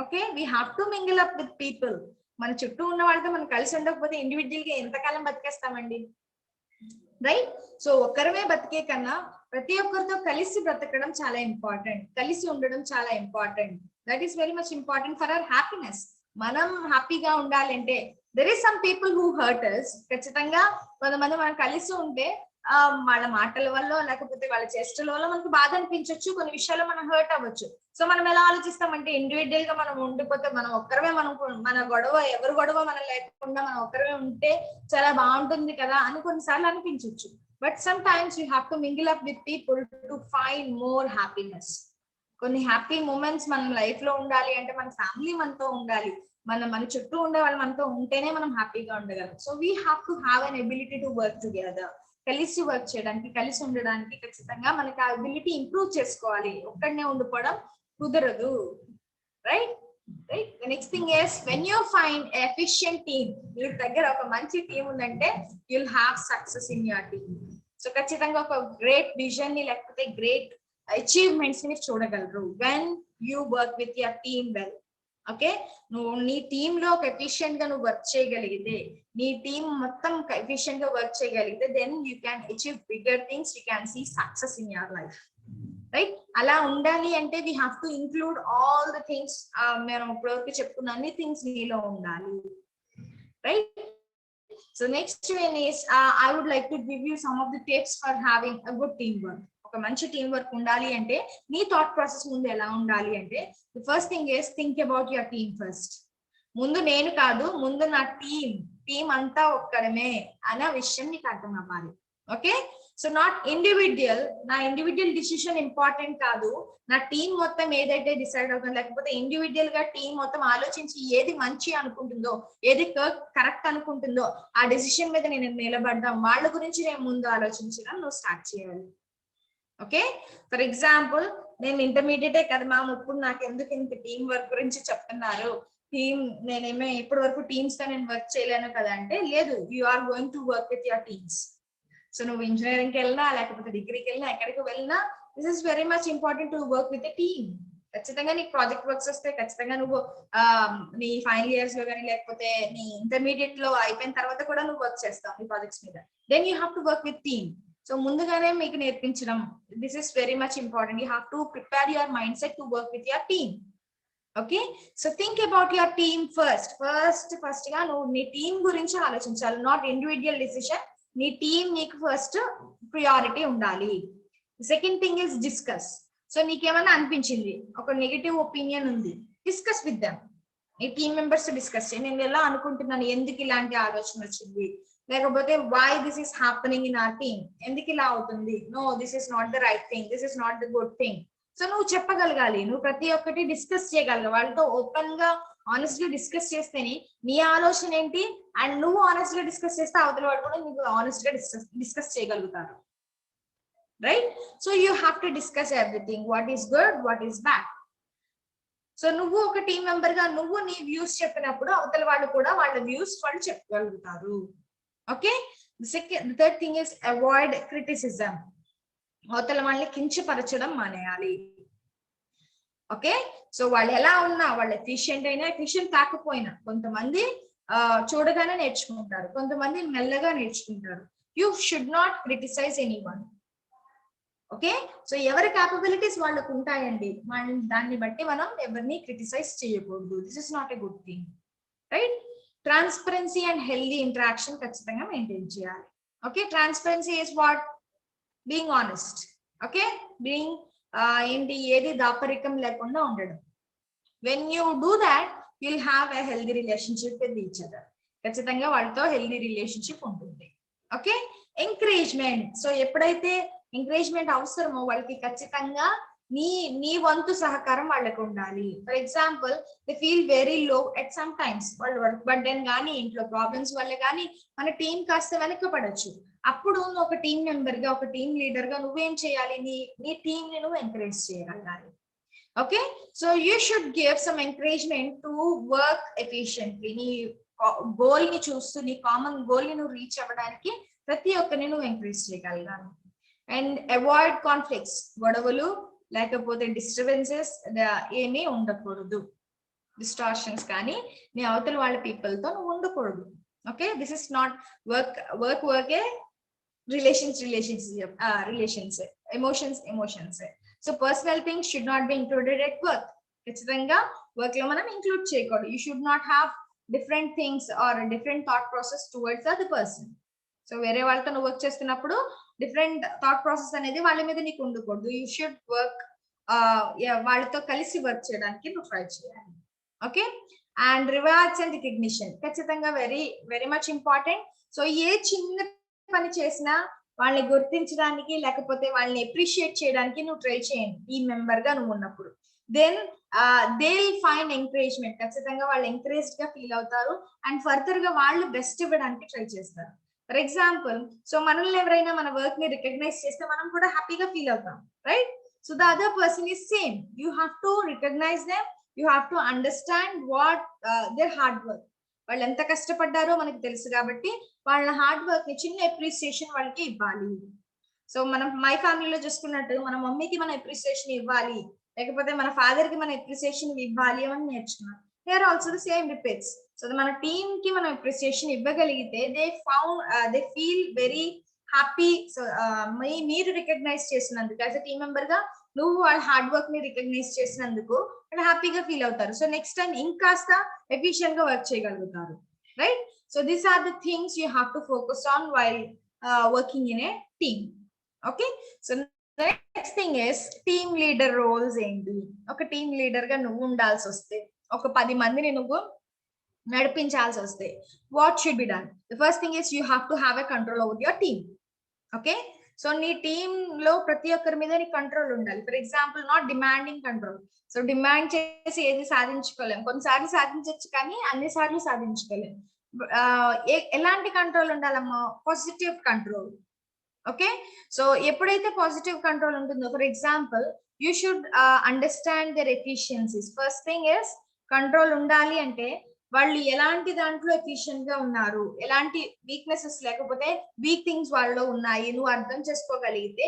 Speaker 7: Okay, we have to mingle up with people. మన చుట్టూ ఉన్న వాళ్ళతో మనం కలిసి ఉండకపోతే ఇండివిజువల్ గా ఎంతకాలం బతికేస్తామండి, రైట్? సో ఒక్కరమే బతికే కన్నా ప్రతి ఒక్కరితో కలిసి బ్రతకడం చాలా ఇంపార్టెంట్, కలిసి ఉండడం చాలా important. That is very much important for our happiness. మనం హ్యాపీగా ఉండాలంటే there is some people who hurt us. ఖచ్చితంగా కొంతమంది మనం కలిసి ఉంటే వాళ్ళ మాటల వల్ల లేకపోతే వాళ్ళ చేష్టల వల్ల మనకు బాధ అనిపించవచ్చు, కొన్ని విషయాల్లో మనం హర్ట్ అవ్వచ్చు. సో మనం ఎలా ఆలోచిస్తామంటే ఇండివిజువల్ గా మనం ఉండిపోతే మనం ఒక్కరమే, మన గొడవ ఎవరు గొడవ మనం లేకుండా మనం ఒక్కరమే ఉంటే చాలా బాగుంటుంది కదా అని కొన్నిసార్లు అనిపించవచ్చు. But some times you have to mingle up with people to find more happiness. కొన్ని హ్యాపీ మూమెంట్స్ మన లైఫ్ లో ఉండాలి అంటే మన ఫ్యామిలీ మనతో ఉండాలి, మన చుట్టూ ఉండే వాళ్ళు మనతో ఉంటేనే మనం హ్యాపీగా ఉండగలం. So we have to have an ability to work together. కలిసి వర్క్ చేయడానికి, కలిసి ఉండడానికి ఖచ్చితంగా మనకి ఆ ఎబిలిటీ ఇంప్రూవ్ చేసుకోవాలి. ఒక్కడనే ఉండిపోవడం కుదరదు, right? Right. Next thing is when you find efficient team. మీ దగ్గర ఒక మంచి టీం ఉందంటే you'll have success in your team. So ఖచ్చితంగా ఒక గ్రేట్ విజన్ ని లేకపోతే గ్రేట్ అచీవ్మెంట్స్ ని చూడగలరు when you work with your team well. Okay, నువ్వు నీ టీమ్ లో ఒక ఎఫిషియెంట్ గా నువ్వు వర్క్ చేయగలిగితే, నీ టీమ్ మొత్తం ఎఫిషియెంట్ గా వర్క్ చేయగలిగితే then you can achieve bigger things, you can see success in your life, right? అలా ఉండాలి అంటే we have to include all the things. మేము ఇప్పటివరకు చెప్పుకున్న అన్ని థింగ్స్ నీలో ఉండాలి, right? So next one is I would like to give you some of the tips for having a good team work. ఒక మంచి టీం వర్క్ ఉండాలి అంటే నీ థాట్ ప్రాసెస్ ముందు ఎలా ఉండాలి అంటే the first thing is think about your team first. ముందు నేను కాదు, ముందు నా టీం అంతా ఒక్కడమే అనే విషయం నీకు అర్థం అవ్వాలి. ఓకే, సో నాట్ ఇండివిజువల్, నా ఇండివిజువల్ డిసిషన్ ఇంపార్టెంట్ కాదు, నా టీం మొత్తం ఏదైతే డిసైడ్ అవుతుందో, లేకపోతే ఇండివిజువల్ గా టీం మొత్తం ఆలోచించి ఏది మంచి అనుకుంటుందో, ఏది కరెక్ట్ అనుకుంటుందో ఆ డెసిషన్ మీద నేను నిలబడ్డాం, వాళ్ళ గురించి నేను ముందు ఆలోచించడం నువ్వు స్టార్ట్ చేయాలి. ఓకే, ఫర్ ఎగ్జాంపుల్ నేను ఇంటర్మీడియటే కదా మ్యామ్, ఇప్పుడు నాకు ఎందుకు ఇంత టీం వర్క్ గురించి చెప్తున్నారు, నేనేమో ఇప్పటి వరకు టీమ్స్ తో నేను వర్క్ చేయలేను కదా అంటే, లేదు, you are going to work with your teams. So నువ్వు ఇంజనీరింగ్కి వెళ్ళినా లేకపోతే డిగ్రీకి వెళ్ళినా ఎక్కడికి వెళ్ళినా this is very much important to work with a team. ఖచ్చితంగా నీకు ప్రాజెక్ట్ వర్క్స్ వస్తే ఖచ్చితంగా నువ్వు నీ ఫైనల్ ఇయర్స్ లో కానీ లేకపోతే నీ ఇంటర్మీడియట్ లో అయిపోయిన తర్వాత కూడా నువ్వు వర్క్ చేస్తావు నీ ప్రాజెక్ట్స్ మీద. Then you have to work with team. So ముందుగానే మీకు నేర్పించడం, this is very much important. You have to prepare your mindset to work with your team. Okay, so think about your team first గా నువ్వు నీ team గురించి ఆలోచించాలి, not individual decision. నీ team నీకు ఫస్ట్ ప్రియారిటీ ఉండాలి. Second thing is discuss. So నీకేమన్నా అనిపించింది, ఒక నెగటివ్ ఒపీనియన్ ఉంది, డిస్కస్ విత్ దెమ్. నీ టీమ్ మెంబర్స్ డిస్కస్ చేయి, నేను ఎలా అనుకుంటున్నాను, ఎందుకు ఇలాంటి ఆలోచన వచ్చింది, లేకపోతే why this is happening in our team, ఎందుకు ఇలా అవుతుంది, no this is not the right thing, this is not the good thing. So నువ్వు చెప్పగలగాలి, నువ్వు ప్రతి ఒక్కటి డిస్కస్ చేయగలగాలి వాళ్ళతో. ఓపెన్ గా ఆనెస్ట్ గా డిస్కస్ చేస్తేనే నీ ఆలోచన ఏంటి అండ్ నువ్వు ఆనెస్ట్ గా డిస్కస్ చేస్తే అవతల వాడు కూడా నీకు ఆనెస్ట్ గా డిస్కస్ చేయగలుగుతారు. Right? So you have to discuss everything, what is good, what is bad. So నువ్వు ఒక టీం మెంబర్ గా నువ్వు నీ వ్యూస్ చెప్పినప్పుడు అవతల వాళ్ళు కూడా వాళ్ళ వ్యూస్ వాళ్ళు చెప్పగలుగుతారు. Okay, third thing is avoid criticism. అవతల వాళ్ళని కించపరచడం మానేయాలి. ఓకే, సో వాళ్ళు ఎలా ఉన్నా, వాళ్ళు ఎఫిషియెంట్ అయినా ఎఫిషియెంట్ కాకపోయినా, కొంతమంది చూడగానే నేర్చుకుంటారు, కొంతమంది మెల్లగా నేర్చుకుంటారు. You should not criticise anyone. Okay, so ఎవరి క్యాపబిలిటీస్ వాళ్ళకు ఉంటాయండి, దాన్ని బట్టి మనం ఎవరిని క్రిటిసైజ్ చేయకూడదు. This is not a good thing. Right? Transparency and healthy interaction ఖచ్చితంగా మెయింటైన్ చేయాలి. Okay, transparency is what? Being honest. Okay, being ఏంటి, ఏది దాపరికం లేకుండా ఉండడం. When you do that you'll have a healthy relationship with each other. ఖచ్చితంగా వాళ్ళతో healthy relationship ఉంటుంది. Okay, encouragement. సో ఎప్పుడైతే ఎంకరేజ్మెంట్ అవసరమో వాళ్ళకి ఖచ్చితంగా నీ వంతు సహకారం వాళ్ళకు ఉండాలి. For example, they feel very low at some times, వాళ్ళ వర్క్ బర్డెన్ కానీ ఇంట్లో ప్రాబ్లమ్స్ వల్ల కానీ మన టీం కాస్త వెనకపడచ్చు. అప్పుడు ఒక టీం మెంబర్ గా, ఒక టీం లీడర్ గా నువ్వేం చేయాలి, నీ టీం ని నువ్వు ఎంకరేజ్ చేయగలగాలి. Okay, so you should give some encouragement to work efficiently. నీ గోల్ ని చూస్తూ, నీ కామన్ గోల్ ని నువ్వు రీచ్ అవ్వడానికి ప్రతి ఒక్కరిని నువ్వు ఎంకరేజ్ చేయగలగాలి. And avoid conflicts. గొడవలు లేకపోతే డిస్టర్బెన్సెస్ ఏమీ ఉండకూడదు. డిస్టార్షన్స్ కానీ నీ అవతల వాళ్ళ పీపుల్ తో నువ్వు ఉండకూడదు. ఓకే, దిస్ ఇస్ నాట్ వర్కే relations, emotions. So personal things should not be included at work. ఖచ్చితంగా వర్క్ లో మనం ఇంక్లూడ్ చేయకూడదు. You should not have different things or a different thought process towards the other person. So వేరే వాళ్ళతో నువ్వు work చేస్తున్నప్పుడు different thought process అనేది వాళ్ళ మీద నీకు ఉండకూడదు. యూ షుడ్ వర్క్ వాళ్ళతో కలిసి వర్క్ చేయడానికి నువ్వు ట్రై చేయాలి. Okay, and rewards and recognition ఖచ్చితంగా very very much important. So ఏ చిన్న పని చేసినా వాళ్ళని గుర్తించడానికి లేకపోతే వాళ్ళని అప్రిషియేట్ చేయడానికి నువ్వు ట్రై చేయండి. టీమ్ మెంబర్ గా నువ్వు ఉన్నప్పుడు then they will find encouragement. ఖచ్చితంగా వాళ్ళు ఎంకరేజ్డ్ గా ఫీల్ అవుతారు అండ్ ఫర్దర్ గా వాళ్ళు బెస్ట్ ఇవ్వడానికి ట్రై చేస్తారు. ఫర్ ఎగ్జాంపుల్, సో మనల్ని ఎవరైనా మన వర్క్ ని రికగ్నైజ్ చేస్తే మనం కూడా హ్యాపీగా ఫీల్ అవుతాం. Right? So the other person is same. You have to recognise them. You have to understand what their hard work. వాళ్ళు ఎంత కష్టపడ్డారో మనకు తెలుసు కాబట్టి వాళ్ళ హార్డ్ వర్క్ ని చిన్న అప్రిసియేషన్ వాళ్ళకి ఇవ్వాలి. సో మనం మై ఫ్యామిలీలో చూసుకున్నట్టు మన మమ్మీకి మన అప్రిసియేషన్ ఇవ్వాలి, లేకపోతే మన ఫాదర్ కి మన అప్రిసియేషన్ ఇవ్వాలి అని నేర్చుకున్నాం. They are also the same repeats. So మన టీమ్ కి మనం అప్రిసియేషన్ ఇవ్వగలిగితే they feel very happy. So మీరు రికగ్నైజ్ చేసినందుకు యాజ్ అ టీమ్ మెంబర్ గా నువ్వు వాళ్ళ హార్డ్ వర్క్ ని రికగ్నైజ్ చేసినందుకు వాళ్ళు హ్యాపీగా ఫీల్ అవుతారు. సో నెక్స్ట్ టైం ఇంకాస్త ఎఫిషియెంట్ గా వర్క్ చేయగలుగుతారు. Right? So these are the things you have to focus on while working in a team. Okay, so next thing is team leader roles ఏంటి? ఒక team leader గా నువ్వు ఉండాల్సి వస్తే, ఒక 10 మందిని నువ్వు నడిపించాల్సి వస్తే what should be done? The first thing is you have to have a control over your team. Okay, so నీ టీమ్ లో ప్రతి ఒక్కరి మీద నీ కంట్రోల్ ఉండాలి. For example, not demanding control. So demand చేసి ఏది సాధించుకోలేము. కొన్నిసార్లు సాధించవచ్చు కానీ అన్నిసార్లు సాధించుకోలేము. ఎలాంటి కంట్రోల్ ఉండాలమ్మా? Positive control. ఓకే, సో ఎప్పుడైతే పాజిటివ్ కంట్రోల్ ఉంటుందో, for example, you should understand their efficiencies. First thing is control ఉండాలి అంటే వాళ్ళు ఎలాంటి దాంట్లో ఎఫిషియెంట్ గా ఉన్నారు, ఎలాంటి వీక్నెసెస్ లేకపోతే వీక్ థింగ్స్ వాళ్ళలో ఉన్నాయి నువ్వు అర్థం చేసుకోగలిగితే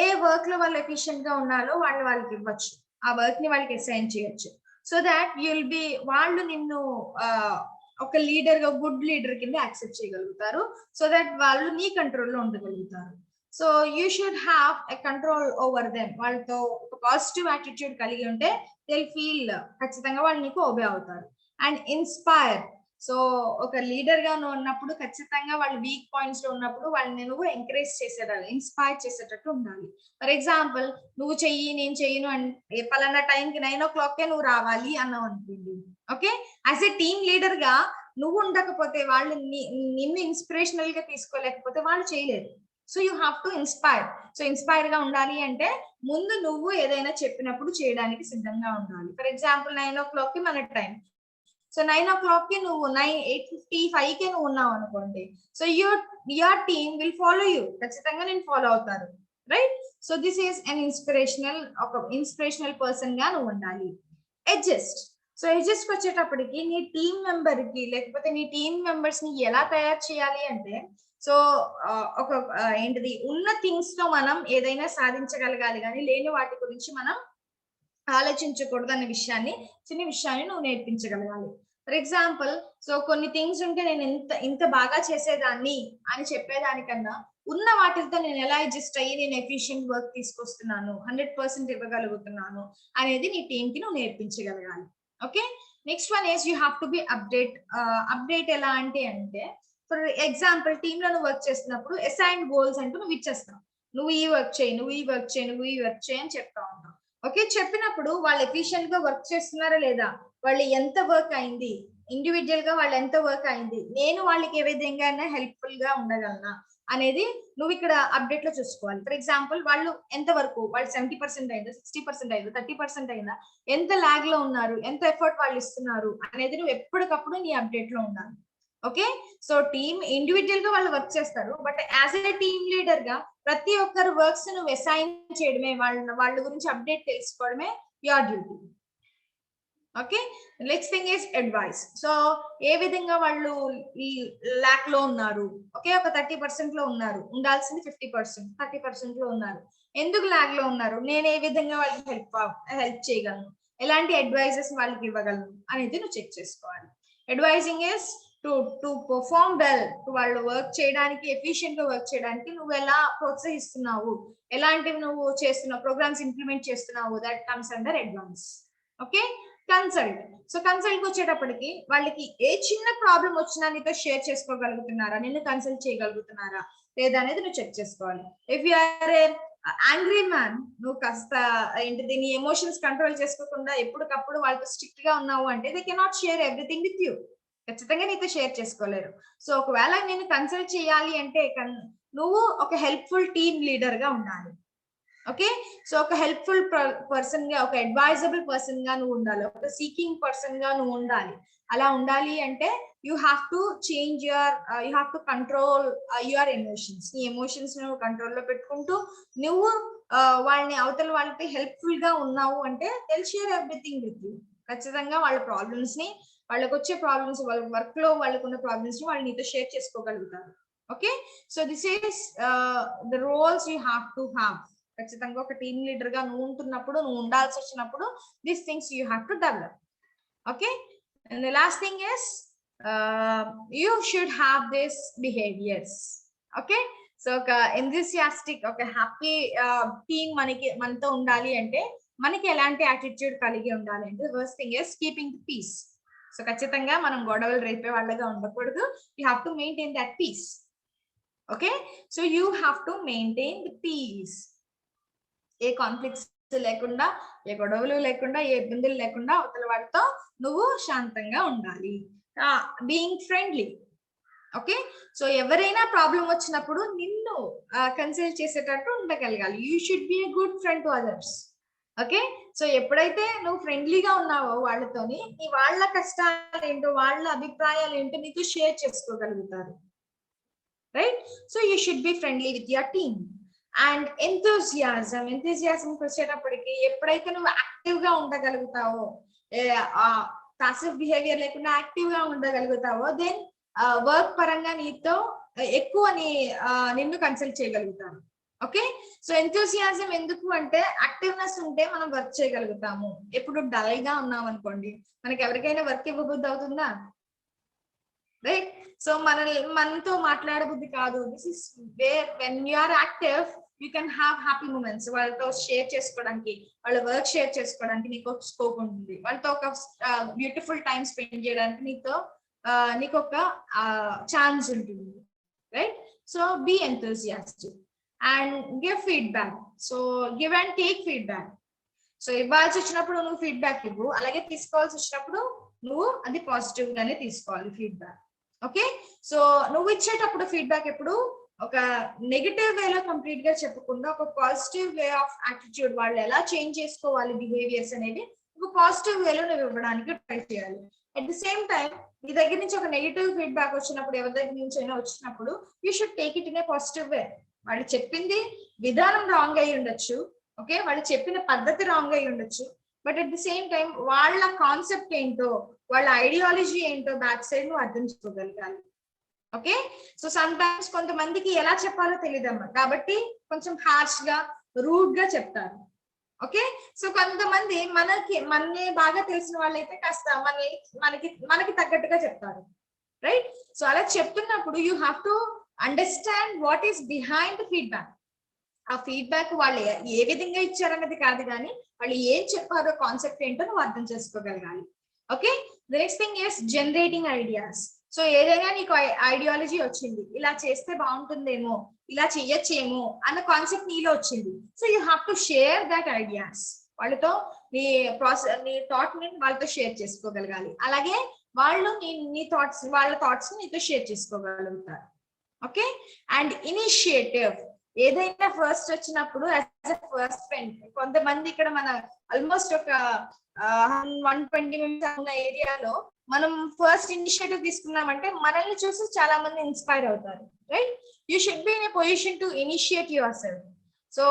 Speaker 7: ఏ వర్క్ లో వాళ్ళు ఎఫిషియెంట్ గా ఉన్నారో వాళ్ళకి ఇవ్వచ్చు, ఆ వర్క్ ని వాళ్ళకి అసైన్ చేయొచ్చు. సో దాట్ యుల్ బి వాళ్ళు నిన్ను ఒక లీడర్ గా గుడ్ లీడర్ కింద యాక్సెప్ట్ చేయగలుగుతారు. సో దట్ వాళ్ళు నీ కంట్రోల్లో ఉండగలుగుతారు. So you should have a control over them. వాళ్ళతో ఒక పాజిటివ్ యాటిట్యూడ్ కలిగి ఉంటే దే ఫీల్ ఖచ్చితంగా వాళ్ళు నీకు ఒబే అవుతారు. And inspire. సో ఒక లీడర్ గా నువ్వు ఉన్నప్పుడు ఖచ్చితంగా వాళ్ళు వీక్ పాయింట్స్ లో ఉన్నప్పుడు వాళ్ళని నువ్వు ఎంకరేజ్ చేసేటట్టు, ఇన్స్పైర్ చేసేటట్టు ఉండాలి. ఫర్ ఎగ్జాంపుల్, నువ్వు చెయ్యి నేను చెయ్యను అంటే పలానా టైంకి 9 o'clock నువ్వు రావాలి అన్నావు అనుకోండి. Okay, as a team leader గా నువ్వు ఉండకపోతే వాళ్ళు నిన్ను ఇన్స్పిరేషనల్ గా తీసుకోలేకపోతే వాళ్ళు చేయలేరు. So you have to inspire. So inspire గా ఉండాలి అంటే ముందు నువ్వు ఏదైనా చెప్పినప్పుడు చేయడానికి సిద్ధంగా ఉండాలి. ఫర్ ఎగ్జాంపుల్ 9 o'clock మన టైం. సో 9 o'clock నువ్వు 8:55 నువ్వు ఉన్నావు అనుకోండి. So your team will follow you. ఖచ్చితంగా నేను ఫాలో అవుతారు. Right? So this is an inspirational person గా నువ్వు ఉండాలి. అడ్జస్ట్. సో అడ్జస్ట్ వచ్చేటప్పటికి నీ టీం మెంబర్ కి లేకపోతే నీ టీం మెంబర్స్ ని ఎలా తయారు చేయాలి అంటే, సో ఒక ఏంటిది ఉన్న థింగ్స్ లో మనం ఏదైనా సాధించగలగాలి, కానీ లేని వాటి గురించి మనం ఆలోచించకూడదు అనే చిన్న విషయాన్ని నువ్వు నేర్పించగలగాలి. ఫర్ ఎగ్జాంపుల్, సో కొన్ని థింగ్స్ ఉంటే నేను ఇంత బాగా చేసేదాన్ని అని చెప్పేదానికన్నా ఉన్న వాటితో నేను ఎలా అడ్జస్ట్ అయ్యి నేను ఎఫిషియెంట్ వర్క్ తీసుకొస్తున్నాను, 100% ఇవ్వగలుగుతున్నాను అనేది నీ టీమ్ కి నువ్వు నేర్పించగలగాలి. Okay, next one is you have to be update ఎలా అంటే ఫర్ ఎగ్జాంపుల్ టీమ్ లో నువ్వు వర్క్ చేస్తున్నప్పుడు అసైన్ గోల్స్ అంటూ నువ్వు ఇచ్చేస్తావు. నువ్వు ఈ వర్క్ చేయి, నువ్వు ఈ వర్క్ చేయి, నువ్వు ఈ వర్క్ చేయి అని చెప్తా ఉంటావు. ఓకే, చెప్పినప్పుడు వాళ్ళు ఎఫిషియెంట్ గా వర్క్ చేస్తున్నారా లేదా, వాళ్ళు ఎంత వర్క్ అయింది, ఇండివిజువల్ గా వాళ్ళు ఎంత వర్క్ అయింది, నేను వాళ్ళకి ఏ విధంగా హెల్ప్ఫుల్ గా ఉండగలనా అనేది నువ్వు ఇక్కడ అప్డేట్ లో చూసుకోవాలి. ఫర్ ఎగ్జాంపుల్, వాళ్ళు ఎంత వరకు, వాళ్ళు 70% అయిందా, 60% అయిందా, 30% అయిందా, ఎంత లాగ్ లో ఉన్నారు, ఎంత ఎఫర్ట్ వాళ్ళు ఇస్తున్నారు అనేది నువ్వు ఎప్పటికప్పుడు నీ అప్డేట్ లో ఉండాలి. ఓకే, సో టీమ్ ఇండివిజువల్ గా వాళ్ళు వర్క్ చేస్తారు, but as a team leader గా ప్రతి ఒక్కరు వర్క్స్ నువ్వు అసైన్ చేయడమే, వాళ్ళ గురించి అప్డేట్ తెలుసుకోవడమే your duty. Okay, next thing is advice. So ఏ విధంగా వాళ్ళు ఈ ల్యాక్ లో ఉన్నారు, ఓకే ఒక 30% లో ఉన్నారు, ఉండాల్సింది 50%, 30% లో ఉన్నారు, ఎందుకు ల్యాక్ లో ఉన్నారు, నేను ఏ విధంగా వాళ్ళకి హెల్ప్ చేయగలను, ఎలాంటి అడ్వైజెస్ వాళ్ళకి ఇవ్వగలను అనేది నువ్వు చెక్ చేసుకోవాలి. Advising is to perform well, వాళ్ళు వర్క్ చేయడానికి, ఎఫిషియెంట్ గా వర్క్ చేయడానికి నువ్వు ఎలా ప్రోత్సహిస్తున్నావు, ఎలాంటివి నువ్వు చేస్తున్నావు, ప్రోగ్రామ్స్ ఇంప్లిమెంట్ చేస్తున్నావు, that comes under advice. Okay, consult. So consult కి వచ్చేటప్పటికి వాళ్ళకి ఏ చిన్న ప్రాబ్లం వచ్చినా నీతో షేర్ చేసుకోగలుగుతున్నారా, నిన్ను కన్సల్ట్ చేయగలుగుతున్నారా లేదా అనేది నువ్వు చెక్ చేసుకోవాలి. If you are a angry man, నువ్వు కాస్త ఏంటిది నీ ఎమోషన్స్ కంట్రోల్ చేసుకోకుండా ఎప్పటికప్పుడు వాళ్ళతో స్ట్రిక్ట్ గా ఉన్నావు అంటే they cannot share everything with you. ఖచ్చితంగా నీతో షేర్ చేసుకోలేరు. సో ఒకవేళ నేను కన్సల్ట్ చేయాలి అంటే నువ్వు ఒక హెల్ప్ఫుల్ టీమ్ లీడర్ గా ఉండాలి. ఓకే, సో ఒక హెల్ప్ఫుల్ పర్సన్ గా, ఒక అడ్వైజబుల్ పర్సన్ గా నువ్వు ఉండాలి, ఒక సీకింగ్ పర్సన్ గా నువ్వు ఉండాలి. అలా ఉండాలి అంటే you have to change you have to control your emotions. నీ ఎమోషన్స్ నువ్వు కంట్రోల్లో పెట్టుకుంటూ నువ్వు వాళ్ళని అవతల వాళ్ళకి హెల్ప్ఫుల్ గా ఉన్నావు అంటే థెల్ షేర్ ఎవ్రీథింగ్ విత్ యూ. ఖచ్చితంగా వాళ్ళ ప్రాబ్లమ్స్ ని, వాళ్ళకి వచ్చే ప్రాబ్లమ్స్, వాళ్ళ వర్క్ లో వాళ్ళకున్న ప్రాబ్లమ్స్ ని వాళ్ళు నీతో షేర్ చేసుకోగలుగుతారు. Okay, so this is the roles you have to have. ఖచ్చితంగా ఒక టీమ్ లీడర్ గా నువ్వు ఉంటున్నప్పుడు, నువ్వు ఉండాల్సి వచ్చినప్పుడు these things you have to develop. Okay, and the last thing is you should have this behaviours. Okay, so ఒక enthusiastic, ఒక హ్యాపీ టీమ్ మనతో ఉండాలి అంటే మనకి ఎలాంటి యాటిట్యూడ్ కలిగి ఉండాలి అంటే first thing is keeping the peace. So ఖచ్చితంగా మనం గొడవలు రేపే వాళ్ళగా ఉండకూడదు. You have to maintain that peace. Okay, so you have to maintain the peace. ఏ కాన్ఫ్లిక్ట్స్ లేకుండా, ఏ గొడవలు లేకుండా, ఏ ఇబ్బందులు లేకుండా అవతల వాడితో నువ్వు శాంతంగా ఉండాలి. Being friendly. ఓకే, సో ఎవరైనా ప్రాబ్లం వచ్చినప్పుడు నిన్ను కన్సల్ట్ చేసేటట్టు ఉండగలగాలి. You should be a good friend to others. Okay, so ఎప్పుడైతే నువ్వు ఫ్రెండ్లీగా ఉన్నావో వాళ్ళతోని, నీ వాళ్ళ కష్టాలు ఏంటో, వాళ్ళ అభిప్రాయాలు ఏంటో నీతో షేర్ చేసుకోగలుగుతారు. Right? So you should be friendly with your team. And enthusiasm వచ్చేటప్పటికి ఎప్పుడైతే నువ్వు యాక్టివ్ గా ఉండగలుగుతావో, పాసివ్ బిహేవియర్ లేకుండా యాక్టివ్ గా ఉండగలుగుతావో, దెన్ వర్క్ పరంగా నీతో ఎక్కువ నిన్ను కన్సల్ట్ చేయగలుగుతాను. ఓకే, సో ఎంతూజియాజం ఎందుకు అంటే యాక్టివ్నెస్ ఉంటే మనం వర్క్ చేయగలుగుతాము. ఎప్పుడు డల్ గా ఉన్నాం అనుకోండి, మనకి ఎవరికైనా వర్క్ ఇవ్వబుద్ధి అవుతుందా? రైట్. సో మనతో మాట్లాడబుద్ధి కాదు. This is where when you are active you can have happy moments. వాళ్ళతో షేర్ చేసుకోవడానికి, వాళ్ళ వర్క్ షేర్ చేసుకోవడానికి నీకు ఒక స్కోప్ ఉంటుంది. వాళ్ళతో ఒక బ్యూటిఫుల్ టైం స్పెండ్ చేయడానికి నీకు ఒక ఛాన్స్ ఉంటుంది. Right. So be enthusiastic and give feedback. So give and take feedback. So ఇవ్వాల్సి వచ్చినప్పుడు నువ్వు ఫీడ్బ్యాక్ ఇవ్వు, అలాగే తీసుకోవాల్సి వచ్చినప్పుడు నువ్వు అది పాజిటివ్ గానే తీసుకోవాలి ఫీడ్బ్యాక్. ఓకే. సో నువ్వు ఇచ్చేటప్పుడు ఫీడ్బ్యాక్ ఎప్పుడు ఒక నెగటివ్ వేలో కంప్లీట్ గా చెప్పకుండా ఒక పాజిటివ్ వే ఆఫ్ యాటిట్యూడ్, వాళ్ళు ఎలా చేంజ్ చేసుకోవాలి బిహేవియర్స్ అనేది ఒక పాజిటివ్ వేలో నువ్వు ఇవ్వడానికి ట్రై చేయాలి. అట్ ది సేమ్ టైం నీ దగ్గర నుంచి ఒక నెగటివ్ ఫీడ్బ్యాక్ వచ్చినప్పుడు, ఎవరి దగ్గర నుంచి అయినా వచ్చినప్పుడు you should take it in a positive way. వాళ్ళు చెప్పింది విధానం రాంగ్ అయి ఉండొచ్చు, ఓకే, వాళ్ళు చెప్పిన పద్ధతి రాంగ్ అయి ఉండొచ్చు, but at the same time వాళ్ళ కాన్సెప్ట్ ఏంటో, వాళ్ళ ఐడియాలజీ ఏంటో బ్యాక్ సైడ్ నువ్వు అర్థం చేసుకోగలగాలి. ఓకే. సో సమ్ టైమ్స్ కొంతమందికి ఎలా చెప్పాలో తెలియదమ్మా, కాబట్టి కొంచెం హార్ష్ గా రూడ్ గా చెప్తారు. ఓకే. సో కొంతమంది మనని బాగా తెలిసిన వాళ్ళైతే కాస్త మనకి తగ్గట్టుగా చెప్తారు. రైట్. సో అలా చెప్తున్నప్పుడు you have to understand what is behind the feedback. ఆ ఫీడ్బ్యాక్ వాళ్ళు ఏ విధంగా ఇచ్చారన్నది కాదు, కానీ వాళ్ళు ఏం చెప్పారో కాన్సెప్ట్ ఏంటో నువ్వు అర్థం చేసుకోగలగాలి. Okay. The next thing is generating ideas. So ఏదైనా నీకు ఐడియాలజీ వచ్చింది, ఇలా చేస్తే బాగుంటుందేమో, ఇలా చెయ్యొచ్చేమో అన్న కాన్సెప్ట్ నీలో వచ్చింది. So you have to share that ideas. వాళ్ళతో నీ థాట్ ని వాళ్ళతో షేర్ చేసుకోగలగాలి. అలాగే వాళ్ళు వాళ్ళ థాట్స్ నీతో షేర్ చేసుకోగలుగుతారు. ఓకే. And initiative. ఏదైనా ఫస్ట్ వచ్చినప్పుడు యాజ్ ఎ ఫస్ట్ ఫ్రెండ్, కొంతమంది ఇక్కడ మన ఆల్మోస్ట్ ఒక 120 మెంబర్స్ ఉన్న ఏరియాలో మనం ఫస్ట్ ఇనిషియేటివ్ తీసుకున్నామంటే మనల్ని చూసి చాలా మంది ఇన్స్పైర్ అవుతారు. Right. You should be in a position to initiate your self. So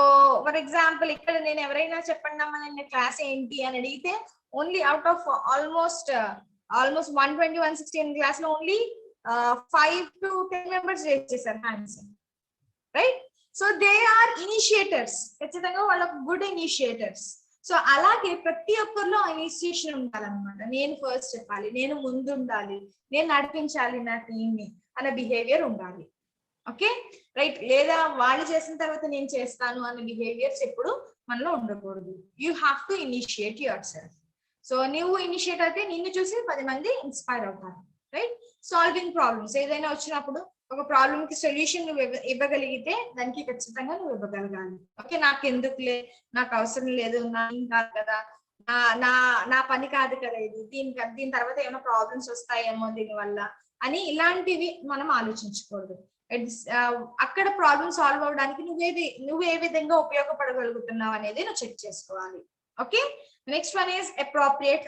Speaker 7: for example ఇక్కడ నేను ఎవరైనా చెప్పండి అమ్మా నేను క్లాస్ ఏంటి అని అడిగితే only out of almost 120, 160 class లో ఓన్లీ 5 to 10 మెంబర్స్ రేజ్ చేశారు hands. Right. So they are initiators. ఖచ్చితంగా వాళ్ళకు గుడ్ ఇనిషియేటర్స్. సో అలాగే ప్రతి ఒక్కరిలో ఇనిషియేషన్ ఉండాలన్నమాట. నేను ఫస్ట్ చెప్పాలి, నేను ముందు ఉండాలి, నేను నడిపించాలి నా టీమ్ని అనే బిహేవియర్ ఉండాలి. ఓకే. రైట్. లేదా వాళ్ళు చేసిన తర్వాత నేను చేస్తాను అనే బిహేవియర్స్ ఎప్పుడు మనలో ఉండకూడదు. You have to initiate your self. So నువ్వు ఇనిషియేట్ అయితే నిన్ను చూసి 10 మంది ఇన్స్పైర్ అవుతారు. రైట్. Solving problems. ఏదైనా వచ్చినప్పుడు ఒక ప్రాబ్లమ్ కి సొల్యూషన్ నువ్వు ఇవ్వగలిగితే దానికి ఖచ్చితంగా నువ్వు ఇవ్వగలగాలి. ఓకే. నాకు ఎందుకులే, నాకు అవసరం లేదు, నా కాదు కదా, నా పని కాదు కదా ఇది, దీని తర్వాత ఏమైనా ప్రాబ్లమ్స్ వస్తాయేమో దీనివల్ల అని ఇలాంటివి మనం ఆలోచించకూడదు. అక్కడ ప్రాబ్లమ్ సాల్వ్ అవడానికి నువ్వు ఏ విధంగా ఉపయోగపడగలుగుతున్నావు అనేది నువ్వు చెక్ చేసుకోవాలి. Okay. Next one is appropriate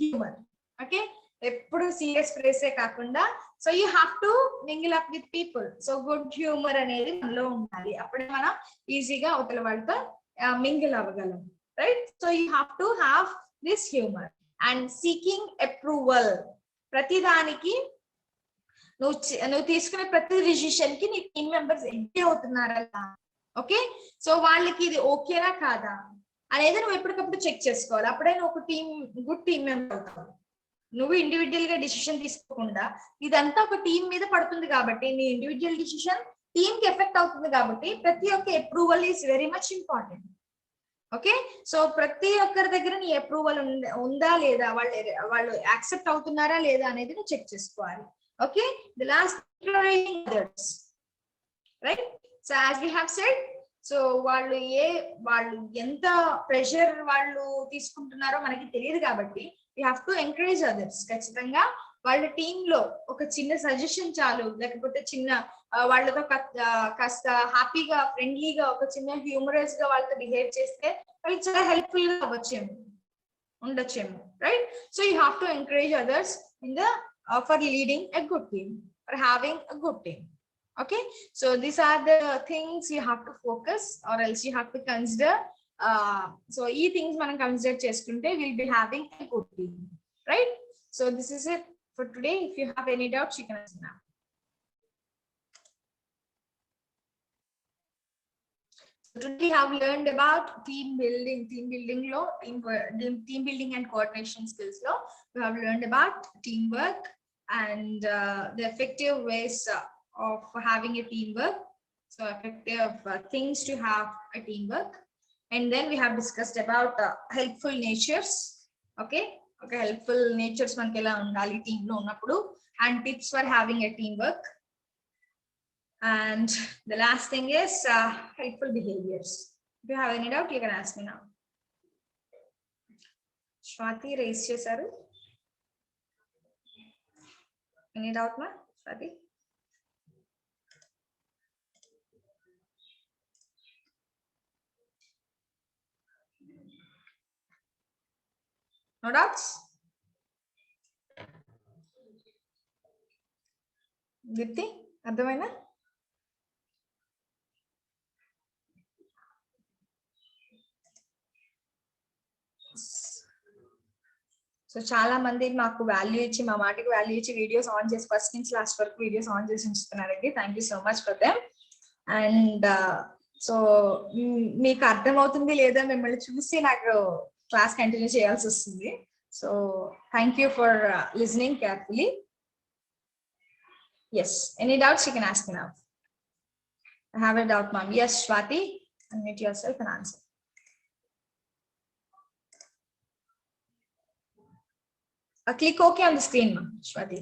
Speaker 7: humour. Okay. ఎప్పుడు సీరియస్ ప్లేసే కాకుండా so you have to mingle up with people. So good humour అనేది మనలో ఉండాలి. అప్పుడే మనం ఈజీగా అవతల వాళ్ళతో మింగిల్ అవ్వగలం. Right. So you have to have this humour and seeking approval. ప్రతిదానికి నువ్వు తీసుకునే ప్రతి డిసిషన్ కి నీ టీమ్ మెంబర్స్ ఎగ్రీ అవుతున్నారా, ఓకే, సో వాళ్ళకి ఇది ఓకేనా కాదా అనేది నువ్వు ఎప్పటికప్పుడు చెక్ చేసుకోవాలి. అప్పుడే నువ్వు ఒక గుడ్ టీమ్ మెంబర్ అవుతావు. నువ్వు ఇండివిజువల్ గా డిసిషన్ తీసుకోకుండా ఇదంతా ఒక టీం మీద పడుతుంది కాబట్టి నీ ఇండివిజువల్ డిసిషన్ టీమ్ కి ఎఫెక్ట్ అవుతుంది కాబట్టి ప్రతి ఒక్క approval is very much important. Okay. So ప్రతి ఒక్కరి దగ్గర నీ అప్రూవల్ ఉందా లేదా, వాళ్ళు యాక్సెప్ట్ అవుతున్నారా లేదా అనేది నువ్వు చెక్ చేసుకోవాలి. Okay. The last others. Right. So as we have said, so వాళ్ళు ఎంత ప్రెషర్ వాళ్ళు తీసుకుంటున్నారో మనకి తెలియదు కాబట్టి we have to encourage others. ఖచ్చితంగా వాళ్ళ టీమ్ లో ఒక చిన్న సజెషన్ చాలు, లేకపోతే చిన్న వాళ్ళతో కాస్త హ్యాపీగా ఫ్రెండ్లీగా ఒక చిన్న హ్యూమరస్ గా వాళ్ళతో బిహేవ్ చేస్తే వాళ్ళకి చాలా హెల్ప్ఫుల్ గా ఉండొచ్చేమో. Right. So you have to encourage others in the for leading a good team, for having a good team. Okay, so these are the things you have to focus or else you have to consider. So ee things manam consider chestunte we'll be having a good team, right? So this is it for today. If you have any doubts you can ask now. So today we have learned about team building lo team building and coordination skills lo we have learned about teamwork and the effective ways of having a teamwork. So effective things to have a teamwork. And then we have discussed about helpful natures. Okay, helpful natures manaki ela undali team lo unnappudu, and tips for having a teamwork. And the last thing is helpful behaviors. If you have any doubt, you can ask me now. Swati raise chesaru. Any doubt, ma? Swati? No doubts? Dipti, అర్థమైనా? So చాలా మంది మాకు value ఇచ్చి, మా మాటకి value ఇచ్చి videos on చేసి first నుంచి లాస్ట్ వరకు వీడియోస్ ఆన్ చేసి ఉంచుతున్నారండి. Thank you so much for them. And so మీకు అర్థమవుతుంది లేదా మిమ్మల్ని చూసి నాకు క్లాస్ కంటిన్యూ చేయాల్సి వస్తుంది. So thank you for listening carefully. Yes, any doubts you can ask me now. I have a doubt, ma'am. Yes, Swati, unmute yourself and answer. Click OK on the screen, ma'am. Swati.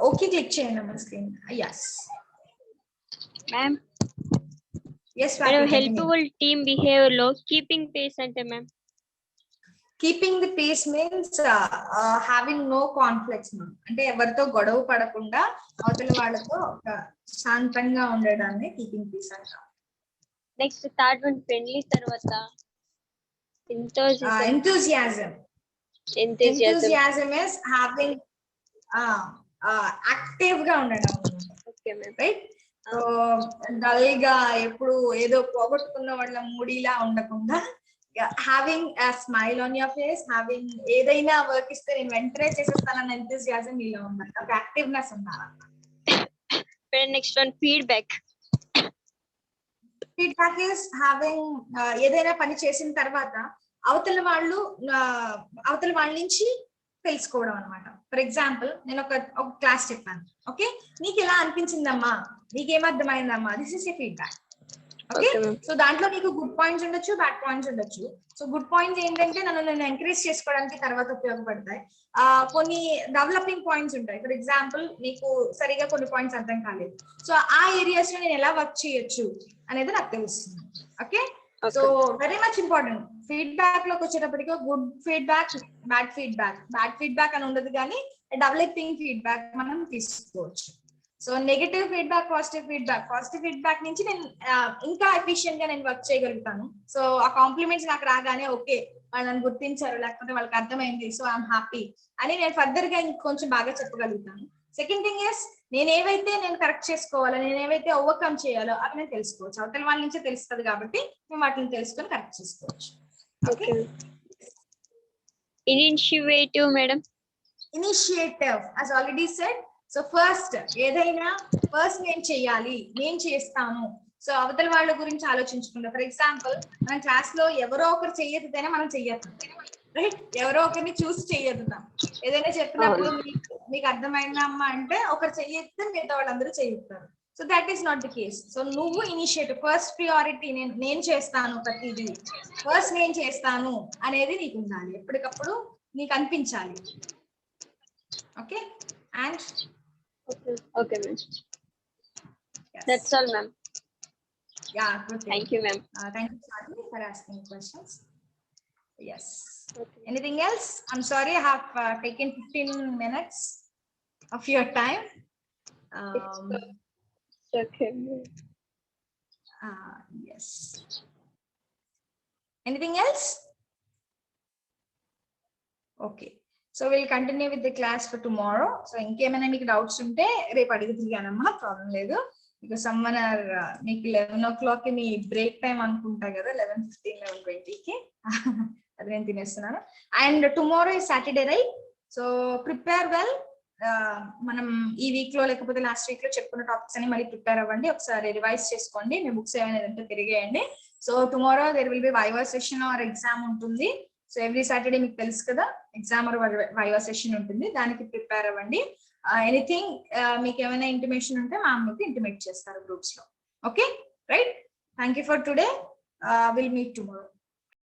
Speaker 7: Okay, click cheyandi on the screen. Yes.
Speaker 16: Ma'am.
Speaker 7: Yes, Swati.
Speaker 16: Helpful team behavior lo keeping pace ante ma'am.
Speaker 7: Keeping the pace means having no conflicts, ma'am. అంటే ఎవరితో గొడవ పడకుండా అవతల వాళ్ళతో శాంతంగా ఉండడాన్ని keeping piece అంటాం.
Speaker 16: Next third one friendly, తర్వాత
Speaker 7: enthusiasm is having active గా ఉండడం.
Speaker 16: Okay ma'am.
Speaker 7: Right. So dull గా ఎప్పుడు ఏదో పోగొట్టుకున్న వాళ్ళ మూడీలా ఉండకుండా having a smile on your face, having ఏదైనా వర్క్ ఇస్తే నేను వెంటనే చేసేస్తానన్న enthusiasm మీలో ఉండాలి, ఒక యాక్టివ్నెస్ ఉండాలి.
Speaker 16: Next one feedback
Speaker 7: is having ఏదైనా పని చేసిన తర్వాత అవతల వాళ్ళ నుంచి తెలుసుకోవడం అన్నమాట. ఫర్ ఎగ్జాంపుల్, నేను ఒక క్లాస్ చెప్పాను. ఓకే, నీకు ఎలా అనిపించిందమ్మా, నీకేమర్థమైందమ్మా, this is a feedback. Okay, so దాంట్లో నీకు గుడ్ పాయింట్స్ ఉండొచ్చు, బ్యాడ్ పాయింట్స్ ఉండొచ్చు. సో గుడ్ పాయింట్స్ ఏంటంటే నన్ను ఎంకరేజ్ చేసుకోవడానికి తర్వాత ఉపయోగపడతాయి. కొన్ని డెవలపింగ్ పాయింట్స్ ఉంటాయి. ఫర్ ఎగ్జాంపుల్, నీకు సరిగా కొన్ని పాయింట్స్ అర్థం కాలేదు, సో ఆ ఏరియాస్ లో నేను ఎలా వర్క్ చేయొచ్చు అనేది నాకు తెలుస్తుంది. Okay, so very much important. Feedback లోకి వచ్చేటప్పటికి గుడ్ ఫీడ్బ్యాక్, బ్యాడ్ ఫీడ్బ్యాక్ అని ఉండదు, కానీ డెవలపింగ్ ఫీడ్బ్యాక్ మనం తీసుకోవచ్చు. So negative feedback, positive feedback నుంచి నేను ఇంకా ఎఫిషియెంట్ గా నేను వర్క్ చేయగలుగుతాను. సో ఆ కాంప్లిమెంట్స్ నాకు రాగానే ఓకే, వాళ్ళని గుర్తించారు, లేకపోతే వాళ్ళకి అర్థమైంది, సో ఐఎమ్ హ్యాపీ అని నేను ఫర్దర్ గా ఇంకొంచెం బాగా చెప్పగలుగుతాను. సెకండ్ థింగ్ ఇస్, నేను కరెక్ట్ చేసుకోవాలో, నేనేవైతే ఓవర్కమ్ చేయాలో అవి నేను తెలుసుకోవచ్చు. అవతల వాళ్ళ నుంచే తెలుస్తుంది కాబట్టి మేము వాటిని తెలుసుకొని కరెక్ట్ చేసుకోవచ్చు. Okay,
Speaker 16: initiative madam.
Speaker 7: Initiative as already said. So first ఏదైనా నేను చెయ్యాలి, నేను చేస్తాను. సో అవతల వాళ్ళ గురించి ఆలోచించుకుంటా. ఫర్ ఎగ్జాంపుల్, మన క్లాస్ లో ఎవరో ఒకరు చెయ్యొద్దుతేనే మనం చెయ్యొద్దు, రైట్? ఎవరో ఒకరిని చూసి చెయ్యొద్దుతాం. ఏదైనా చెప్పినప్పుడు మీకు అర్థమైందా అమ్మా అంటే ఒకరు చెయ్యొద్దు, మిగతా వాళ్ళందరూ చెయ్యొద్దారు. So that is not the case. So నువ్వు ఇనిషియేటివ్, ఫస్ట్ ప్రియారిటీ నేను చేస్తాను, ప్రతిదీ ఫస్ట్ నేను చేస్తాను అనేది నీకు ఉండాలి. ఎప్పటికప్పుడు నీకు అనిపించాలి. Okay, and
Speaker 16: okay ma'am. Yes. That's all ma'am.
Speaker 7: Yeah, good.
Speaker 16: Thank you ma'am.
Speaker 7: Thank you Swati for asking questions. Yes. Okay. Anything else? I'm sorry I have taken 15 minutes of your time.
Speaker 16: It's okay.
Speaker 7: Yes. Anything else? Okay. So we'll continue with the class for tomorrow. So ఇంకేమైనా మీకు doubts ఉంటే రేపు అడుగుతున్నానమ్మా, problem లేదు. Because someone మీకు 11 o'clock మీ break time అనుకుంటా కదా, 11:15 11:20కి అది నేను తినేస్తున్నాను. And tomorrow is Saturday, right? So prepare well. మనం ఈ వీక్ లో లేకపోతే లాస్ట్ వీక్ లో చెప్పుకున్న టాపిక్స్ అని మళ్ళీ ప్రిపేర్ అవ్వండి, ఒకసారి రివైజ్ చేసుకోండి, మీ బుక్స్ ఏమైనా తిరిగేయండి. So tomorrow there will be viva session or exam ఉంటుంది. సో ఎవ్రీ సాటర్డే మీకు తెలుసు కదా ఎగ్జామ్ ఆర్ వైవా సెషన్ ఉంటుంది, దానికి ప్రిపేర్ అవ్వండి. ఎనీథింగ్ మీకు ఏమైనా ఇంటిమేషన్ ఉంటే మ్యామ్ మీకు ఇంటిమేట్ చేస్తారు గ్రూప్స్ లో. Okay right, thank you for today, will meet tomorrow.